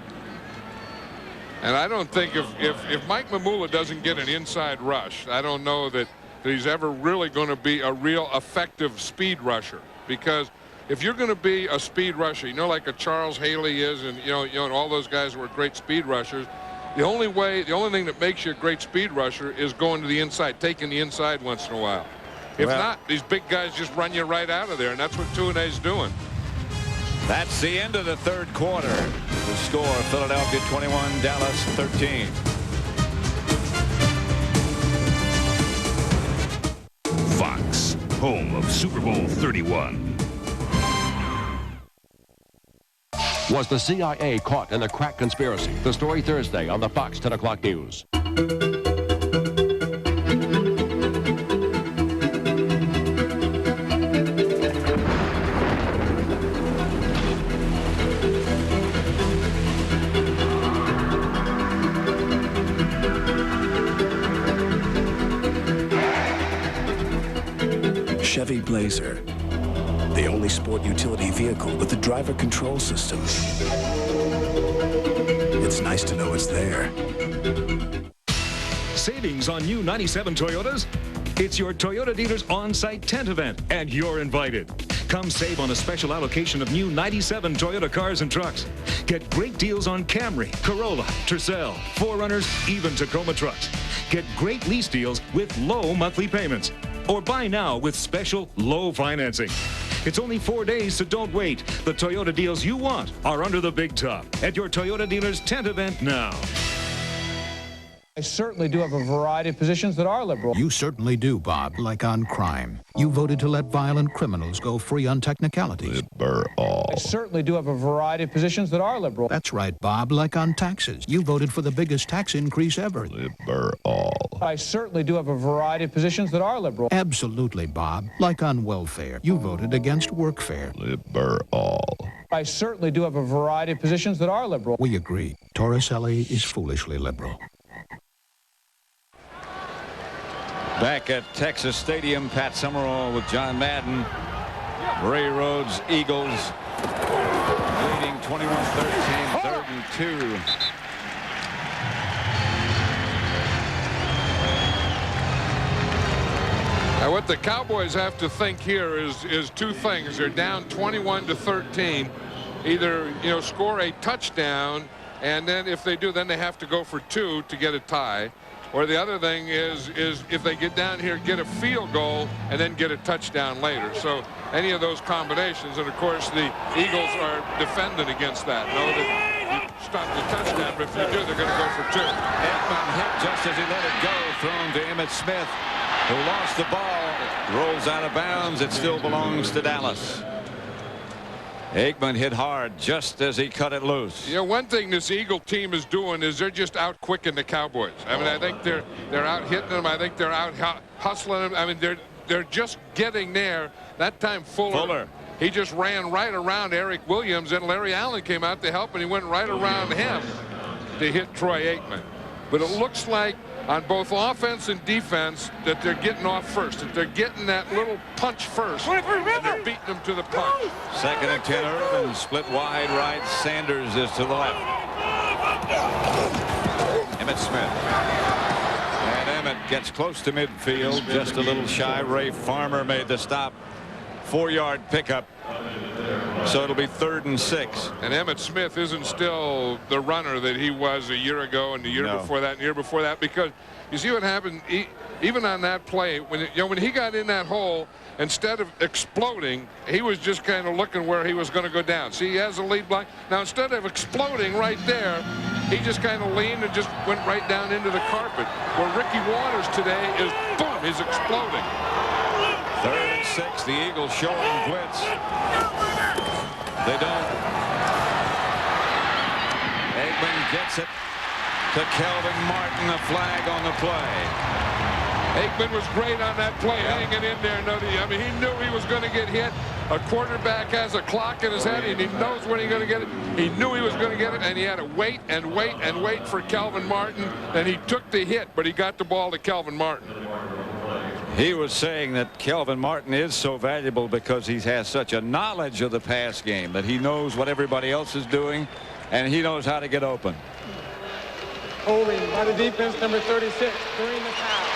And I don't think if Mike Mamula doesn't get an inside rush, I don't know that he's ever really going to be a real effective speed rusher, because if you're going to be a speed rusher, you know, like a Charles Haley is, and you know, and all those guys were great speed rushers. The only thing that makes you a great speed rusher is going to the inside, taking the inside once in a while. If not, these big guys just run you right out of there, and that's what Tuinei's doing. That's the end of the third quarter. The score: Philadelphia 21, Dallas 13. Fox, home of Super Bowl 31. Was the CIA caught in a crack conspiracy? The story Thursday on the Fox 10 o'clock news. Chevy Blazer, the only sport utility vehicle with the driver control system. It's nice to know it's there. Savings on new 97 Toyotas? It's your Toyota dealer's on-site tent event, and you're invited. Come save on a special allocation of new 97 Toyota cars and trucks. Get great deals on Camry, Corolla, Tercel, 4Runners, even Tacoma trucks. Get great lease deals with low monthly payments. Or buy now with special low financing. It's only 4 days, so don't wait. The Toyota deals you want are under the big top at your Toyota dealer's tent event now. I certainly do have a variety of positions that are liberal. You certainly do, Bob, like on crime. You voted to let violent criminals go free on technicalities. I certainly do have a variety of positions that are liberal. That's right, Bob, like on taxes. You voted for the biggest tax increase ever. I certainly do have a variety of positions that are liberal. Absolutely, Bob, like on welfare. You voted against workfare. I certainly do have a variety of positions that are liberal. We agree. Torricelli is foolishly liberal. Back at Texas Stadium, Pat Summerall with John Madden. Ray Rhodes, Eagles, leading 21-13, 3rd and 2. Now, what the Cowboys have to think here is two things. They're down 21-13. Either, you know, score a touchdown, and then if they do, then they have to go for 2 to get a tie. Or the other thing is if they get down here, get a field goal, and then get a touchdown later. So any of those combinations, and of course the Eagles are defending against that. Know that you stop the touchdown, but if you do, they're going to go for 2. Aikman hit just as he let it go, thrown to Emmitt Smith, who lost the ball, rolls out of bounds. It still belongs to Dallas. Aikman hit hard just as he cut it loose. You know, one thing this Eagle team is doing is they're just out quicking the Cowboys. I mean, I think they're out hitting them. I think they're out hustling them. I mean, they're just getting there. That time Fuller. He just ran right around Eric Williams, and Larry Allen came out to help, and he went right around him to hit Troy Aikman. But it looks like on both offense and defense that they're getting off first, that they're getting that little punch first, and they're beating them to the punch. 2nd and 10, Irvin split wide right. Sanders is to the left. Emmitt Smith. And Emmitt gets close to midfield, just a little shy. Ray Farmer made the stop. 4-yard pickup. So it'll be 3rd and 6. And Emmitt Smith isn't still the runner that he was a year ago and the year before that and the year before that, because you see what happened even on that play when he got in that hole, instead of exploding, he was just kind of looking where he was going to go down. See, he has a lead block. Now, instead of exploding right there, he just kind of leaned and just went right down into the carpet. Where Ricky Waters today is, boom, he's exploding. 3rd and 6. The Eagles showing blitz. They don't. Aikman gets it to Kelvin Martin. A flag on the play. Aikman was great on that play, hanging in there. I mean, he knew he was going to get hit. A quarterback has a clock in his head, and he knows when he's going to get it. He knew he was going to get it, and he had to wait and wait and wait for Kelvin Martin. And he took the hit, but he got the ball to Kelvin Martin. He was saying that Kelvin Martin is so valuable because he has such a knowledge of the pass game, that he knows what everybody else is doing, and he knows how to get open. Holding by the defense, number 36, during the foul.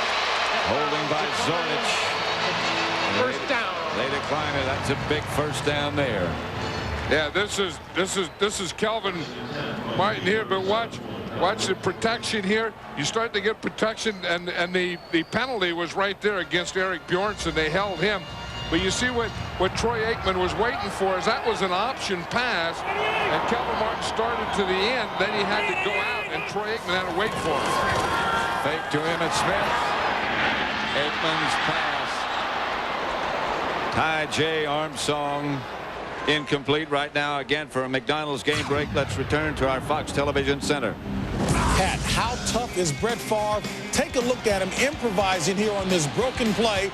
Holding by Zornich. First down. They decline it. That's a big first down there. Yeah, this is Kelvin Martin here, but watch the protection here. You start to get protection, and the penalty was right there against Eric Bjornsson. They held him. But you see what Troy Aikman was waiting for is that was an option pass, and Kelvin Martin started to the end. Then he had to go out, and Troy Aikman had to wait for him. Fake to Emmitt Smith. Aikman's pass. Ty J. Armstrong incomplete right now. Again, for a McDonald's game break, let's return to our Fox Television Center. Pat, how tough is Brett Favre? Take a look at him improvising here on this broken play.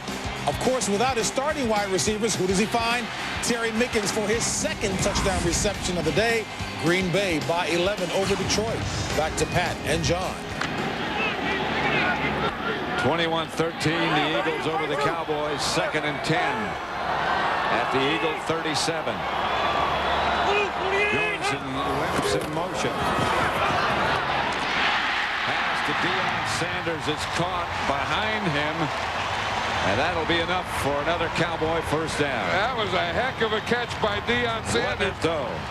Of course, without his starting wide receivers, who does he find? Terry Mickens for his 2nd touchdown reception of the day. Green Bay by 11 over Detroit. Back to Pat and John. 21-13, the Eagles over the Cowboys. 2nd and 10 at the Eagle 37. Bjornsson whips in motion. Pass to Deion Sanders. It's caught behind him. And that'll be enough for another Cowboy first down. That was a heck of a catch by Deion Sanders.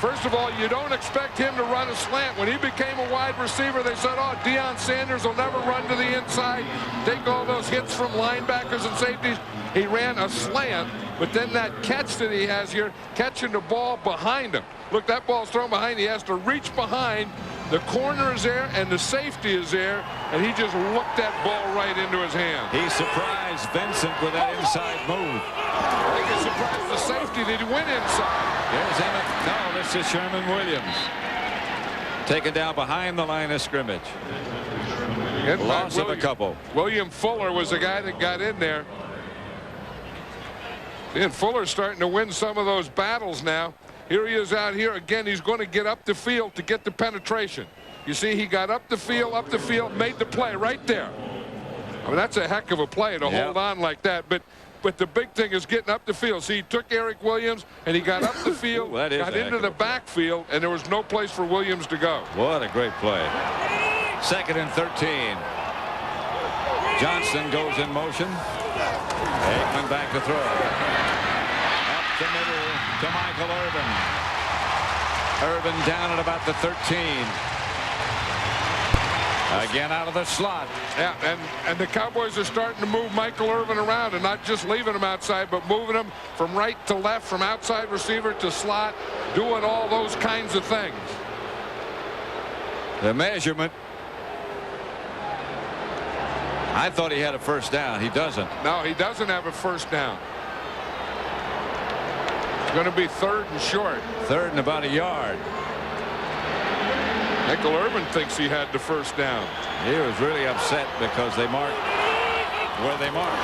First of all, you don't expect him to run a slant. When he became a wide receiver, they said, oh, Deion Sanders will never run to the inside, take all those hits from linebackers and safeties. He ran a slant, but then that catch that he has here, catching the ball behind him. Look, that ball's thrown behind. He has to reach behind. The corner is there, and the safety is there, and he just looked that ball right into his hand. He surprised Vincent with that inside move. I think he surprised the safety that he went inside. Here's Emmitt. No, this is Sherman Williams. Taken down behind the line of scrimmage. Loss of a couple. William Fuller was the guy that got in there. And Fuller's starting to win some of those battles now. Here he is out here again. He's going to get up the field to get the penetration. You see, he got up the field, made the play right there. I mean, that's a heck of a play to hold on like that. But the big thing is getting up the field. See, he took Eric Williams, and he got up the field, got into the backfield, and there was no place for Williams to go. What a great play. 2nd and 13. Johnson goes in motion. Aikman back to throw. Up the middle to Michael Irvin. Irvin down at about the 13. Again out of the slot. Yeah, and the Cowboys are starting to move Michael Irvin around and not just leaving him outside, but moving him from right to left, from outside receiver to slot, doing all those kinds of things. The measurement. I thought he had a first down. He doesn't. No, he doesn't have a first down. It's going to be 3rd and short. 3rd and about a yard. Michael Irvin thinks he had the first down. He was really upset because they marked where they marked.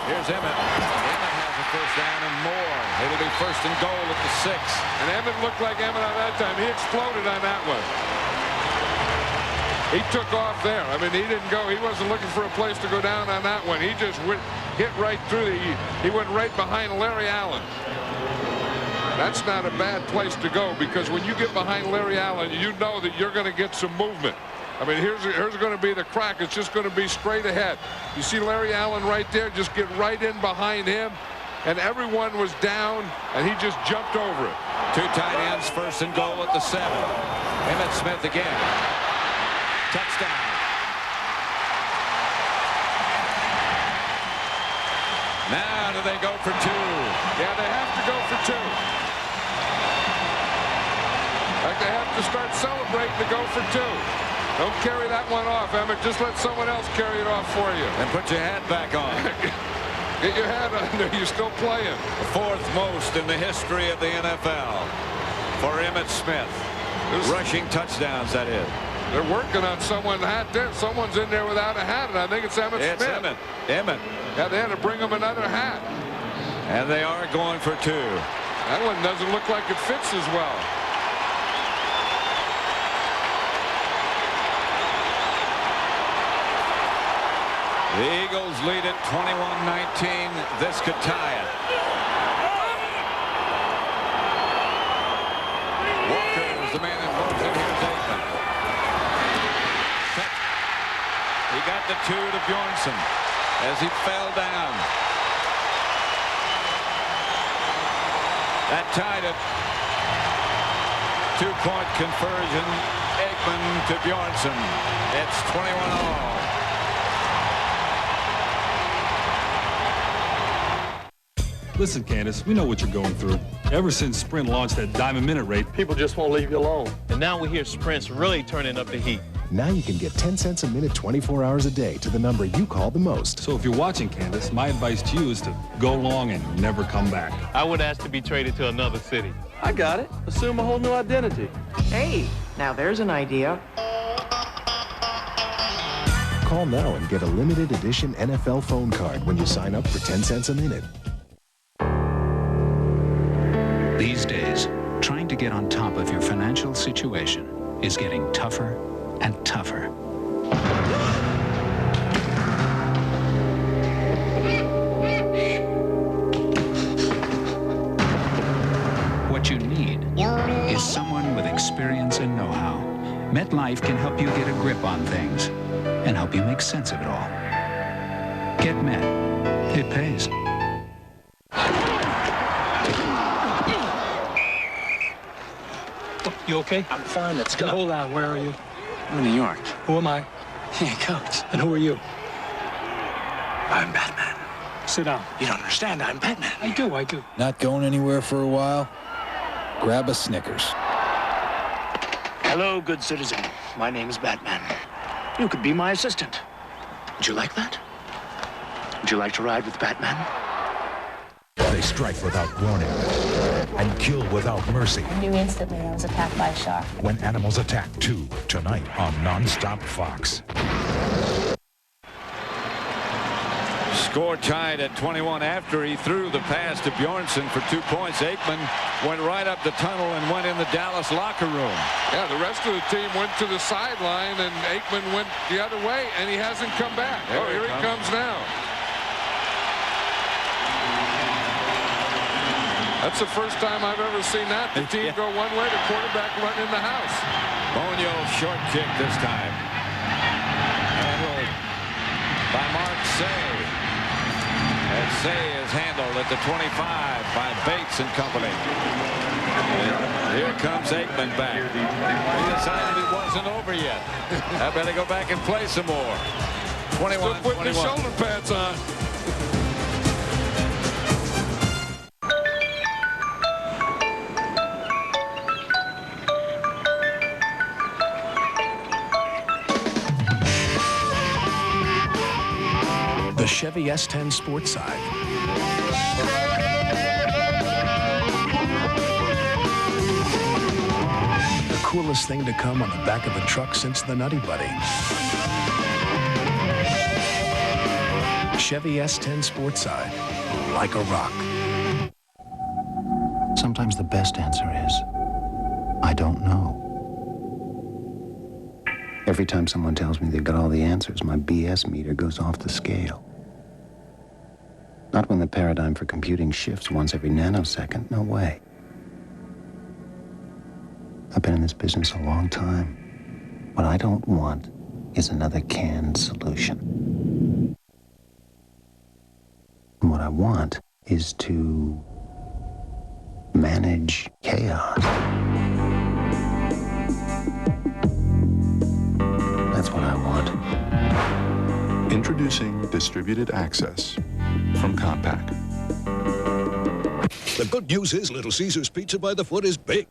Here's Emmett. Emmett has a first down and more. It'll be 1st and goal at the 6. And Emmett looked like Emmett on that time. He exploded on that one. He took off there. I mean, he didn't go. He wasn't looking for a place to go down on that one. He just hit right through he went right behind Larry Allen. That's not a bad place to go, because when you get behind Larry Allen, you know that you're going to get some movement. I mean, here's going to be the crack. It's just going to be straight ahead. You see Larry Allen right there. Just get right in behind him. And everyone was down, and he just jumped over it. 2 tight ends, 1st and goal at the 7. Emmitt Smith again. Touchdown. Now do they go for 2? Yeah, they have to go for 2. Like they have to start celebrating to go for 2. Don't carry that one off, Emmett. Just let someone else carry it off for you. And put your hat back on. Get your hat under. You're still playing. The 4th most in the history of the NFL for Emmitt Smith. Rushing touchdowns, that is. They're working on someone's hat there. Someone's in there without a hat, and I think it's Emmitt Smith. It's Emmett. Emmett. Yeah, they had to bring him another hat. And they are going for 2. That one doesn't look like it fits as well. The Eagles lead it 21-19. This could tie it. Walker is the man in motion. Here's Aikman. He got the 2 to Bjornsson as he fell down. That tied it. 2-point conversion. Aikman to Bjornsson. It's 21-all. Listen, Candace, we know what you're going through. Ever since Sprint launched that Diamond Minute rate, people just won't leave you alone. And now we hear Sprint's really turning up the heat. Now you can get 10 cents a minute 24 hours a day to the number you call the most. So if you're watching, Candace, my advice to you is to go long and never come back. I would ask to be traded to another city. I got it. Assume a whole new identity. Hey, now there's an idea. Call now and get a limited edition NFL phone card when you sign up for 10 cents a minute. These days, trying to get on top of your financial situation is getting tougher and tougher. What you need is someone with experience and know-how. MetLife can help you get a grip on things and help you make sense of it all. Get Met. It pays. You okay? I'm fine. Let's go. Hold on. Where are you? I'm in New York. Who am I? Hey, Coach. And who are you? I'm Batman. Sit down. You don't understand. I'm Batman. I do. I do. Not going anywhere for a while? Grab a Snickers. Hello, good citizen. My name is Batman. You could be my assistant. Would you like that? Would you like to ride with Batman? They strike without warning and kill without mercy. I knew instantly I was attacked by a shark. When Animals Attack 2, tonight on Non-Stop Fox. Score tied at 21 after he threw the pass to Bjornsson for 2 points. Aikman went right up the tunnel and went in the Dallas locker room. Yeah, the rest of the team went to the sideline, and Aikman went the other way, and he hasn't come back. Here he comes now. That's the first time I've ever seen that. The team go one way, the quarterback run in the house. Bonio short kick this time. Handled by Mark Say. And Say is handled at the 25 by Bates and company. And here comes Aikman back. He decided it wasn't over yet. I better go back and play some more. 21-21. Put the shoulder pads on. The Chevy S10 Sports Side. The coolest thing to come on the back of a truck since the Nutty Buddy. Chevy S10 Sports Side, like a rock. Sometimes the best answer is, I don't know. Every time someone tells me they've got all the answers, my BS meter goes off the scale. Not when the paradigm for computing shifts once every nanosecond. No way. I've been in this business a long time. What I don't want is another canned solution. And what I want is to manage chaos. That's what I want. Introducing Distributed Access from Compaq. The good news is Little Caesar's Pizza by the Foot is big.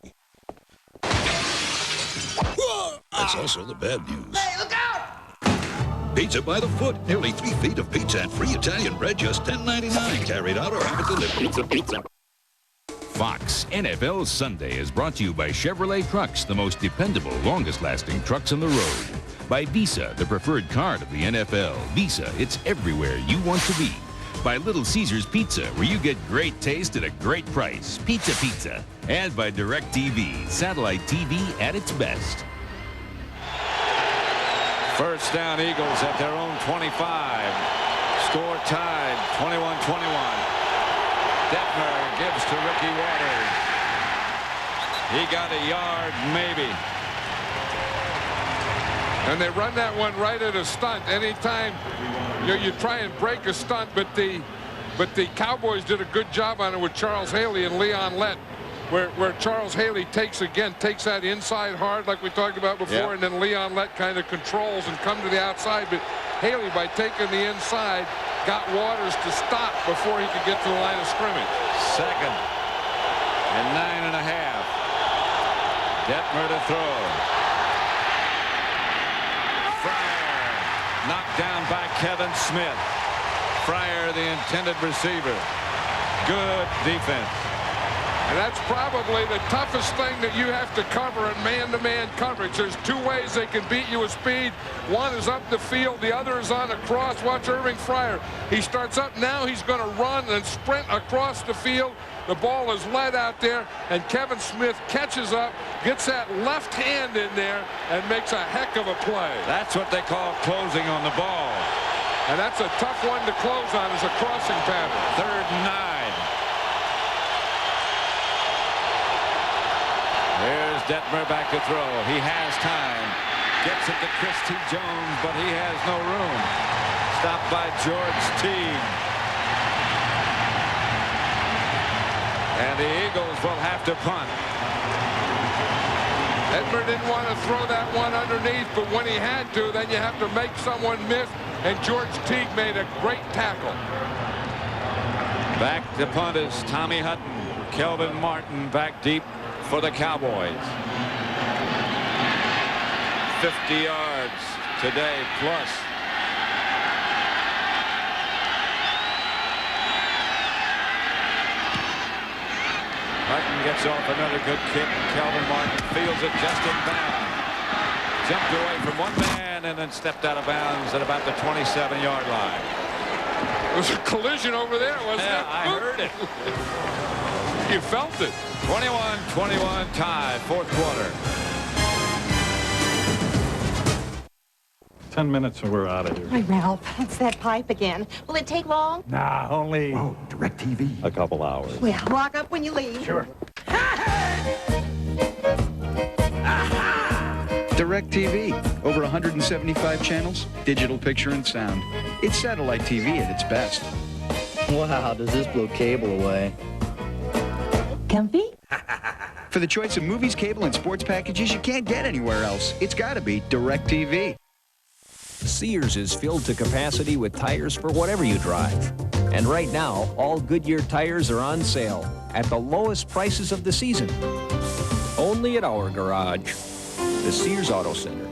That's also the bad news. Hey, look out! Pizza by the Foot. Nearly 3 feet of pizza and free Italian bread, just $10.99. Carried out or have it delivered. Pizza. Fox NFL Sunday is brought to you by Chevrolet Trucks, the most dependable, longest-lasting trucks on the road. By Visa, the preferred card of the NFL. Visa, it's everywhere you want to be. By Little Caesar's Pizza, where you get great taste at a great price. Pizza Pizza. And by DirecTV, satellite TV at its best. First down, Eagles at their own 25. Score tied, 21-21. Detmer gives to Ricky Waters. He got a yard, maybe. And they run that one right at a stunt. Anytime you try and break a stunt, but the Cowboys did a good job on it with Charles Haley and Leon Lett, where Charles Haley takes that inside hard like we talked about before, yep. And then Leon Lett kind of controls and come to the outside. But Haley, by taking the inside, got Waters to stop before he could get to the line of scrimmage. Second and 9.5. Detmer to throw. Fryer knocked down by Kevin Smith. Fryer, the intended receiver. Good defense. And that's probably the toughest thing that you have to cover in man-to-man coverage. There's two ways they can beat you with speed. One is up the field. The other is on a cross. Watch Irving Fryer. He starts up. Now he's going to run and sprint across the field. The ball is led out there, and Kevin Smith catches up, gets that left hand in there, and makes a heck of a play. That's what they call closing on the ball. And that's a tough one to close on as a crossing pattern. 3rd and 9. Here's Detmer back to throw. He has time. Gets it to Chris T. Jones, but he has no room. Stopped by George Teague. And the Eagles will have to punt. Detmer didn't want to throw that one underneath, but when he had to, then you have to make someone miss, and George Teague made a great tackle. Back to punt is Tommy Hutton. Kelvin Martin back deep for the Cowboys. 50 yards today plus. Martin gets off another good kick. Kelvin Martin feels it just in bounds. Jumped away from one man and then stepped out of bounds at about the 27-yard line. It was a collision over there, wasn't it? I heard it. You felt it. 21-21 tie, 4th quarter. 10 minutes and we're out of here. Hi, Ralph. It's that pipe again. Will it take long? Nah, only... Oh, DirecTV. A couple hours. Well, lock up when you leave. Sure. DirecTV. Over 175 channels, digital picture and sound. It's satellite TV at its best. Wow, does this blow cable away? Comfy? For the choice of movies, cable, and sports packages you can't get anywhere else, it's got to be DirecTV. Sears is filled to capacity with tires for whatever you drive. And right now, all Goodyear tires are on sale at the lowest prices of the season. Only at our garage, the Sears Auto Center.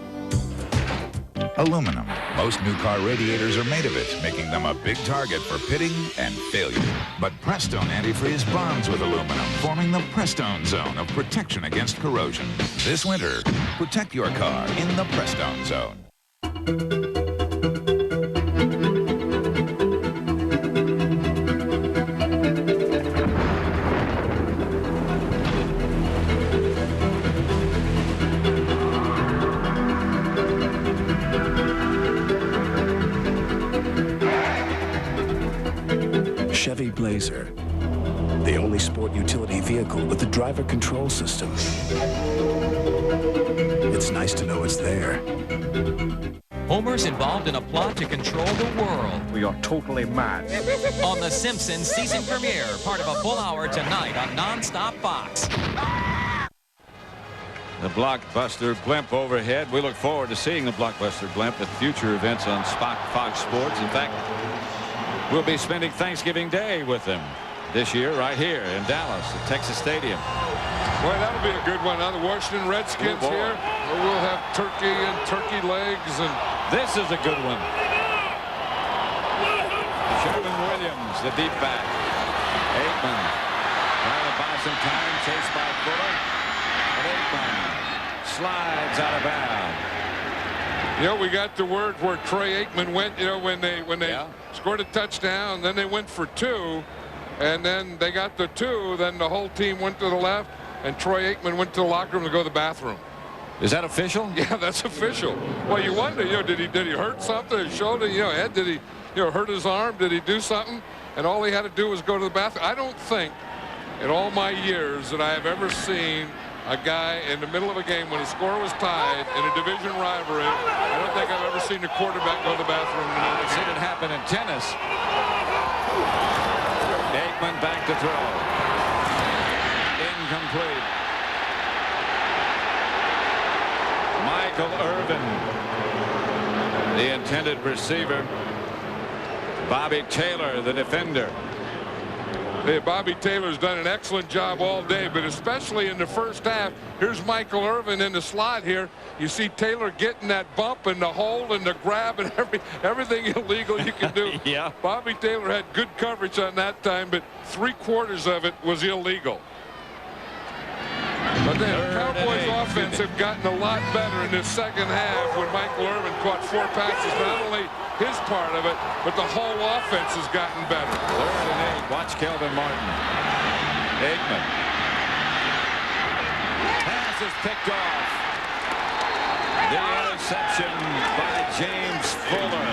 Aluminum. Most new car radiators are made of it, making them a big target for pitting and failure. But Prestone antifreeze bonds with aluminum, forming the Prestone zone of protection against corrosion. This winter, protect your car in the Prestone zone. Chevy Blazer, the only sport utility vehicle with the driver control system. It's nice to know it's there. Homer's involved in a plot to control the world. We are totally mad. On The Simpsons season premiere, part of a full hour tonight on Non-Stop Fox. The blockbuster blimp overhead. We look forward to seeing the blockbuster blimp at future events on Fox Sports. In fact, we'll be spending Thanksgiving Day with them this year right here in Dallas at Texas Stadium. Boy, that'll be a good one. Now the Washington Redskins here. We'll have turkey and turkey legs. And this is a good one. Sherwin Williams, the deep back. Aikman trying to buy some time, chased by Fuller. But Aikman slides out of bounds. You know, we got the word where Troy Aikman went, you know, when they scored a touchdown, then they went for 2, and then they got the 2, then the whole team went to the left, and Troy Aikman went to the locker room to go to the bathroom. Is that official? Yeah, that's official. Well, you wonder, you know, did he hurt something? His shoulder, you know, Ed, did he, you know, hurt his arm? Did he do something? And all he had to do was go to the bathroom. I don't think in all my years that I have ever seen a guy in the middle of a game when the score was tied in a division rivalry. I don't think I've ever seen a quarterback go to the bathroom. I've seen it happen in tennis. Aikman back to throw. Incomplete. Michael Irvin, the intended receiver. Bobby Taylor, the defender. Hey, Bobby Taylor's done an excellent job all day, but especially in the first half. Here's Michael Irvin in the slot here. You see Taylor getting that bump and the hold and the grab and everything illegal you can do. Yeah. Bobby Taylor had good coverage on that time, but 3/4 of it was illegal. But then the Cowboys offense have gotten a lot better in this second half when Michael Irvin caught 4 passes. Not only his part of it, but the whole offense has gotten better. 3rd and 8. Watch Kelvin Martin. Aikman. Pass is picked off. The interception by James Fuller.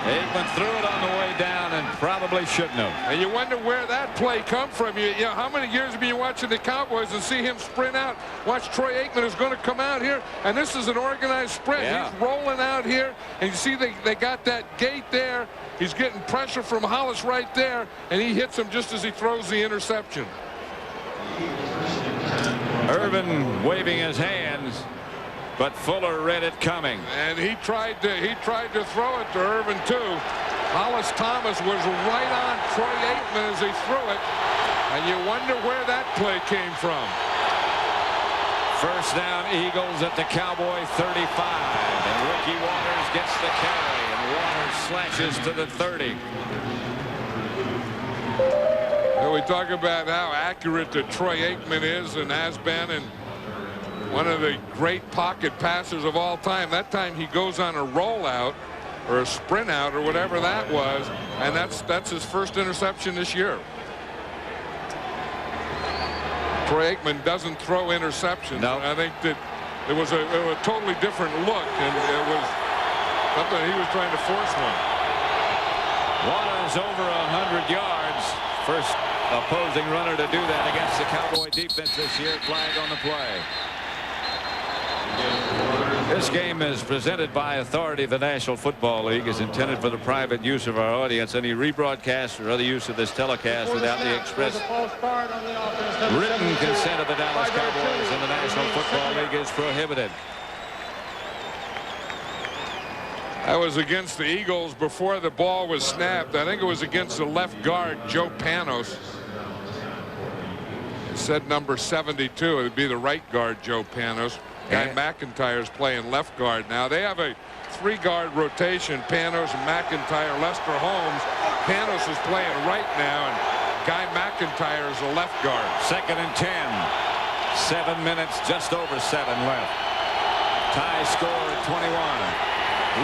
Aikman threw it on the way down and probably shouldn't have. And you wonder where that play come from. You know, how many years have you been watching the Cowboys and see him sprint out? Watch Troy Aikman is going to come out here, and this is an organized sprint. Yeah. He's rolling out here, and you see they got that gate there. He's getting pressure from Hollis right there, and he hits him just as he throws the interception. Irvin waving his hands, but Fuller read it coming. And he tried to throw it to Irvin too. Hollis Thomas was right on Troy Aikman as he threw it, and you wonder where that play came from. First down, Eagles at the Cowboy 35, and Ricky Waters gets the carry, and Waters slashes to the 30. And we talk about how accurate that Troy Aikman is and has been, and one of the great pocket passers of all time. That time he goes on a rollout or a sprint out or whatever that was, and that's his first interception this year. Troy Aikman doesn't throw interceptions. No. I think that it was a totally different look, and it was something he was trying to force one. Waters over 100 yards. First opposing runner to do that against the Cowboy defense this year. Flag on the play. This game is presented by authority of the National Football League, is intended for the private use of our audience. Any rebroadcast or other use of this telecast without the express written consent of the Dallas Cowboys and the National Football League is prohibited. That was against the Eagles before the ball was snapped. I think it was against the left guard, Joe Panos. It said number 72. It would be the right guard, Joe Panos. Guy McIntyre's playing left guard now. They have a 3-guard rotation. Panos and McIntyre, Lester Holmes. Panos is playing right now, and Guy McIntyre is the left guard. 2nd and 10. 7 minutes, just over 7 left. Tie score at 21.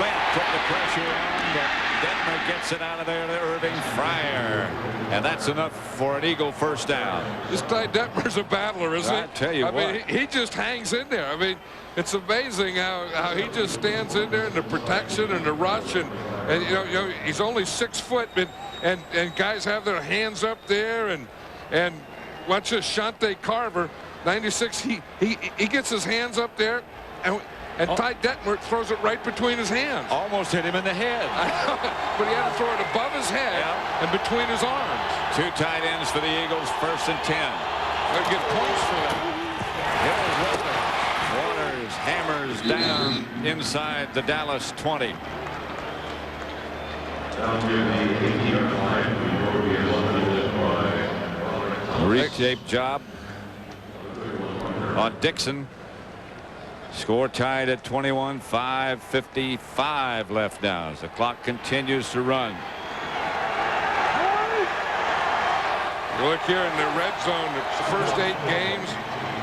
Lent put the pressure on, but Detmer gets it out of there to Irving Fryer. And that's enough for an Eagle first down. This Ty Detmer's a battler, isn't he? I tell you what. I mean, he just hangs in there. I mean, it's amazing how he just stands in there in the protection and the rush. And you know, he's only 6 foot, and guys have their hands up there. And watch this, Shante Carver, 96, he gets his hands up there. And Ty Detmer throws it right between his hands. Almost hit him in the head. But he had to throw it above his head and between his arms. 2 tight ends for the Eagles, 1st and 10. They'll get points for that. Waters hammers down inside the Dallas 20. Reshaped job on Dixon. Score tied at 21, 5:55 left now as the clock continues to run. You look here in the red zone, the first 8 games,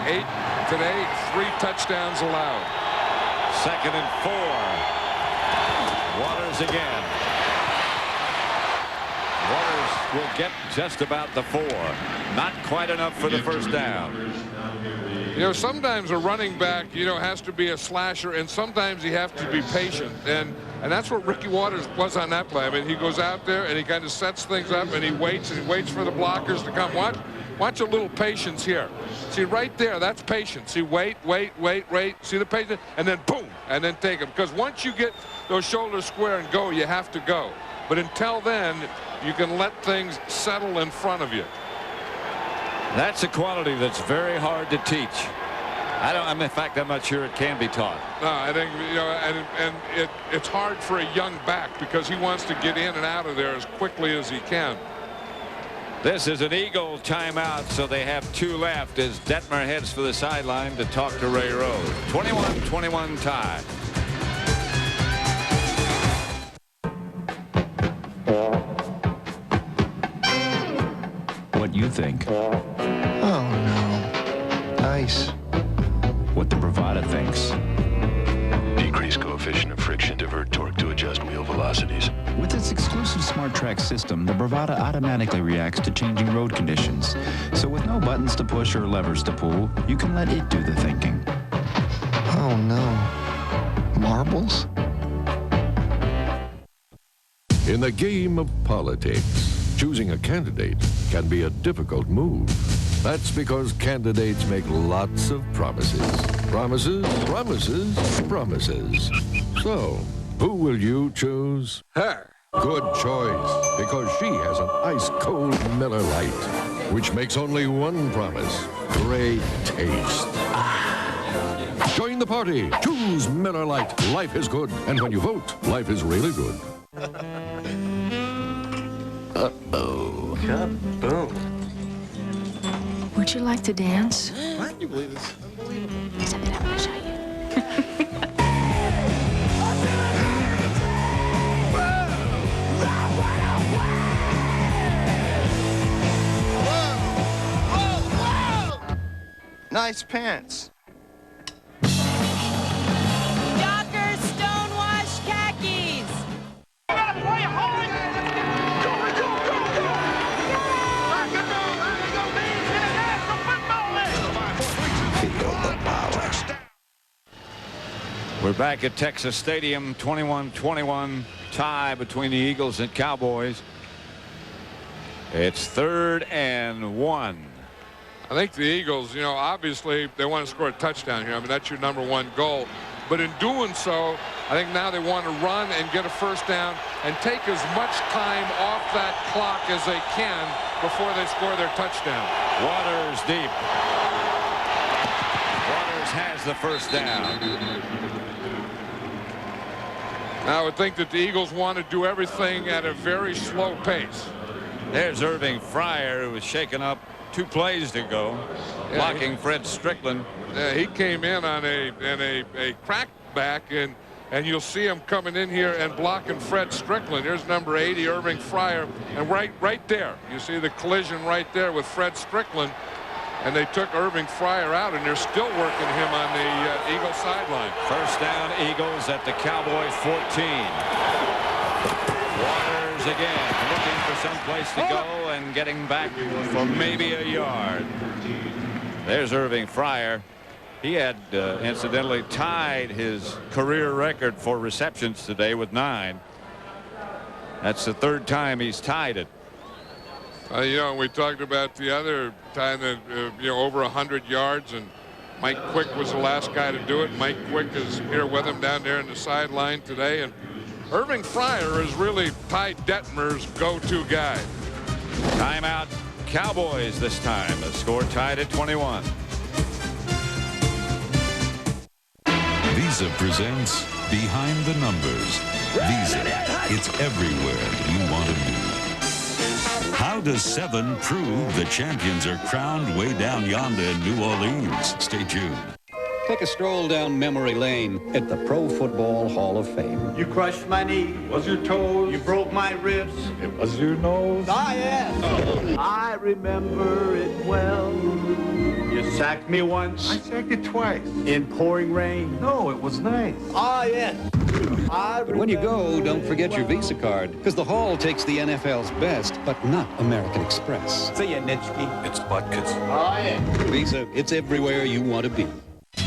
8 today, 3 touchdowns allowed. 2nd and 4. Waters again. Waters will get just about the 4. Not quite enough for the first down. You know, sometimes a running back, you know, has to be a slasher, and sometimes you have to be patient. And that's what Ricky Waters was on that play. I mean, he goes out there and he kind of sets things up and he waits for the blockers to come. Watch a little patience here. See, right there, that's patience. See, wait. See the patience, and then boom, and then take them. Because once you get those shoulders square and go, you have to go. But until then, you can let things settle in front of you. That's a quality that's very hard to teach. In fact, I'm not sure it can be taught. No, I think, you know, and it's hard for a young back because he wants to get in and out of there as quickly as he can. This is an Eagle timeout, so they have 2 left as Detmer heads for the sideline to talk to Ray Rose. 21-21 tie. What you think? Oh, no. Ice. What the Bravada thinks. Decrease coefficient of friction, divert torque to adjust wheel velocities. With its exclusive Smart Track system, the Bravada automatically reacts to changing road conditions. So with no buttons to push or levers to pull, you can let it do the thinking. Oh, no. Marbles? In the game of politics, choosing a candidate can be a difficult move. That's because candidates make lots of promises. Promises, promises, promises. So, who will you choose? Her. Good choice, because she has an ice-cold Miller Lite, which makes only one promise: great taste. Join the party. Choose Miller Lite. Life is good. And when you vote, life is really good. Uh-oh. Kaboom. Would you like to dance? What? Can you believe this? Unbelievable. Something I'm going to show you. Nice pants. Dockers Stonewash khakis. We're back at Texas Stadium, 21-21 tie between the Eagles and Cowboys. It's 3rd and 1. I think the Eagles, you know, obviously they want to score a touchdown here. I mean, that's your #1 goal. But in doing so, I think now they want to run and get a first down and take as much time off that clock as they can before they score their touchdown. Waters deep. Waters has the first down. I would think that the Eagles want to do everything at a very slow pace. There's Irving Fryer, who was shaken up 2 plays to go, blocking Fred Strickland. He came in on a crackback, and you'll see him coming in here and blocking Fred Strickland. Here's number 80, Irving Fryer, and right there, you see the collision right there with Fred Strickland. And they took Irving Fryer out, and they're still working him on the Eagle sideline. First down, Eagles at the Cowboys 14. Waters again, looking for some place to go and getting back for maybe a yard. There's Irving Fryer. He had incidentally tied his career record for receptions today with 9. That's the 3rd time he's tied it. You know, we talked about the other time that, over 100 yards, and Mike Quick was the last guy to do it. Mike Quick is here with him down there in the sideline today, and Irving Fryer is really Ty Detmer's go-to guy. Timeout, Cowboys this time. The score tied at 21. Visa presents Behind the Numbers. Visa, it's everywhere you want to be. How does 7 prove the champions are crowned way down yonder in New Orleans? Stay tuned. Take a stroll down memory lane at the Pro Football Hall of Fame. You crushed my knee. Was your toes? You broke my ribs. It was your nose. Ah, yes. I remember it well. You sacked me once. I sacked you twice. In pouring rain. No, it was nice. Ah, yes. But when you go, don't forget your Visa card, because the Hall takes the NFL's best, but not American Express. See ya, Nitschke. It's Butkus. Oh, yeah. Visa, it's everywhere you want to be.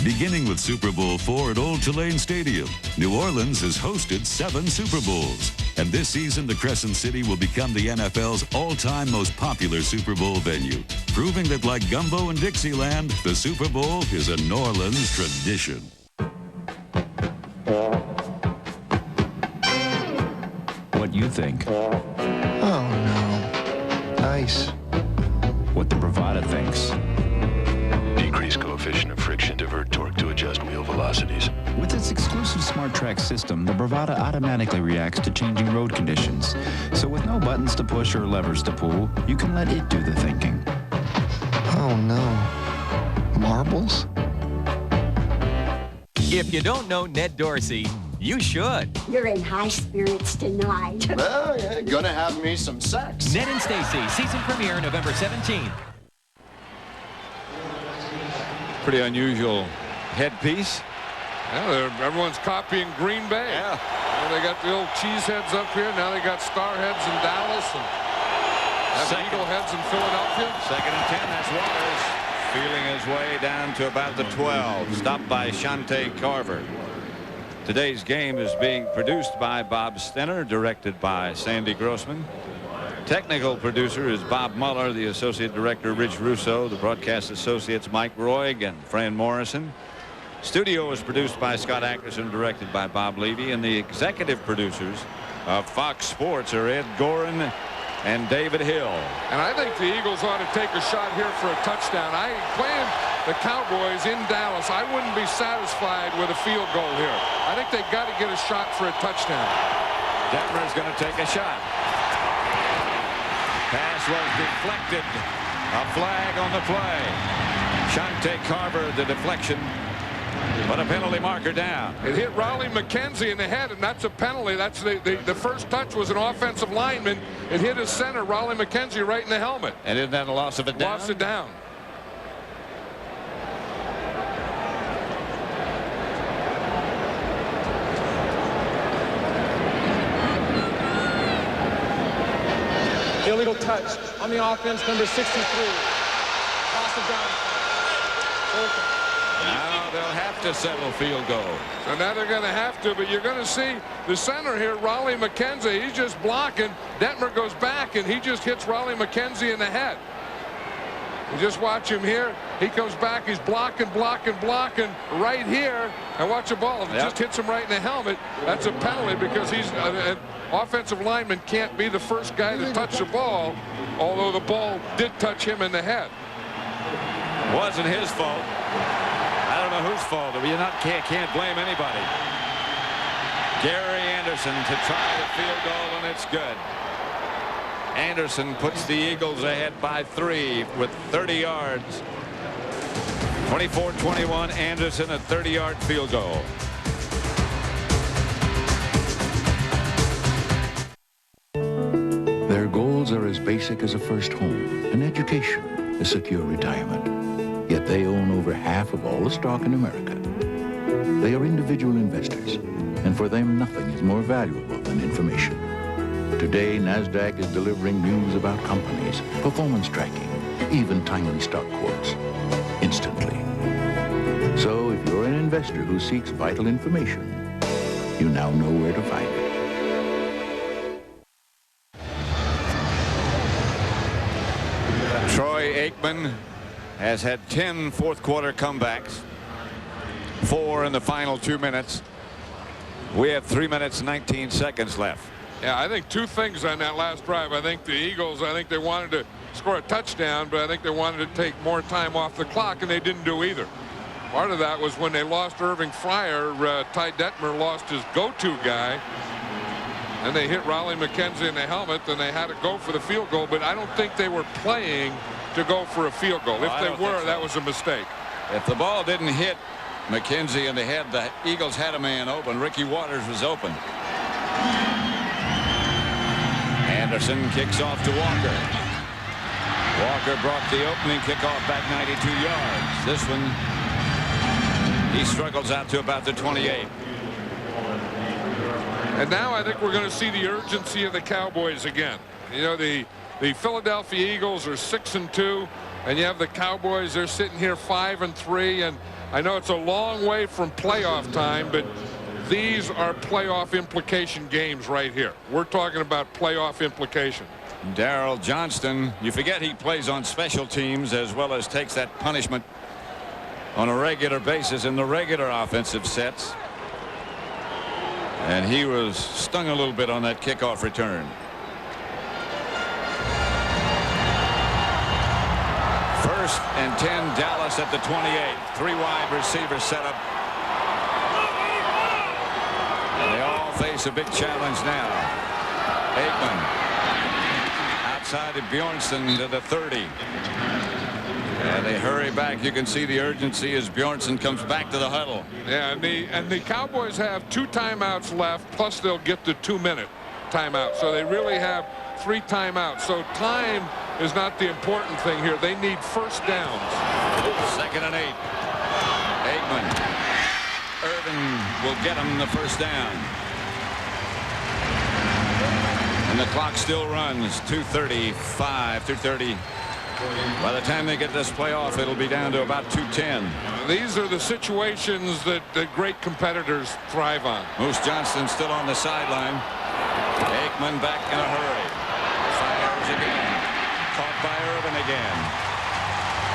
Beginning with Super Bowl 4 at Old Tulane Stadium, New Orleans has hosted 7 Super Bowls. And this season, the Crescent City will become the NFL's all-time most popular Super Bowl venue, proving that like Gumbo and Dixieland, the Super Bowl is a New Orleans tradition. What you think? Oh, no. Nice. What the Bravada thinks. Decrease coefficient of friction, divert torque to adjust wheel velocities. With its exclusive Smart Track system, the Bravada automatically reacts to changing road conditions. So with no buttons to push or levers to pull, you can let it do the thinking. Oh, no. Marbles? If you don't know Ned Dorsey, you should. You're in high spirits tonight. Well, yeah, gonna have me some sex. Ned and Stacy, season premiere November 17th. Pretty unusual headpiece. Yeah, everyone's copying Green Bay. Yeah. They got the old cheese heads up here. Now they got star heads in Dallas and eagle heads in Philadelphia. 2nd and 10. That's Waters feeling his way down to about the 12. Stopped by Shante Carver. Today's game is being produced by Bob Stenner, directed by Sandy Grossman. Technical producer is Bob Muller, the associate director Rich Russo, the broadcast associates Mike Roig and Fran Morrison. Studio was produced by Scott Ackerson, directed by Bob Levy, and the executive producers of Fox Sports are Ed Gorin and David Hill. And I think the Eagles ought to take a shot here for a touchdown. Playing the Cowboys in Dallas, I wouldn't be satisfied with a field goal here. I think they've got to get a shot for a touchdown. Detmer's going to take a shot. Pass was deflected. A flag on the play. Shante Carver, the deflection. But a penalty marker down. It hit Raleigh McKenzie in the head, and that's a penalty. That's the first touch was an offensive lineman. It hit his center, Raleigh McKenzie, right in the helmet. And isn't that a loss of a down? Lost it down. Illegal touch on the offense, number 63. Toss it down. Now they'll have to settle field goal. So now they're going to have to, but you're going to see the center here, Raleigh McKenzie. He's just blocking. Detmer goes back, and he just hits Raleigh McKenzie in the head. You just watch him here. He comes back. He's blocking right here. And watch the ball. If it just hits him right in the helmet, that's a penalty because he's an offensive lineman can't be the first guy to touch the ball, although the ball did touch him in the head. Wasn't his fault. I don't know whose fault. You can't blame anybody. Gary Anderson to try the field goal, and it's good. Anderson puts the Eagles ahead by 3 with 30 yards. 24-21, Anderson, a 30-yard field goal. Their goals are as basic as a first home, an education, a secure retirement. Yet they own over half of all the stock in America. They are individual investors, and for them nothing is more valuable than information. Today, NASDAQ is delivering news about companies, performance tracking, even timely stock quotes, instantly. So if you're an investor who seeks vital information, you now know where to find it. Troy Aikman has had 10 fourth-quarter comebacks, 4 in the final 2 minutes. We have 3 minutes, 19 seconds left. Yeah, I think 2 things on that last drive. I think the Eagles, they wanted to score a touchdown, but I think they wanted to take more time off the clock, and they didn't do either. Part of that was when they lost Irving Fryer, Ty Detmer lost his go-to guy, and they hit Raleigh McKenzie in the helmet, and they had to go for the field goal, but I don't think they were playing to go for a field goal. If they were, that was a mistake. If the ball didn't hit McKenzie in the head, the Eagles had a man open. Ricky Waters was open. Anderson kicks off to Walker. Walker brought the opening kickoff back 92 yards. This one, he struggles out to about the 28. And now I think we're going to see the urgency of the Cowboys again. You know, the Philadelphia Eagles are 6-2, and you have the Cowboys, they're sitting here 5-3, and I know it's a long way from playoff time, but these are playoff implication games right here. We're talking about playoff implication. Darrell Johnston, you forget he plays on special teams as well as takes that punishment on a regular basis in the regular offensive sets. And he was stung a little bit on that kickoff return. First and 10, Dallas at the 28. 3 wide receiver set up. And they all face a big challenge now. Aikman outside of Bjornsson to the 30. And they hurry back. You can see the urgency as Bjornsson comes back to the huddle. Yeah, and the Cowboys have 2 timeouts left, plus they'll get the 2-minute timeout. So they really have 3 timeouts. So time is not the important thing here. They need first downs. 2nd and 8. Aikman. Irvin will get him the first down. And the clock still runs. 2:35. By the time they get this play off, it'll be down to about 2:10. These are the situations that great competitors thrive on. Moose Johnston still on the sideline. Aikman back in a hurry. Fires again. Caught by Irvin again.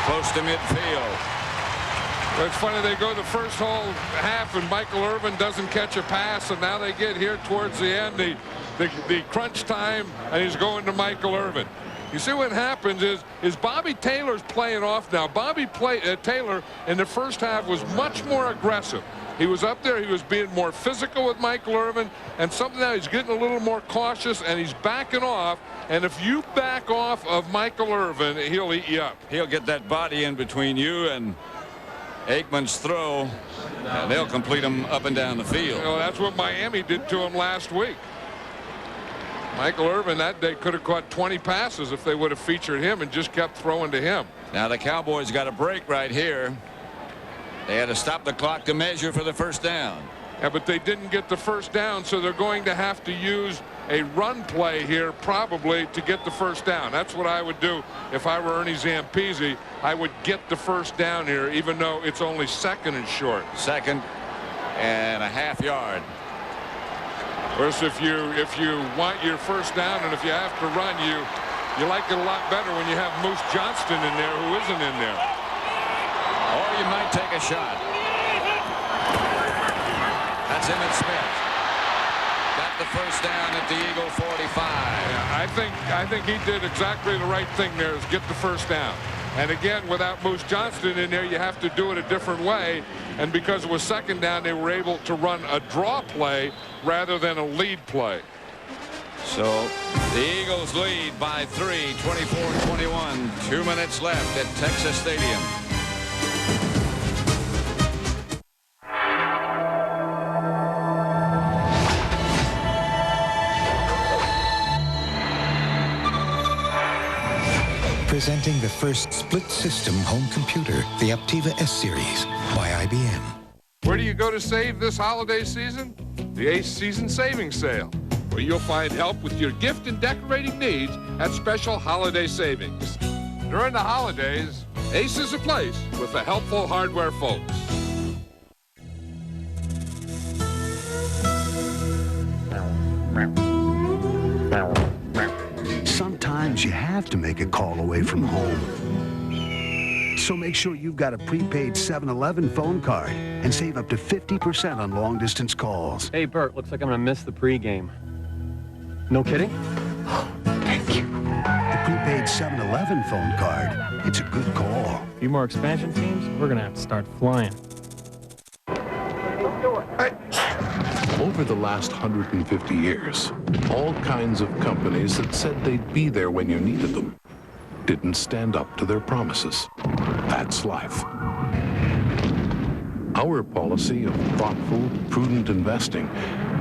Close to midfield. But it's funny, they go the first whole half and Michael Irvin doesn't catch a pass, and now they get here towards the end, the crunch time, and he's going to Michael Irvin. You see what happens is Bobby Taylor's playing off now. Taylor in the first half was much more aggressive. He was up there. He was being more physical with Michael Irvin, and something now he's getting a little more cautious, and he's backing off. And if you back off of Michael Irvin, he'll eat you up. He'll get that body in between you and Aikman's throw, and they'll complete him up and down the field. You know, that's what Miami did to him last week. Michael Irvin that day could have caught 20 passes if they would have featured him and just kept throwing to him. Now the Cowboys got a break right here. They had to stop the clock to measure for the first down. Yeah, but they didn't get the first down, so they're going to have to use a run play here probably to get the first down. That's what I would do if I were Ernie Zampese. I would get the first down here, even though it's only 2nd and short. 2nd and a half yard. Of course, if you want your first down and if you have to run, you like it a lot better when you have Moose Johnston in there who isn't in there. Or you might take a shot. That's Emmitt Smith. Got the first down at the Eagle 45. Yeah, I think he did exactly the right thing there, is get the first down. And again, without Moose Johnston in there, you have to do it a different way. And because it was second down, they were able to run a draw play rather than a lead play. So the Eagles lead by 3, 24-21. 2 minutes left at Texas Stadium. Presenting the first split-system home computer, the Aptiva S-Series by IBM. Where do you go to save this holiday season? The Ace Season Savings Sale, where you'll find help with your gift and decorating needs at special holiday savings. During the holidays, Ace is a place with the helpful hardware folks. Sometimes you have to make a call away from home. So make sure you've got a prepaid 7-Eleven phone card and save up to 50% on long-distance calls. Hey, Bert, looks like I'm going to miss the pregame. No kidding? Thank you. The prepaid 7-Eleven phone card. It's a good call. A few more expansion teams, we're going to have to start flying. Over the last 150 years, all kinds of companies that said they'd be there when you needed them didn't stand up to their promises. That's life. Our policy of thoughtful, prudent investing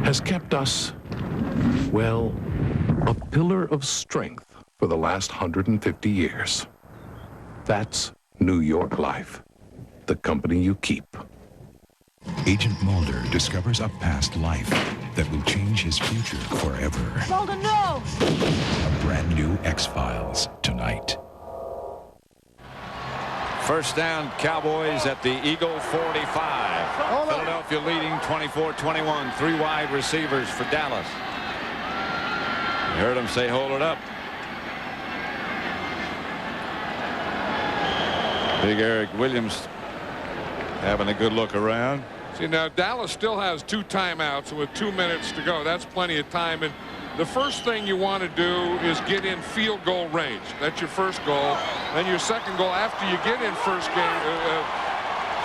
has kept us, well, a pillar of strength for the last 150 years. That's New York Life, the company you keep. Agent Mulder discovers a past life that will change his future forever. Mulder, no! A brand new X-Files tonight. First down, Cowboys at the Eagle 45. Philadelphia leading 24-21. 3 wide receivers for Dallas. You heard him say, hold it up. Big Eric Williams having a good look around. See, now Dallas still has 2 timeouts with 2 minutes to go. That's plenty of time. And the first thing you want to do is get in field goal range. That's your first goal. Then your second goal after you get in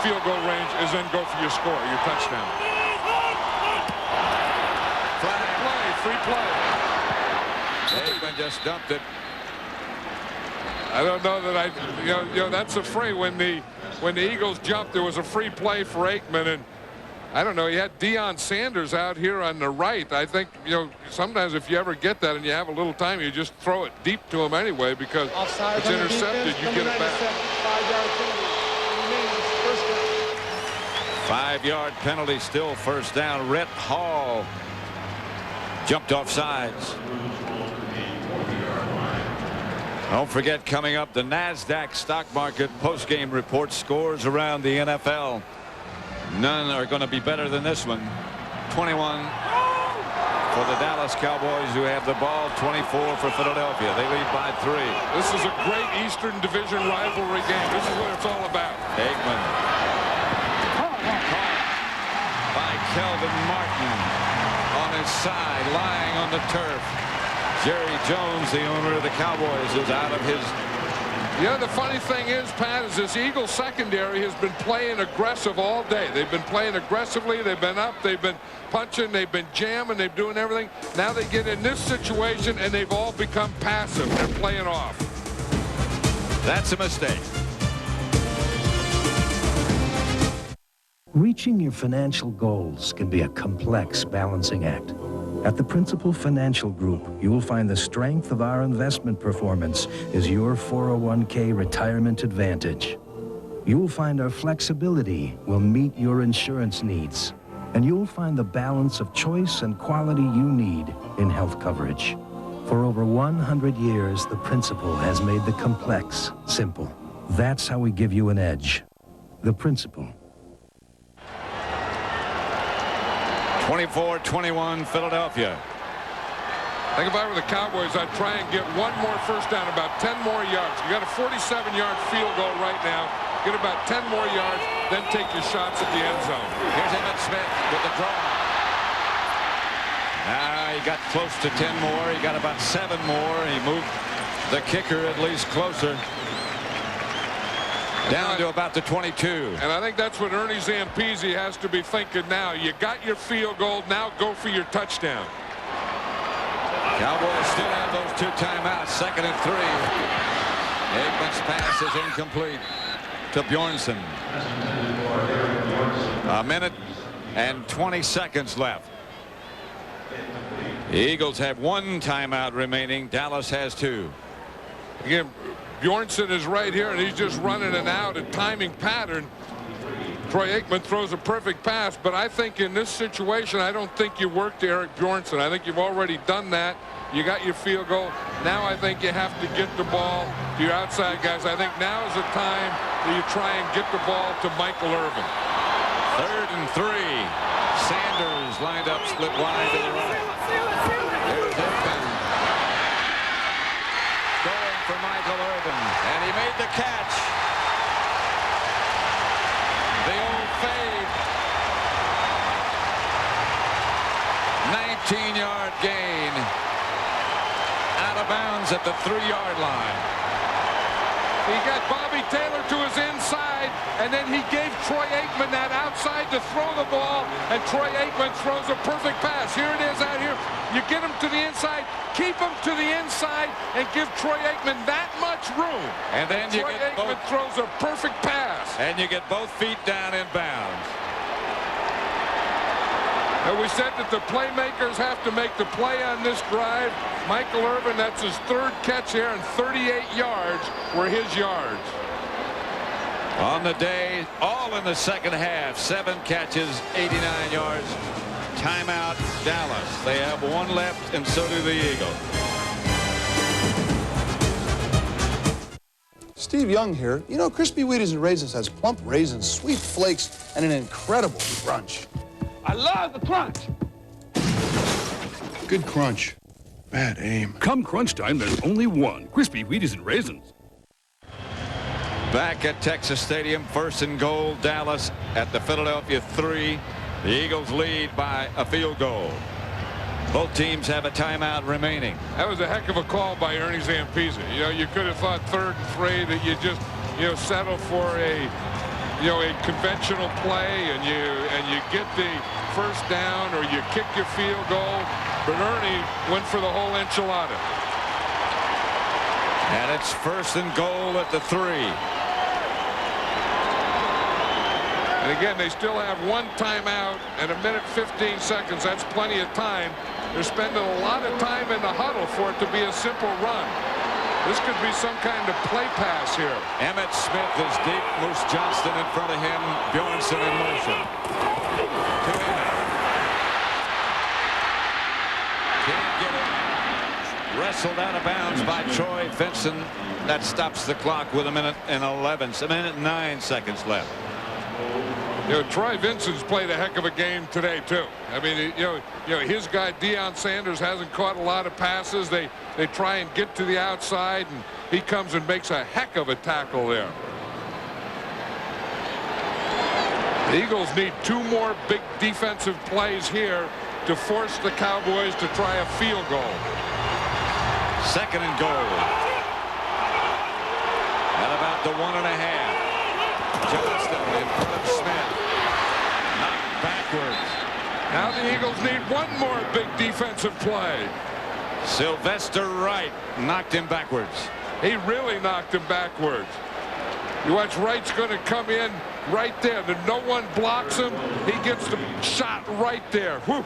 field goal range is then go for your score, your touchdown. Free play. Aikman just dumped it. I don't know that you know, that's a free. When the Eagles jumped, there was a free play for Aikman, and I don't know, he had Deion Sanders out here on the right. I think, you know, sometimes if you ever get that and you have a little time, you just throw it deep to him anyway because it's intercepted. You get it back. 5-yard penalty, still first down. Rhett Hall jumped off sides. Don't forget, coming up, the NASDAQ stock market post-game report, scores around the NFL. None are going to be better than this one. 21 for the Dallas Cowboys, who have the ball. 24 for Philadelphia. They lead by 3. This is a great Eastern Division rivalry game. This is what it's all about. Aikman. Caught by Kelvin Martin on his side, lying on the turf. Jerry Jones, the owner of the Cowboys, is out of his. Yeah, the funny thing is, Pat, is this Eagles secondary has been playing aggressive all day. They've been playing aggressively. They've been up. They've been punching. They've been jamming. They've doing everything. Now they get in this situation, and they've all become passive. They're playing off. That's a mistake. Reaching your financial goals can be a complex balancing act. At the Principal Financial Group, you will find the strength of our investment performance is your 401k retirement advantage. You will find our flexibility will meet your insurance needs, and you will find the balance of choice and quality you need in health coverage. For over 100 years, the Principal has made the complex simple. That's how we give you an edge. The Principal. 24-21 Philadelphia. I think if I were the Cowboys, I'd try and get one more first down, about 10 more yards. You got a 47-yard field goal right now. Get about 10 more yards, then take your shots at the end zone. Here's Emmitt Smith with the draw. He got close to 10 more. He got about 7 more. He moved the kicker at least closer. Down to about the 22. And I think that's what Ernie Zampese has to be thinking now. You got your field goal. Now go for your touchdown. Cowboys still have those 2 timeouts. 2nd and 3. Aikman's pass is incomplete to Bjornsson. A minute and 20 seconds left. The Eagles have 1 timeout remaining. Dallas has 2. Again, Bjornsson is right here, and he's just running an out, a timing pattern. Troy Aikman throws a perfect pass, but I think in this situation, I don't think you work to Eric Bjornsson. I think you've already done that. You got your field goal. Now I think you have to get the ball to your outside guys. I think now is the time that you try and get the ball to Michael Irvin. 3rd and 3. Sanders lined up, split wide to the right. There's Irvin. Going for Michael Irvin, and he made the catch. The old fade. 19-yard gain. Out of bounds at the 3-yard line. He got Bobby Taylor to his inside, and then he gave Troy Aikman that outside to throw the ball, and Troy Aikman throws a perfect pass. Here it is out here. You get him to the inside, keep him to the inside, and give Troy Aikman that much room. And then you Troy get Aikman both, throws a perfect pass. And you get both feet down in bounds. And we said that the playmakers have to make the play on this drive. Michael Irvin, that's his 3rd catch here, and 38 yards were his yards. On the day, all in the 2nd half, 7 catches, 89 yards. Timeout, Dallas. They have 1 left, and so do the Eagles. Steve Young here. You know, Crispy Wheaties and Raisins has plump raisins, sweet flakes, and an incredible crunch. I love the crunch. Good crunch. Bad aim. Come crunch time, there's only one. Crispy Wheaties and Raisins. Back at Texas Stadium, 1st and goal, Dallas at the Philadelphia 3. The Eagles lead by a field goal. Both teams have a timeout remaining. That was a heck of a call by Ernie Zampese. You know, you could have thought 3rd and 3 that you just, settle for a conventional play and you get the first down or you kick your field goal. But Ernie went for the whole enchilada. And it's 1st and goal at the 3. And again, they still have 1 timeout and 1 minute 15 seconds. That's plenty of time. They're spending a lot of time in the huddle for it to be a simple run. This could be some kind of play pass here. Emmitt Smith is deep. Moose Johnston in front of him. Bjornsson in motion. To Emmitt. Can't get it. Wrestled out of bounds by Troy Vincent. That stops the clock with 1 minute and 9 seconds left. Troy Vincent's played a heck of a game today too. I mean, his guy Deion Sanders hasn't caught a lot of passes. They try and get to the outside, and he comes and makes a heck of a tackle there. The Eagles need 2 more big defensive plays here to force the Cowboys to try a field goal. 2nd and goal. At about the 1.5. Johnston in front of Smith. Knocked backwards. Now the Eagles need 1 more big defensive play. Sylvester Wright knocked him backwards. He really knocked him backwards. You watch, Wright's going to come in right there. No one blocks him. He gets the shot right there. Whew.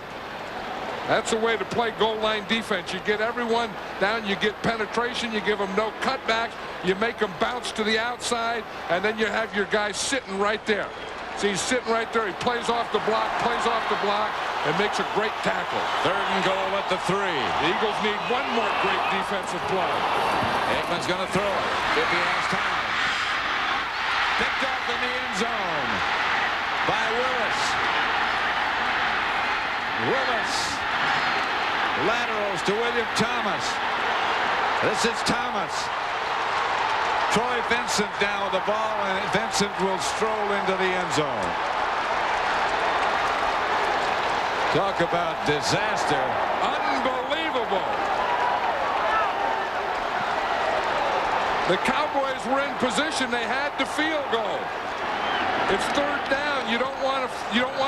That's the way to play goal line defense. You get everyone down, you get penetration, you give them no cutbacks, you make them bounce to the outside, and then you have your guy sitting right there. See, he's sitting right there. He plays off the block, and makes a great tackle. 3rd and goal at the 3. The Eagles need 1 more great defensive play. Aikman's going to throw it if he has time. Picked off in the end zone by Willis. Willis laterals to William Thomas. This is Thomas. Troy Vincent down with the ball, and Vincent will stroll into the end zone. Talk about disaster. Unbelievable. The Cowboys were in position. They had the field goal. It's third down. You don't want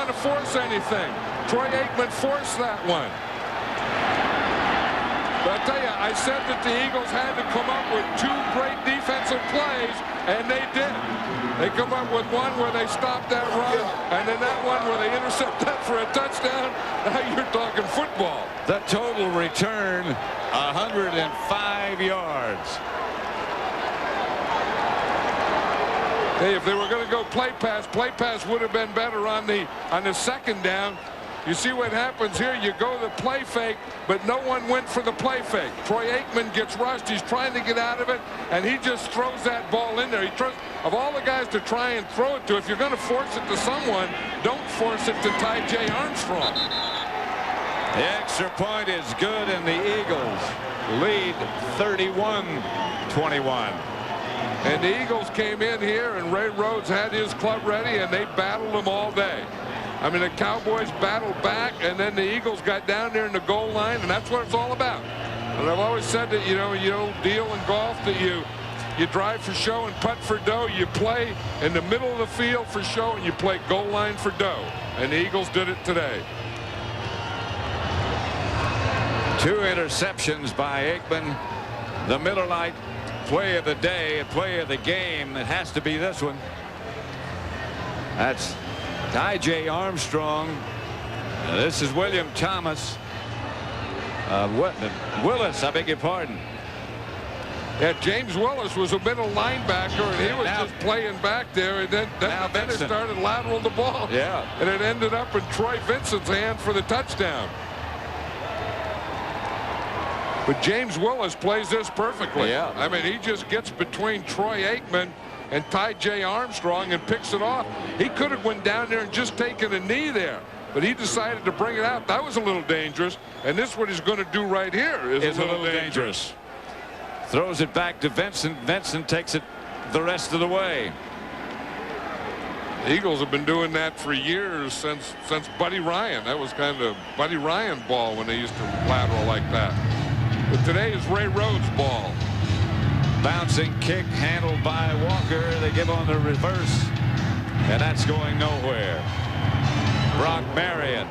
to force anything. Troy Aikman forced that one. But I tell you, I said that the Eagles had to come up with two great defensive plays, and they did. They come up with one where they stopped that run, and then that one where they intercept that for a touchdown. Now you're talking football. The total return, 105 yards. Hey, if they were going to go play pass would have been better on the second down. You see what happens here? You go the play fake, but no one went for the play fake. Troy Aikman gets rushed. He's trying to get out of it, and he just throws that ball in there. He tries, of all the guys to try and throw it to, if you're going to force it to someone, don't force it to Ty.J. Armstrong. The extra point is good, and the Eagles lead 31-21. And the Eagles came in here, and Ray Rhodes had his club ready, and they battled them all day. I mean, the Cowboys battled back, and then the Eagles got down there in the goal line, and that's what it's all about. And I've always said that, you don't deal in golf that you drive for show and putt for dough. You play in the middle of the field for show, and you play goal line for dough. And the Eagles did it today. 2 interceptions by Aikman. The Miller Lite play of the day, play of the game. It has to be this one. That's Ty.J. Armstrong. This is William Thomas. Willis, I beg your pardon. Yeah, James Willis was a middle linebacker, and he was just playing back there, and then it started lateral the ball. Yeah. And it ended up in Troy Vincent's hand for the touchdown. But James Willis plays this perfectly. Yeah. I mean, he just gets between Troy Aikman and Ty.J. Armstrong and picks it off. He could have went down there and just taken a knee there, but he decided to bring it out. That was a little dangerous, and this what he's going to do right here is a little dangerous. Throws it back to Vincent. Vincent takes it the rest of the way. The Eagles have been doing that for years, since Buddy Ryan. That was kind of Buddy Ryan ball when they used to lateral like that. But today is Ray Rhodes ball. Bouncing kick handled by Walker. They give on the reverse, and that's going nowhere. Brock Marion.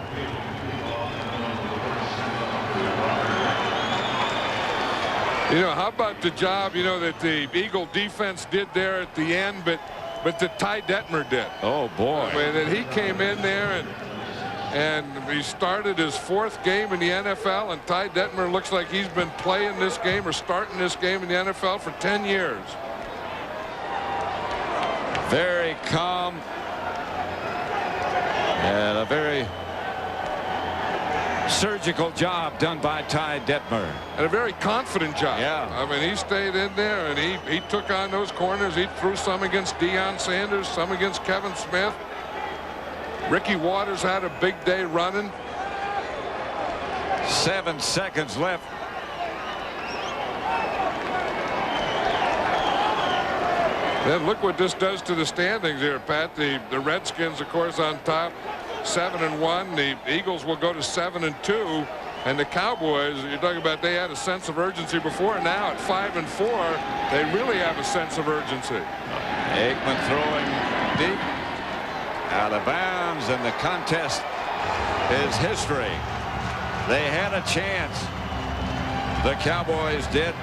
How about the job, that the Eagle defense did there at the end, but that Ty Detmer did. Oh, boy. I mean, that he came in there and he started his 4th game in the NFL, and Ty Detmer looks like he's been playing this game or starting this game in the NFL for 10 years. Very calm. And a very surgical job done by Ty Detmer. And a very confident job. Yeah. I mean, he stayed in there, and he took on those corners. He threw some against Deion Sanders, some against Kevin Smith. Ricky Waters had a big day running. 7 seconds left. Then look what this does to the standings here, Pat. The Redskins, of course, on top, 7-1. The Eagles will go to 7-2. And the Cowboys, you're talking about they had a sense of urgency before. Now at 5-4, they really have a sense of urgency. Aikman throwing deep. Out of bounds, and the contest is history. They had a chance. The Cowboys did.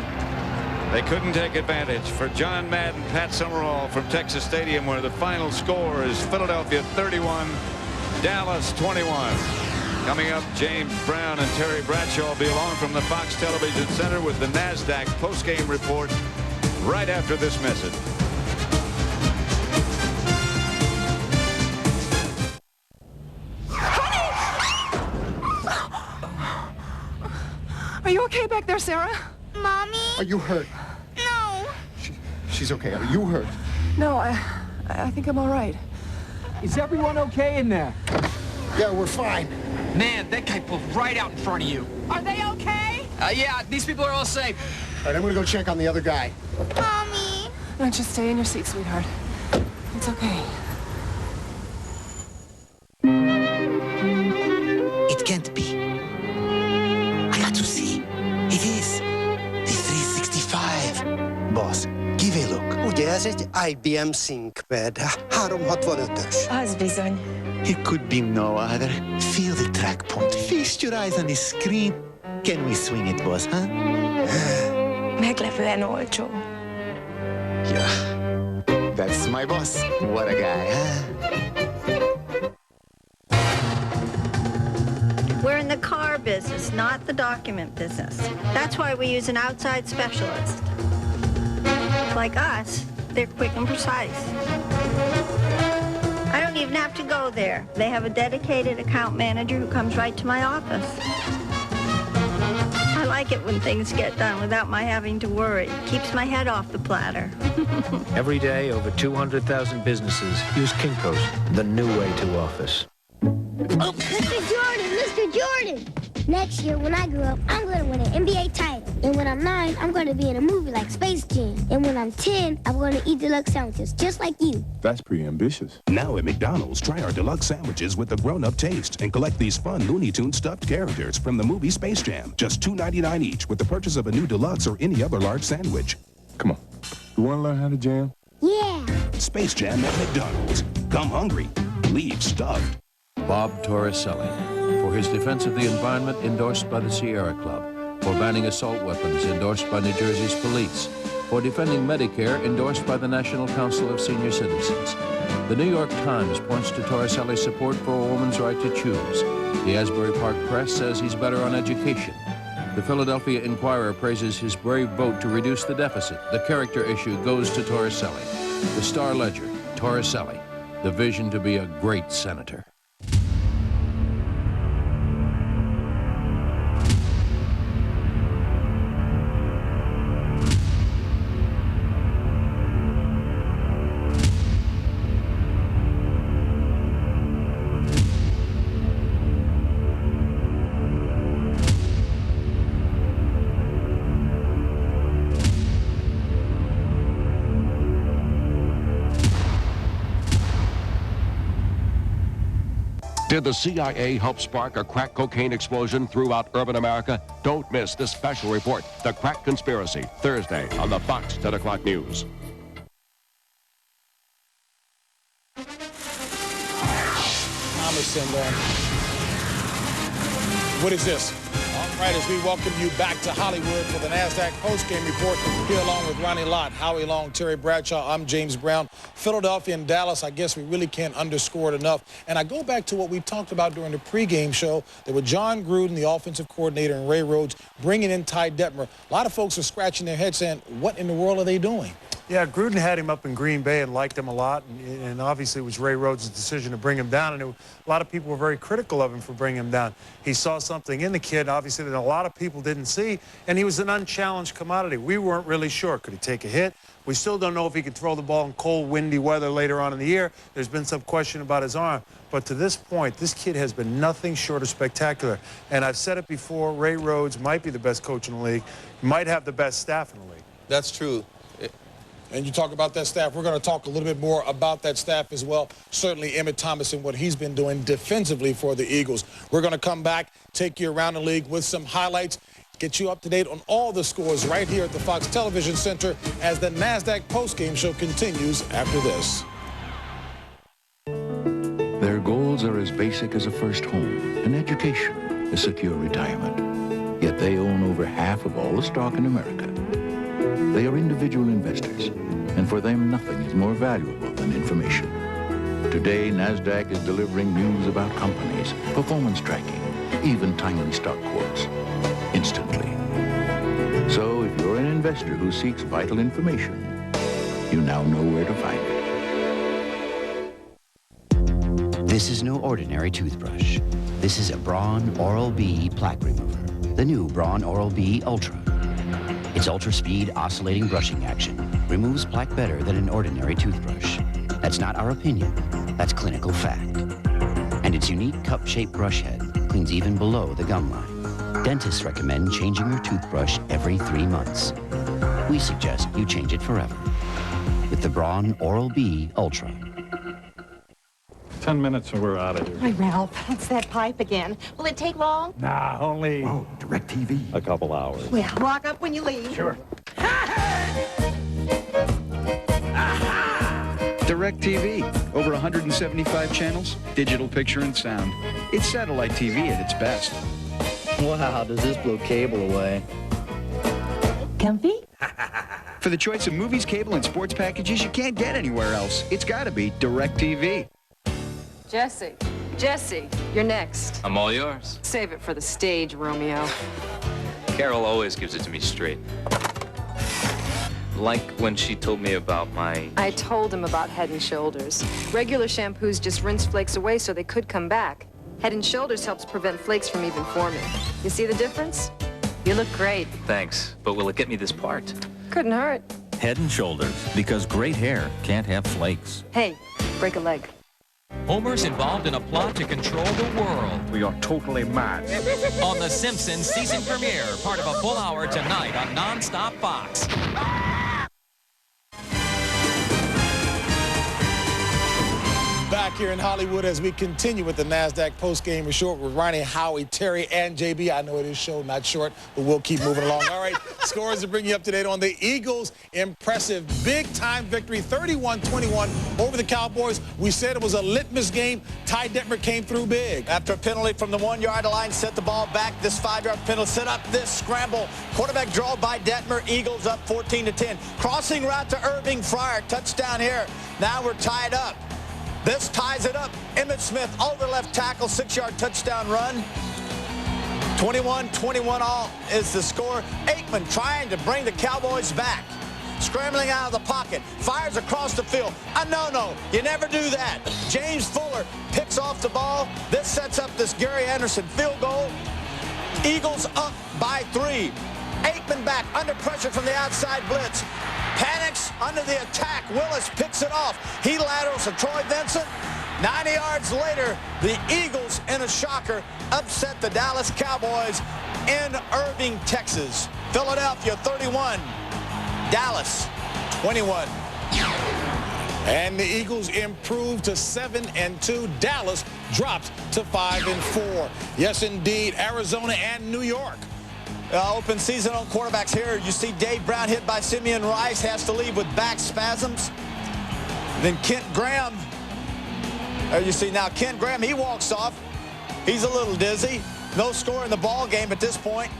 They couldn't take advantage. For John Madden, Pat Summerall from Texas Stadium, where the final score is Philadelphia 31, Dallas 21. Coming up, James Brown and Terry Bradshaw will be along from the Fox Television Center with the NASDAQ postgame report right after this message. Are you okay back there, Sarah? Mommy? Are you hurt? No. She's okay. Are you hurt? No, I think I'm all right. Is everyone okay in there? Yeah, we're fine. Man, that guy pulled right out in front of you. Are they okay? Yeah, these people are all safe. All right, I'm gonna go check on the other guy. Mommy! No, just stay in your seat, sweetheart. It's okay. It can't be. I got to see. It is. The 365. Boss, give a look. Ugye ez egy IBM ThinkPad. 365-ös. Az bizony. It could be no other. Feel the track point. Feast your eyes on the screen. Can we swing it, boss, huh? Meglepően olcsó. Yeah. That's my boss. What a guy, huh? We're in the car business, not the document business. That's why we use an outside specialist. Like us, they're quick and precise. I don't even have to go there. They have a dedicated account manager who comes right to my office. I like it when things get done without my having to worry. Keeps my head off the platter. Every day, over 200,000 businesses use Kinko's, the new way to office. Oh, Mr. Jordan, Mr. Jordan! Next year, when I grow up, I'm going to win an NBA title. And when I'm 9, I'm going to be in a movie like Space Jam. And when I'm 10, I'm going to eat deluxe sandwiches, just like you. That's pretty ambitious. Now at McDonald's, try our deluxe sandwiches with the grown-up taste and collect these fun Looney Tunes stuffed characters from the movie Space Jam. Just $2.99 each with the purchase of a new deluxe or any other large sandwich. Come on. You want to learn how to jam? Yeah. Space Jam at McDonald's. Come hungry. Leave stuffed. Bob Torricelli, for his defense of the environment endorsed by the Sierra Club, for banning assault weapons endorsed by New Jersey's police, for defending Medicare endorsed by the National Council of Senior Citizens. The New York Times points to Torricelli's support for a woman's right to choose. The Asbury Park Press says he's better on education. The Philadelphia Inquirer praises his brave vote to reduce the deficit. The character issue goes to Torricelli. The Star Ledger, Torricelli, the vision to be a great senator. Did the CIA help spark a crack cocaine explosion throughout urban America? Don't miss this special report, The Crack Conspiracy, Thursday on the Fox 10 o'clock news. Thomas, and what is this? All right, as we welcome you back to Hollywood for the NASDAQ postgame report, here along with Ronnie Lott, Howie Long, Terry Bradshaw, I'm James Brown. Philadelphia and Dallas, I guess we really can't underscore it enough. And I go back to what we talked about during the pregame show. There were John Gruden, the offensive coordinator, and Ray Rhodes bringing in Ty Detmer. A lot of folks are scratching their heads saying, what in the world are they doing? Yeah, Gruden had him up in Green Bay and liked him a lot, and obviously it was Ray Rhodes' decision to bring him down, and a lot of people were very critical of him for bringing him down. He saw something in the kid, obviously, that a lot of people didn't see, and he was an unchallenged commodity. We weren't really sure. Could he take a hit? We still don't know if he could throw the ball in cold, windy weather later on in the year. There's been some question about his arm, but to this point, this kid has been nothing short of spectacular, and I've said it before, Ray Rhodes might be the best coach in the league, might have the best staff in the league. That's true. And you talk about that staff. We're going to talk a little bit more about that staff as well. Certainly Emmett Thomas and what he's been doing defensively for the Eagles. We're going to come back, take you around the league with some highlights, get you up to date on all the scores right here at the Fox Television Center as the NASDAQ postgame show continues after this. Their goals are as basic as a first home, an education, a secure retirement. Yet they own over half of all the stock in America. They are individual investors, and for them, nothing is more valuable than information. Today, NASDAQ is delivering news about companies, performance tracking, even timely stock quotes, instantly. So if you're an investor who seeks vital information, you now know where to find it. This is no ordinary toothbrush. This is a Braun Oral-B plaque remover, the new Braun Oral-B Ultra. Its ultra-speed oscillating brushing action removes plaque better than an ordinary toothbrush. That's not our opinion, that's clinical fact. And its unique cup-shaped brush head cleans even below the gum line. Dentists recommend changing your toothbrush every 3 months. We suggest you change it forever with the Braun Oral-B Ultra. 10 minutes and we're out of here. Hi, Ralph. It's that pipe again. Will it take long? Nah, only... Oh, DirecTV. A couple hours. Well, lock up when you leave. Sure. DirecTV. Over 175 channels, digital picture and sound. It's satellite TV at its best. Wow, does this blow cable away? Comfy? For the choice of movies, cable, and sports packages you can't get anywhere else, it's gotta be DirecTV. Jesse, you're next. I'm all yours. Save it for the stage, Romeo. Carol always gives it to me straight. Like when she told me about my... I told him about Head & Shoulders. Regular shampoos just rinse flakes away so they could come back. Head & Shoulders helps prevent flakes from even forming. You see the difference? You look great. Thanks, but will it get me this part? Couldn't hurt. Head & Shoulders, because great hair can't have flakes. Hey, break a leg. Homer's involved in a plot to control the world. We are totally mad. On The Simpsons season premiere, part of a full hour tonight on Non-Stop Fox. Back here in Hollywood as we continue with the NASDAQ postgame report with Ronnie, Howie, Terry, and JB. I know it is short, not short, but we'll keep moving along. All right, scores to bring you up to date on the Eagles' impressive big-time victory, 31-21 over the Cowboys. We said it was a litmus game. Ty Detmer came through big. After a penalty from the 1-yard line, set the ball back. This 5-yard penalty set up this scramble. Quarterback draw by Detmer. Eagles up 14-10. Crossing route to Irving Fryer. Touchdown here. Now we're tied up. This ties it up. Emmitt Smith over left tackle, 6-yard touchdown run. 21-21 all is the score. Aikman trying to bring the Cowboys back. Scrambling out of the pocket. Fires across the field. No. You never do that. James Fuller picks off the ball. This sets up this Gary Anderson field goal. Eagles up by 3. Aikman back under pressure from the outside blitz. Panics under the attack. Willis picks it off. He laterals to Troy Vincent. 90 yards later, the Eagles, in a shocker, upset the Dallas Cowboys in Irving, Texas. Philadelphia 31, Dallas 21. And the Eagles improved to 7-2. Dallas drops to 5-4. Yes, indeed, Arizona and New York. Open season on quarterbacks here. You see Dave Brown hit by Simeon Rice, has to leave with back spasms. Then Kent Graham. You see now Kent Graham, he walks off. He's a little dizzy. No score in the ball game at this point.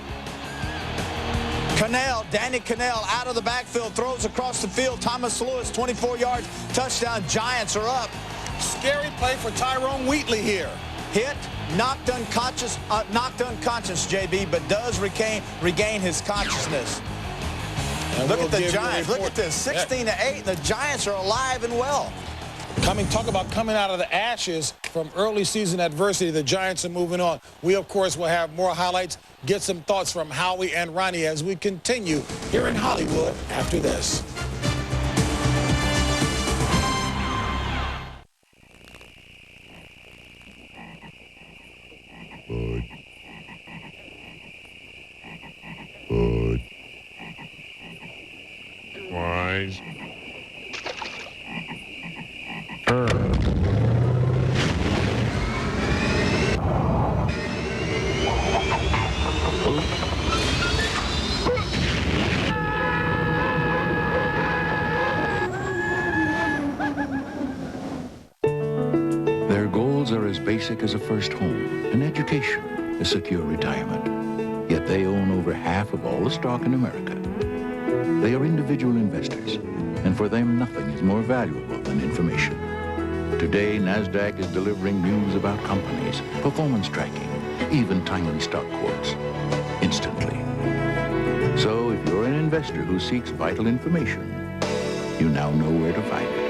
Danny Cannell out of the backfield, throws across the field. Thomas Lewis, 24 yards, touchdown. Giants are up. Scary play for Tyrone Wheatley here. Hit, knocked unconscious, JB, but does regain his consciousness. And look at the Giants. Look at this, 16-8, and the Giants are alive and well. Talk about coming out of the ashes from early season adversity. The Giants are moving on. We, of course, will have more highlights, get some thoughts from Howie and Ronnie as we continue here in Hollywood after this. Wise. Their goals are as basic as a first home, an education, a secure retirement. Yet they own over half of all the stock in America. They are individual investors, and for them nothing is more valuable than information. Today, NASDAQ is delivering news about companies, performance tracking, even timely stock quotes, instantly. So if you're an investor who seeks vital information, you now know where to find it.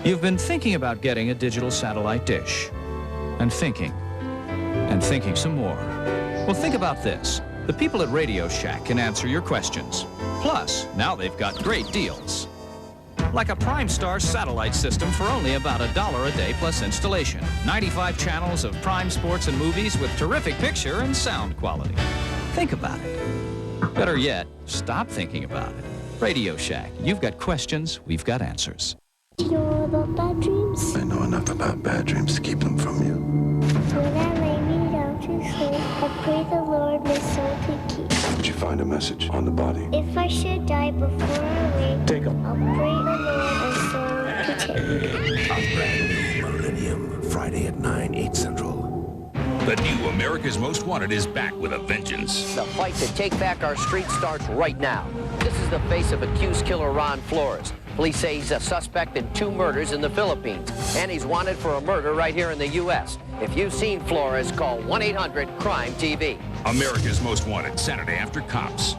You've been thinking about getting a digital satellite dish. And thinking some more. Well, think about this. The people at Radio Shack can answer your questions. Plus, now they've got great deals. Like a Prime Star satellite system for only about $1 a day plus installation. 95 channels of Prime sports and movies with terrific picture and sound quality. Think about it. Better yet, stop thinking about it. Radio Shack. You've got questions, we've got answers. Do you know about bad dreams? I know enough about bad dreams to keep them from you. When I lay me down to sleep, I pray the Lord my soul to keep. Did you find a message on the body? If I should die before I wake, Take 'em. I'll pray the Lord my soul to take. A brand new Millennium, Friday at 9, 8 Central. The new America's Most Wanted is back with a vengeance. The fight to take back our streets starts right now. This is the face of accused killer Ron Flores. Police say he's a suspect in 2 murders in the Philippines, and he's wanted for a murder right here in the U.S. If you've seen Flores, call 1-800-CRIME-TV. America's Most Wanted, Saturday after Cops.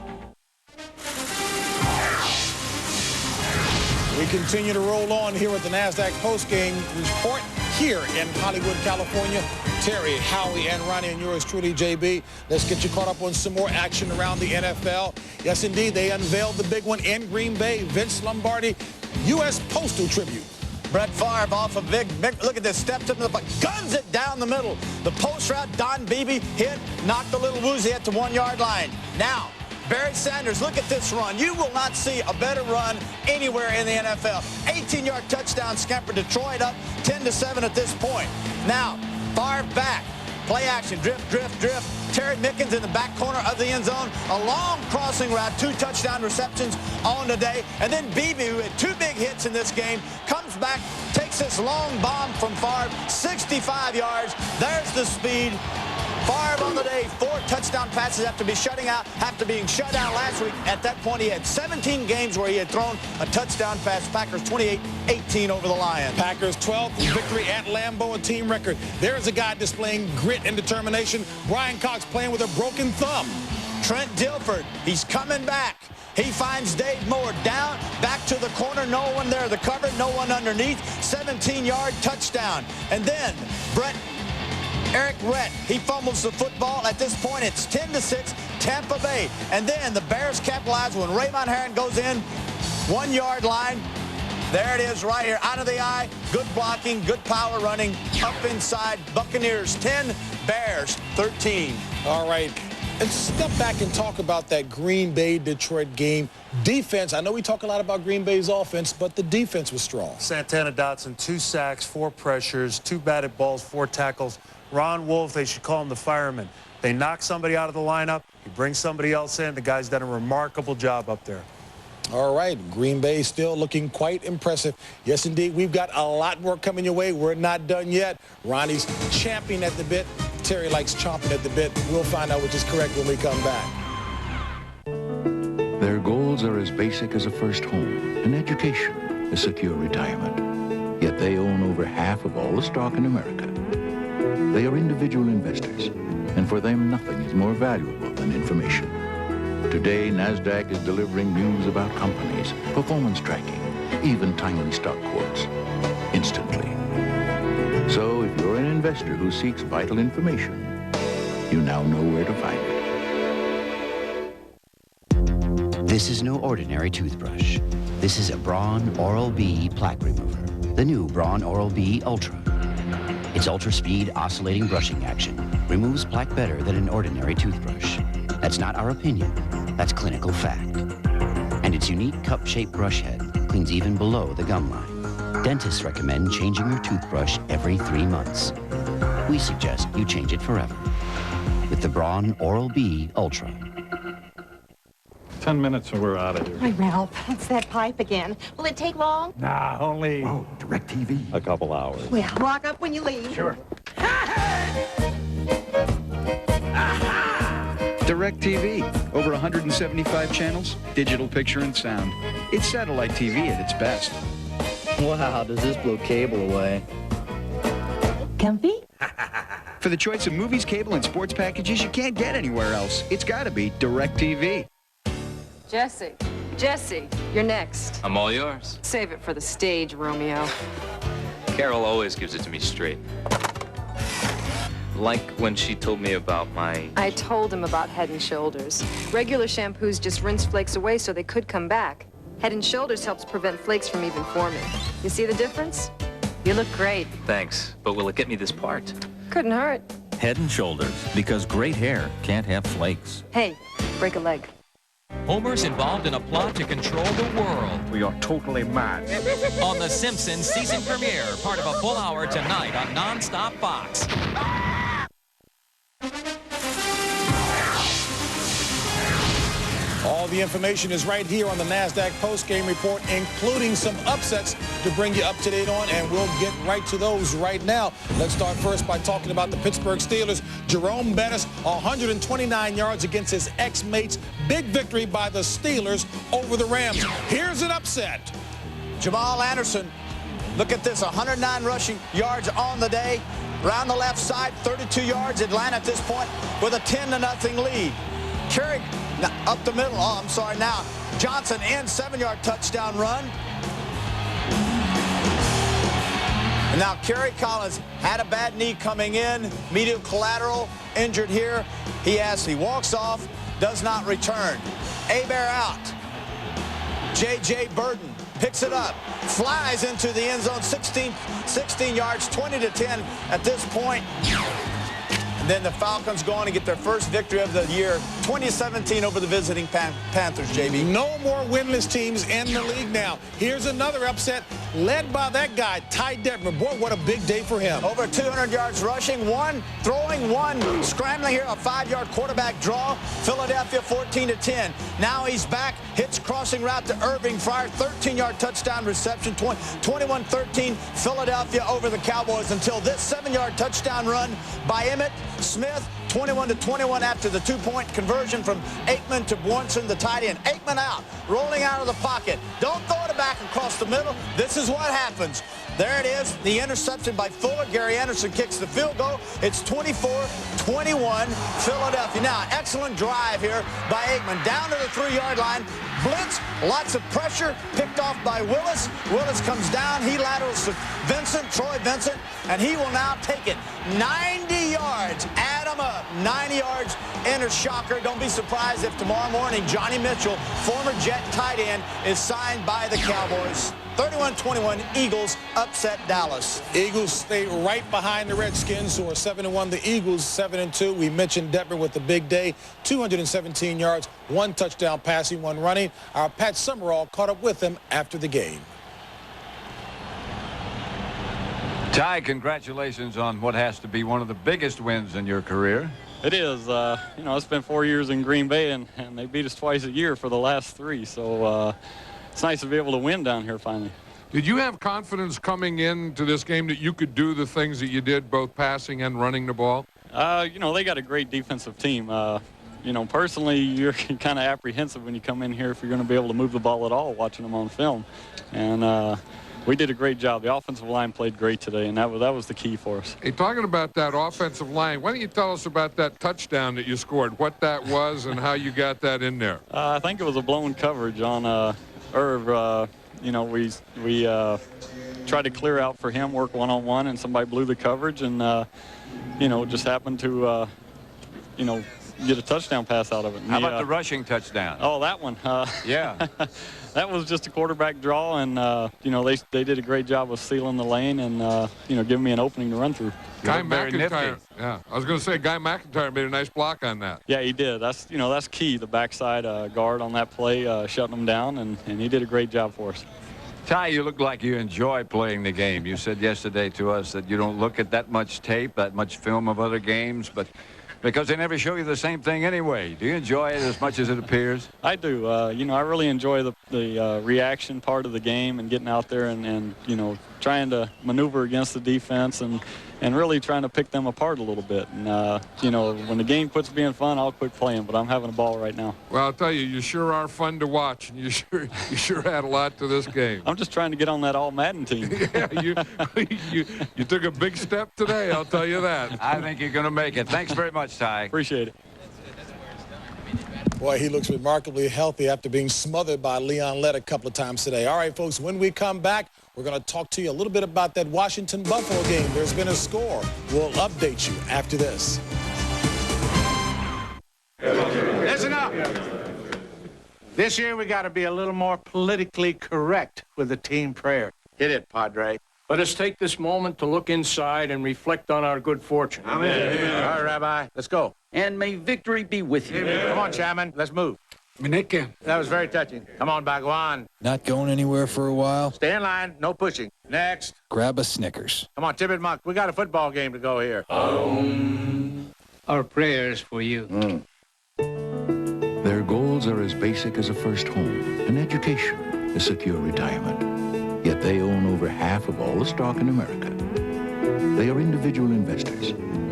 We continue to roll on here with the NASDAQ postgame report here in Hollywood, California. Terry, Howie, and Ronnie, and yours truly, JB. Let's get you caught up on some more action around the NFL. Yes, indeed, they unveiled the big one in Green Bay. Vince Lombardi, U.S. Postal Tribute. Brett Favre off a big, look at this, stepped up, guns it down the middle. The post route, Don Beebe hit, knocked the little woozy at the 1-yard line. Now, Barry Sanders, look at this run. You will not see a better run anywhere in the NFL. 18-yard touchdown scamper, Detroit up 10-7 at this point. Now, Favre back, play action, drift, drift, drift. Terry Mickens in the back corner of the end zone. A long crossing route, 2 touchdown receptions on the day. And then Beebe, who had 2 big hits in this game, comes back, takes this long bomb from Favre, 65 yards. There's the speed. Favre on the day, 4 touchdown passes after being shut out last week. At that point, he had 17 games where he had thrown a touchdown pass. Packers 28-18 over the Lions. Packers 12th victory at Lambeau, a team record. There's a guy displaying grit and determination. Brian Cox playing with a broken thumb. Trent Dilford, he's coming back. He finds Dave Moore down, back to the corner, no one there. The cover, no one underneath. 17-yard touchdown. And then Eric Rett, he fumbles the football. At this point, it's 10-6, Tampa Bay. And then the Bears capitalize when Raymond Herron goes in, 1-yard line. There it is right here, out of the eye. Good blocking, good power running, up inside. Buccaneers 10, Bears 13. All right. And step back and talk about that Green Bay-Detroit game. Defense, I know we talk a lot about Green Bay's offense, but the defense was strong. Santana Dotson, 2 sacks, 4 pressures, 2 batted balls, 4 tackles. Ron Wolf, they should call him the fireman. They knock somebody out of the lineup, he brings somebody else in. The guy's done a remarkable job up there. All right, Green Bay still looking quite impressive. Yes, indeed, we've got a lot more coming your way. We're not done yet. Ronnie's champing at the bit. Terry likes chomping at the bit. We'll find out which is correct when we come back. Their goals are as basic as a first home, an education, a secure retirement. Yet they own over half of all the stock in America. They are individual investors, and for them, nothing is more valuable than information. Today, NASDAQ is delivering news about companies, performance tracking, even timely stock quotes, instantly. So if you're an investor who seeks vital information, you now know where to find it. This is no ordinary toothbrush. This is a Braun Oral-B plaque remover, the new Braun Oral-B Ultra. Its ultra-speed oscillating brushing action removes plaque better than an ordinary toothbrush. That's not our opinion, that's clinical fact. And its unique cup-shaped brush head cleans even below the gum line. Dentists recommend changing your toothbrush every 3 months. We suggest you change it forever with the Braun Oral-B Ultra. 10 minutes and we're out of here. Hi, Ralph. It's that pipe again. Will it take long? Nah, only... Oh, DirecTV. A couple hours. Well, lock up when you leave. Sure. DirecTV. Over 175 channels, digital picture and sound. It's satellite TV at its best. Wow, does this blow cable away? Comfy? For the choice of movies, cable, and sports packages you can't get anywhere else, it's got to be DirecTV. Jesse, you're next. I'm all yours. Save it for the stage, Romeo. Carol always gives it to me straight. Like when she told me about my... I told him about Head & Shoulders. Regular shampoos just rinse flakes away so they could come back. Head & Shoulders helps prevent flakes from even forming. You see the difference? You look great. Thanks, but will it get me this part? Couldn't hurt. Head & Shoulders, because great hair can't have flakes. Hey, break a leg. Homer's involved in a plot to control the world. We are totally mad. On The Simpsons season premiere, part of a full hour tonight on Non-Stop Fox. All the information is right here on the NASDAQ post-game report, including some upsets to bring you up to date on, and we'll get right to those right now. Let's start first by talking about the Pittsburgh Steelers. Jerome Bettis, 129 yards against his ex-mates. Big victory by the Steelers over the Rams. Here's an upset. Jamal Anderson, look at this, 109 rushing yards on the day. Around the left side, 32 yards. Atlanta at this point with a 10-0 lead. Kerry up the middle. Oh, I'm sorry. Now Johnson in 7-yard touchdown run. And now Kerry Collins had a bad knee coming in. Medial collateral injured here. He walks off, does not return. Hebert out. J.J. Burden picks it up, flies into the end zone, 16 yards, 20-10 at this point. And then the Falcons go on to get their first victory of the year, 2017 over the visiting Panthers, JB. No more winless teams in the league now. Here's another upset led by that guy, Ty Detmer. Boy, what a big day for him. Over 200 yards rushing, one throwing, one scrambling here, a 5-yard quarterback draw. Philadelphia 14-10. Now he's back, hits crossing route to Irving Fryer, 13-yard touchdown reception, 21-13 Philadelphia over the Cowboys until this 7-yard touchdown run by Emmitt Smith, 21-21 after the 2-point conversion from Aikman to Bjornsson, the tight end. Aikman out, rolling out of the pocket. Don't throw it back across the middle. This is what happens. There it is, the interception by Fuller. Gary Anderson kicks the field goal. It's 24-21 Philadelphia. Now, excellent drive here by Aikman. Down to the 3-yard line. Blitz, lots of pressure, picked off by Willis. Willis comes down. He laterals to Vincent, Troy Vincent, and he will now take it 90 yards. Add them up. 90 yards. Enter shocker. Don't be surprised if tomorrow morning Johnny Mitchell, former Jet tight end, is signed by the Cowboys. 31-21, Eagles upset Dallas. Eagles stay right behind the Redskins, who are 7-1. The Eagles 7-2. We mentioned Detmer with the big day, 217 yards, 1 touchdown passing, 1 running. Our Pat Summerall caught up with him after the game. Ty, congratulations on what has to be one of the biggest wins in your career. It is. You know, it's been 4 years in Green Bay, and they beat us twice a year for the last 3. So it's nice to be able to win down here finally. Did you have confidence coming into this game that you could do the things that you did, both passing and running the ball? You know, they got a great defensive team. You know, personally, you're kind of apprehensive when you come in here if you're going to be able to move the ball at all watching them on film. And we did a great job. The offensive line played great today, and that was the key for us. Hey, talking about that offensive line, why don't you tell us about that touchdown that you scored, what that was and how you got that in there? I think it was a blown coverage on Irv. You know, we tried to clear out for him, work one-on-one, and somebody blew the coverage, and, you know, just happened to, you know, get a touchdown pass out of it. How about the rushing touchdown? Oh, that one. Yeah. That was just a quarterback draw, and, you know, they did a great job of sealing the lane and, you know, giving me an opening to run through. Guy McIntyre, yeah, I was going to say Guy McIntyre made a nice block on that. Yeah, he did. That's, you know, that's key, the backside guard on that play, shutting him down, and he did a great job for us. Ty, you look like you enjoy playing the game. You said yesterday to us that you don't look at that much tape, that much film of other games, but because they never show you the same thing anyway. Do you enjoy it as much as it appears? I do. You know, I really enjoy the reaction part of the game and getting out there and you know, trying to maneuver against the defense and really trying to pick them apart a little bit. And, you know, when the game quits being fun, I'll quit playing, but I'm having a ball right now. Well, I'll tell you, you sure are fun to watch, and you sure had a lot to this game. I'm just trying to get on that all-Madden team. Yeah, you took a big step today, I'll tell you that. I think you're going to make it. Thanks very much, Ty. Appreciate it. Boy, he looks remarkably healthy after being smothered by Leon Lett a couple of times today. All right, folks, when we come back, we're going to talk to you a little bit about that Washington-Buffalo game. There's been a score. We'll update you after this. Listen up. This year, we got to be a little more politically correct with the team prayer. Hit it, Padre. Let us take this moment to look inside and reflect on our good fortune. Amen. Amen. All right, Rabbi, let's go. And may victory be with you. Amen. Come on, Chairman, let's move. That was very touching. Come on, Bhagwan. Not going anywhere for a while? Stay in line, no pushing. Next. Grab a Snickers. Come on, Tibbet Muck, we got a football game to go here. Our prayers for you. Their goals are as basic as a first home, an education, a secure retirement. Yet they own over half of all the stock in America. They are individual investors,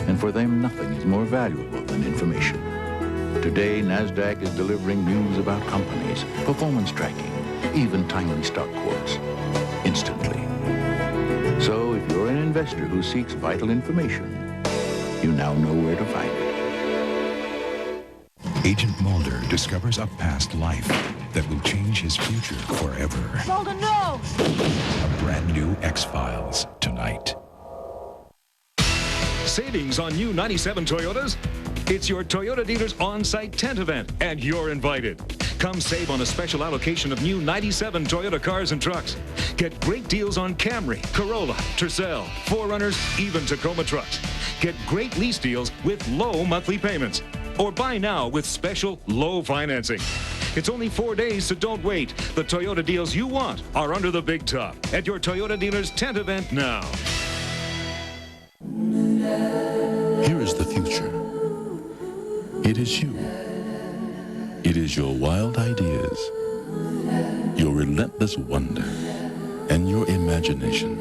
and for them, nothing is more valuable than information. Today, NASDAQ is delivering news about companies, performance tracking, even timely stock quotes, instantly. So if you're an investor who seeks vital information, you now know where to find it. Agent Mulder discovers a past life that will change his future forever. Mulder, no! A brand new X-Files tonight. Savings on new 97 Toyotas? It's your Toyota dealer's on-site tent event, and you're invited. Come save on a special allocation of new 97 Toyota cars and trucks. Get great deals on Camry, Corolla, Tercel, 4Runners, even Tacoma trucks. Get great lease deals with low monthly payments. Or buy now with special low financing. It's only 4 days, so don't wait. The Toyota deals you want are under the big top at your Toyota dealer's tent event now. Here is the future. It is you. It is your wild ideas, your relentless wonder, and your imagination.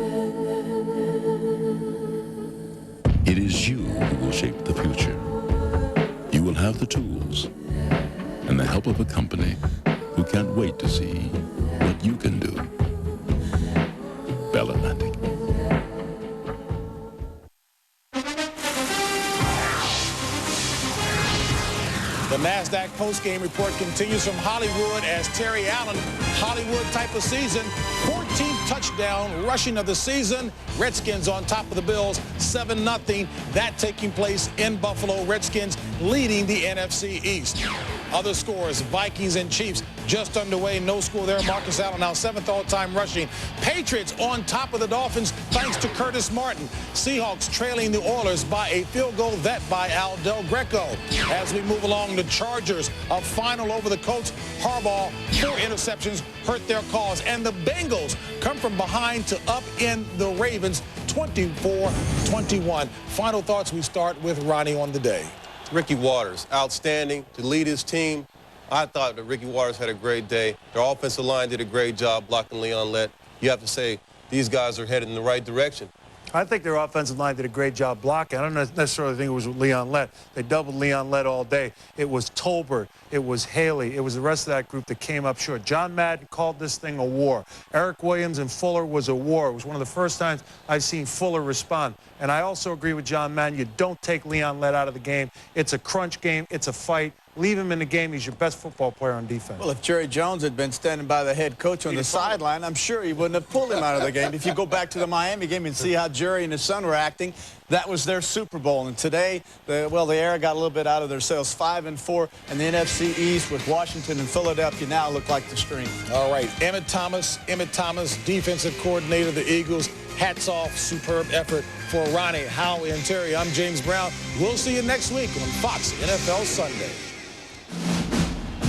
It is you who will shape the future. You will have the tools and the help of a company who can't wait to see what you can do. Bell Atlantic. The NASDAQ postgame report continues from Hollywood as Terry Allen, Hollywood type of season, 14th touchdown rushing of the season. Redskins on top of the Bills, 7-0. That taking place in Buffalo. Redskins leading the NFC East. Other scores, Vikings and Chiefs just underway. No score there. Marcus Allen now 7th all-time rushing. Patriots on top of the Dolphins thanks to Curtis Martin. Seahawks trailing the Oilers by a field goal, that by Al Del Greco. As we move along, the Chargers, a final over the Colts. Harbaugh, 4 interceptions hurt their cause. And the Bengals come from behind to up in the Ravens, 24-21. Final thoughts, we start with Ronnie on the day. Ricky Waters, outstanding to lead his team. I thought that Ricky Waters had a great day. Their offensive line did a great job blocking Leon Lett. You have to say these guys are headed in the right direction. I think their offensive line did a great job blocking. I don't necessarily think it was Leon Lett. They doubled Leon Lett all day. It was Tolbert. It was Haley. It was the rest of that group that came up short. John Madden called this thing a war. Eric Williams and Fuller was a war. It was one of the first times I've seen Fuller respond. And I also agree with John Madden. You don't take Leon Lett out of the game. It's a crunch game. It's a fight. Leave him in the game. He's your best football player on defense. Well, if Jerry Jones had been standing by the head coach on the sideline, I'm sure he wouldn't have pulled him out of the game. If you go back to the Miami game and see how Jerry and his son were acting, that was their Super Bowl. And today, the air got a little bit out of their sails. 5-4, and the NFC East with Washington and Philadelphia now look like the stream. All right, Emmett Thomas, defensive coordinator of the Eagles. Hats off, superb effort for Ronnie, Howie, and Terry. I'm James Brown. We'll see you next week on Fox NFL Sunday.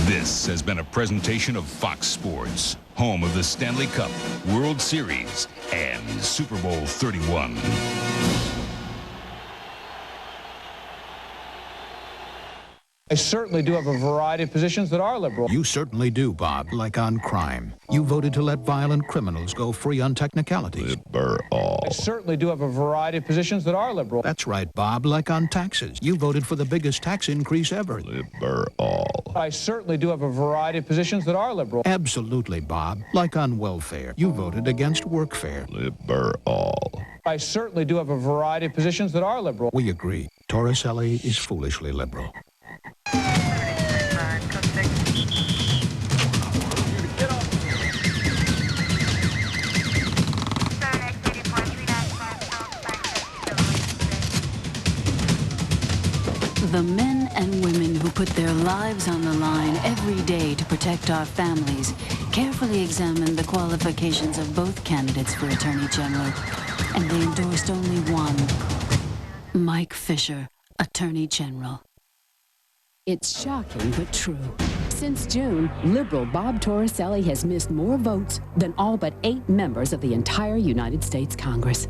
This has been a presentation of Fox Sports, home of the Stanley Cup, World Series, and Super Bowl 31. I certainly do have a variety of positions that are liberal. You certainly do, Bob, like on crime. You voted to let violent criminals go free on technicalities. I certainly do have a variety of positions that are liberal. That's right, Bob, like on taxes. You voted for the biggest tax increase ever. I certainly do have a variety of positions that are liberal. Absolutely, Bob, like on welfare. You voted against workfare. I certainly do have a variety of positions that are liberal. We agree. Torricelli is foolishly liberal. The men and women who put their lives on the line every day to protect our families carefully examined the qualifications of both candidates for Attorney General, and they endorsed only one, Mike Fisher, Attorney General. It's shocking but true. Since June, liberal Bob Torricelli has missed more votes than all but 8 members of the entire United States Congress.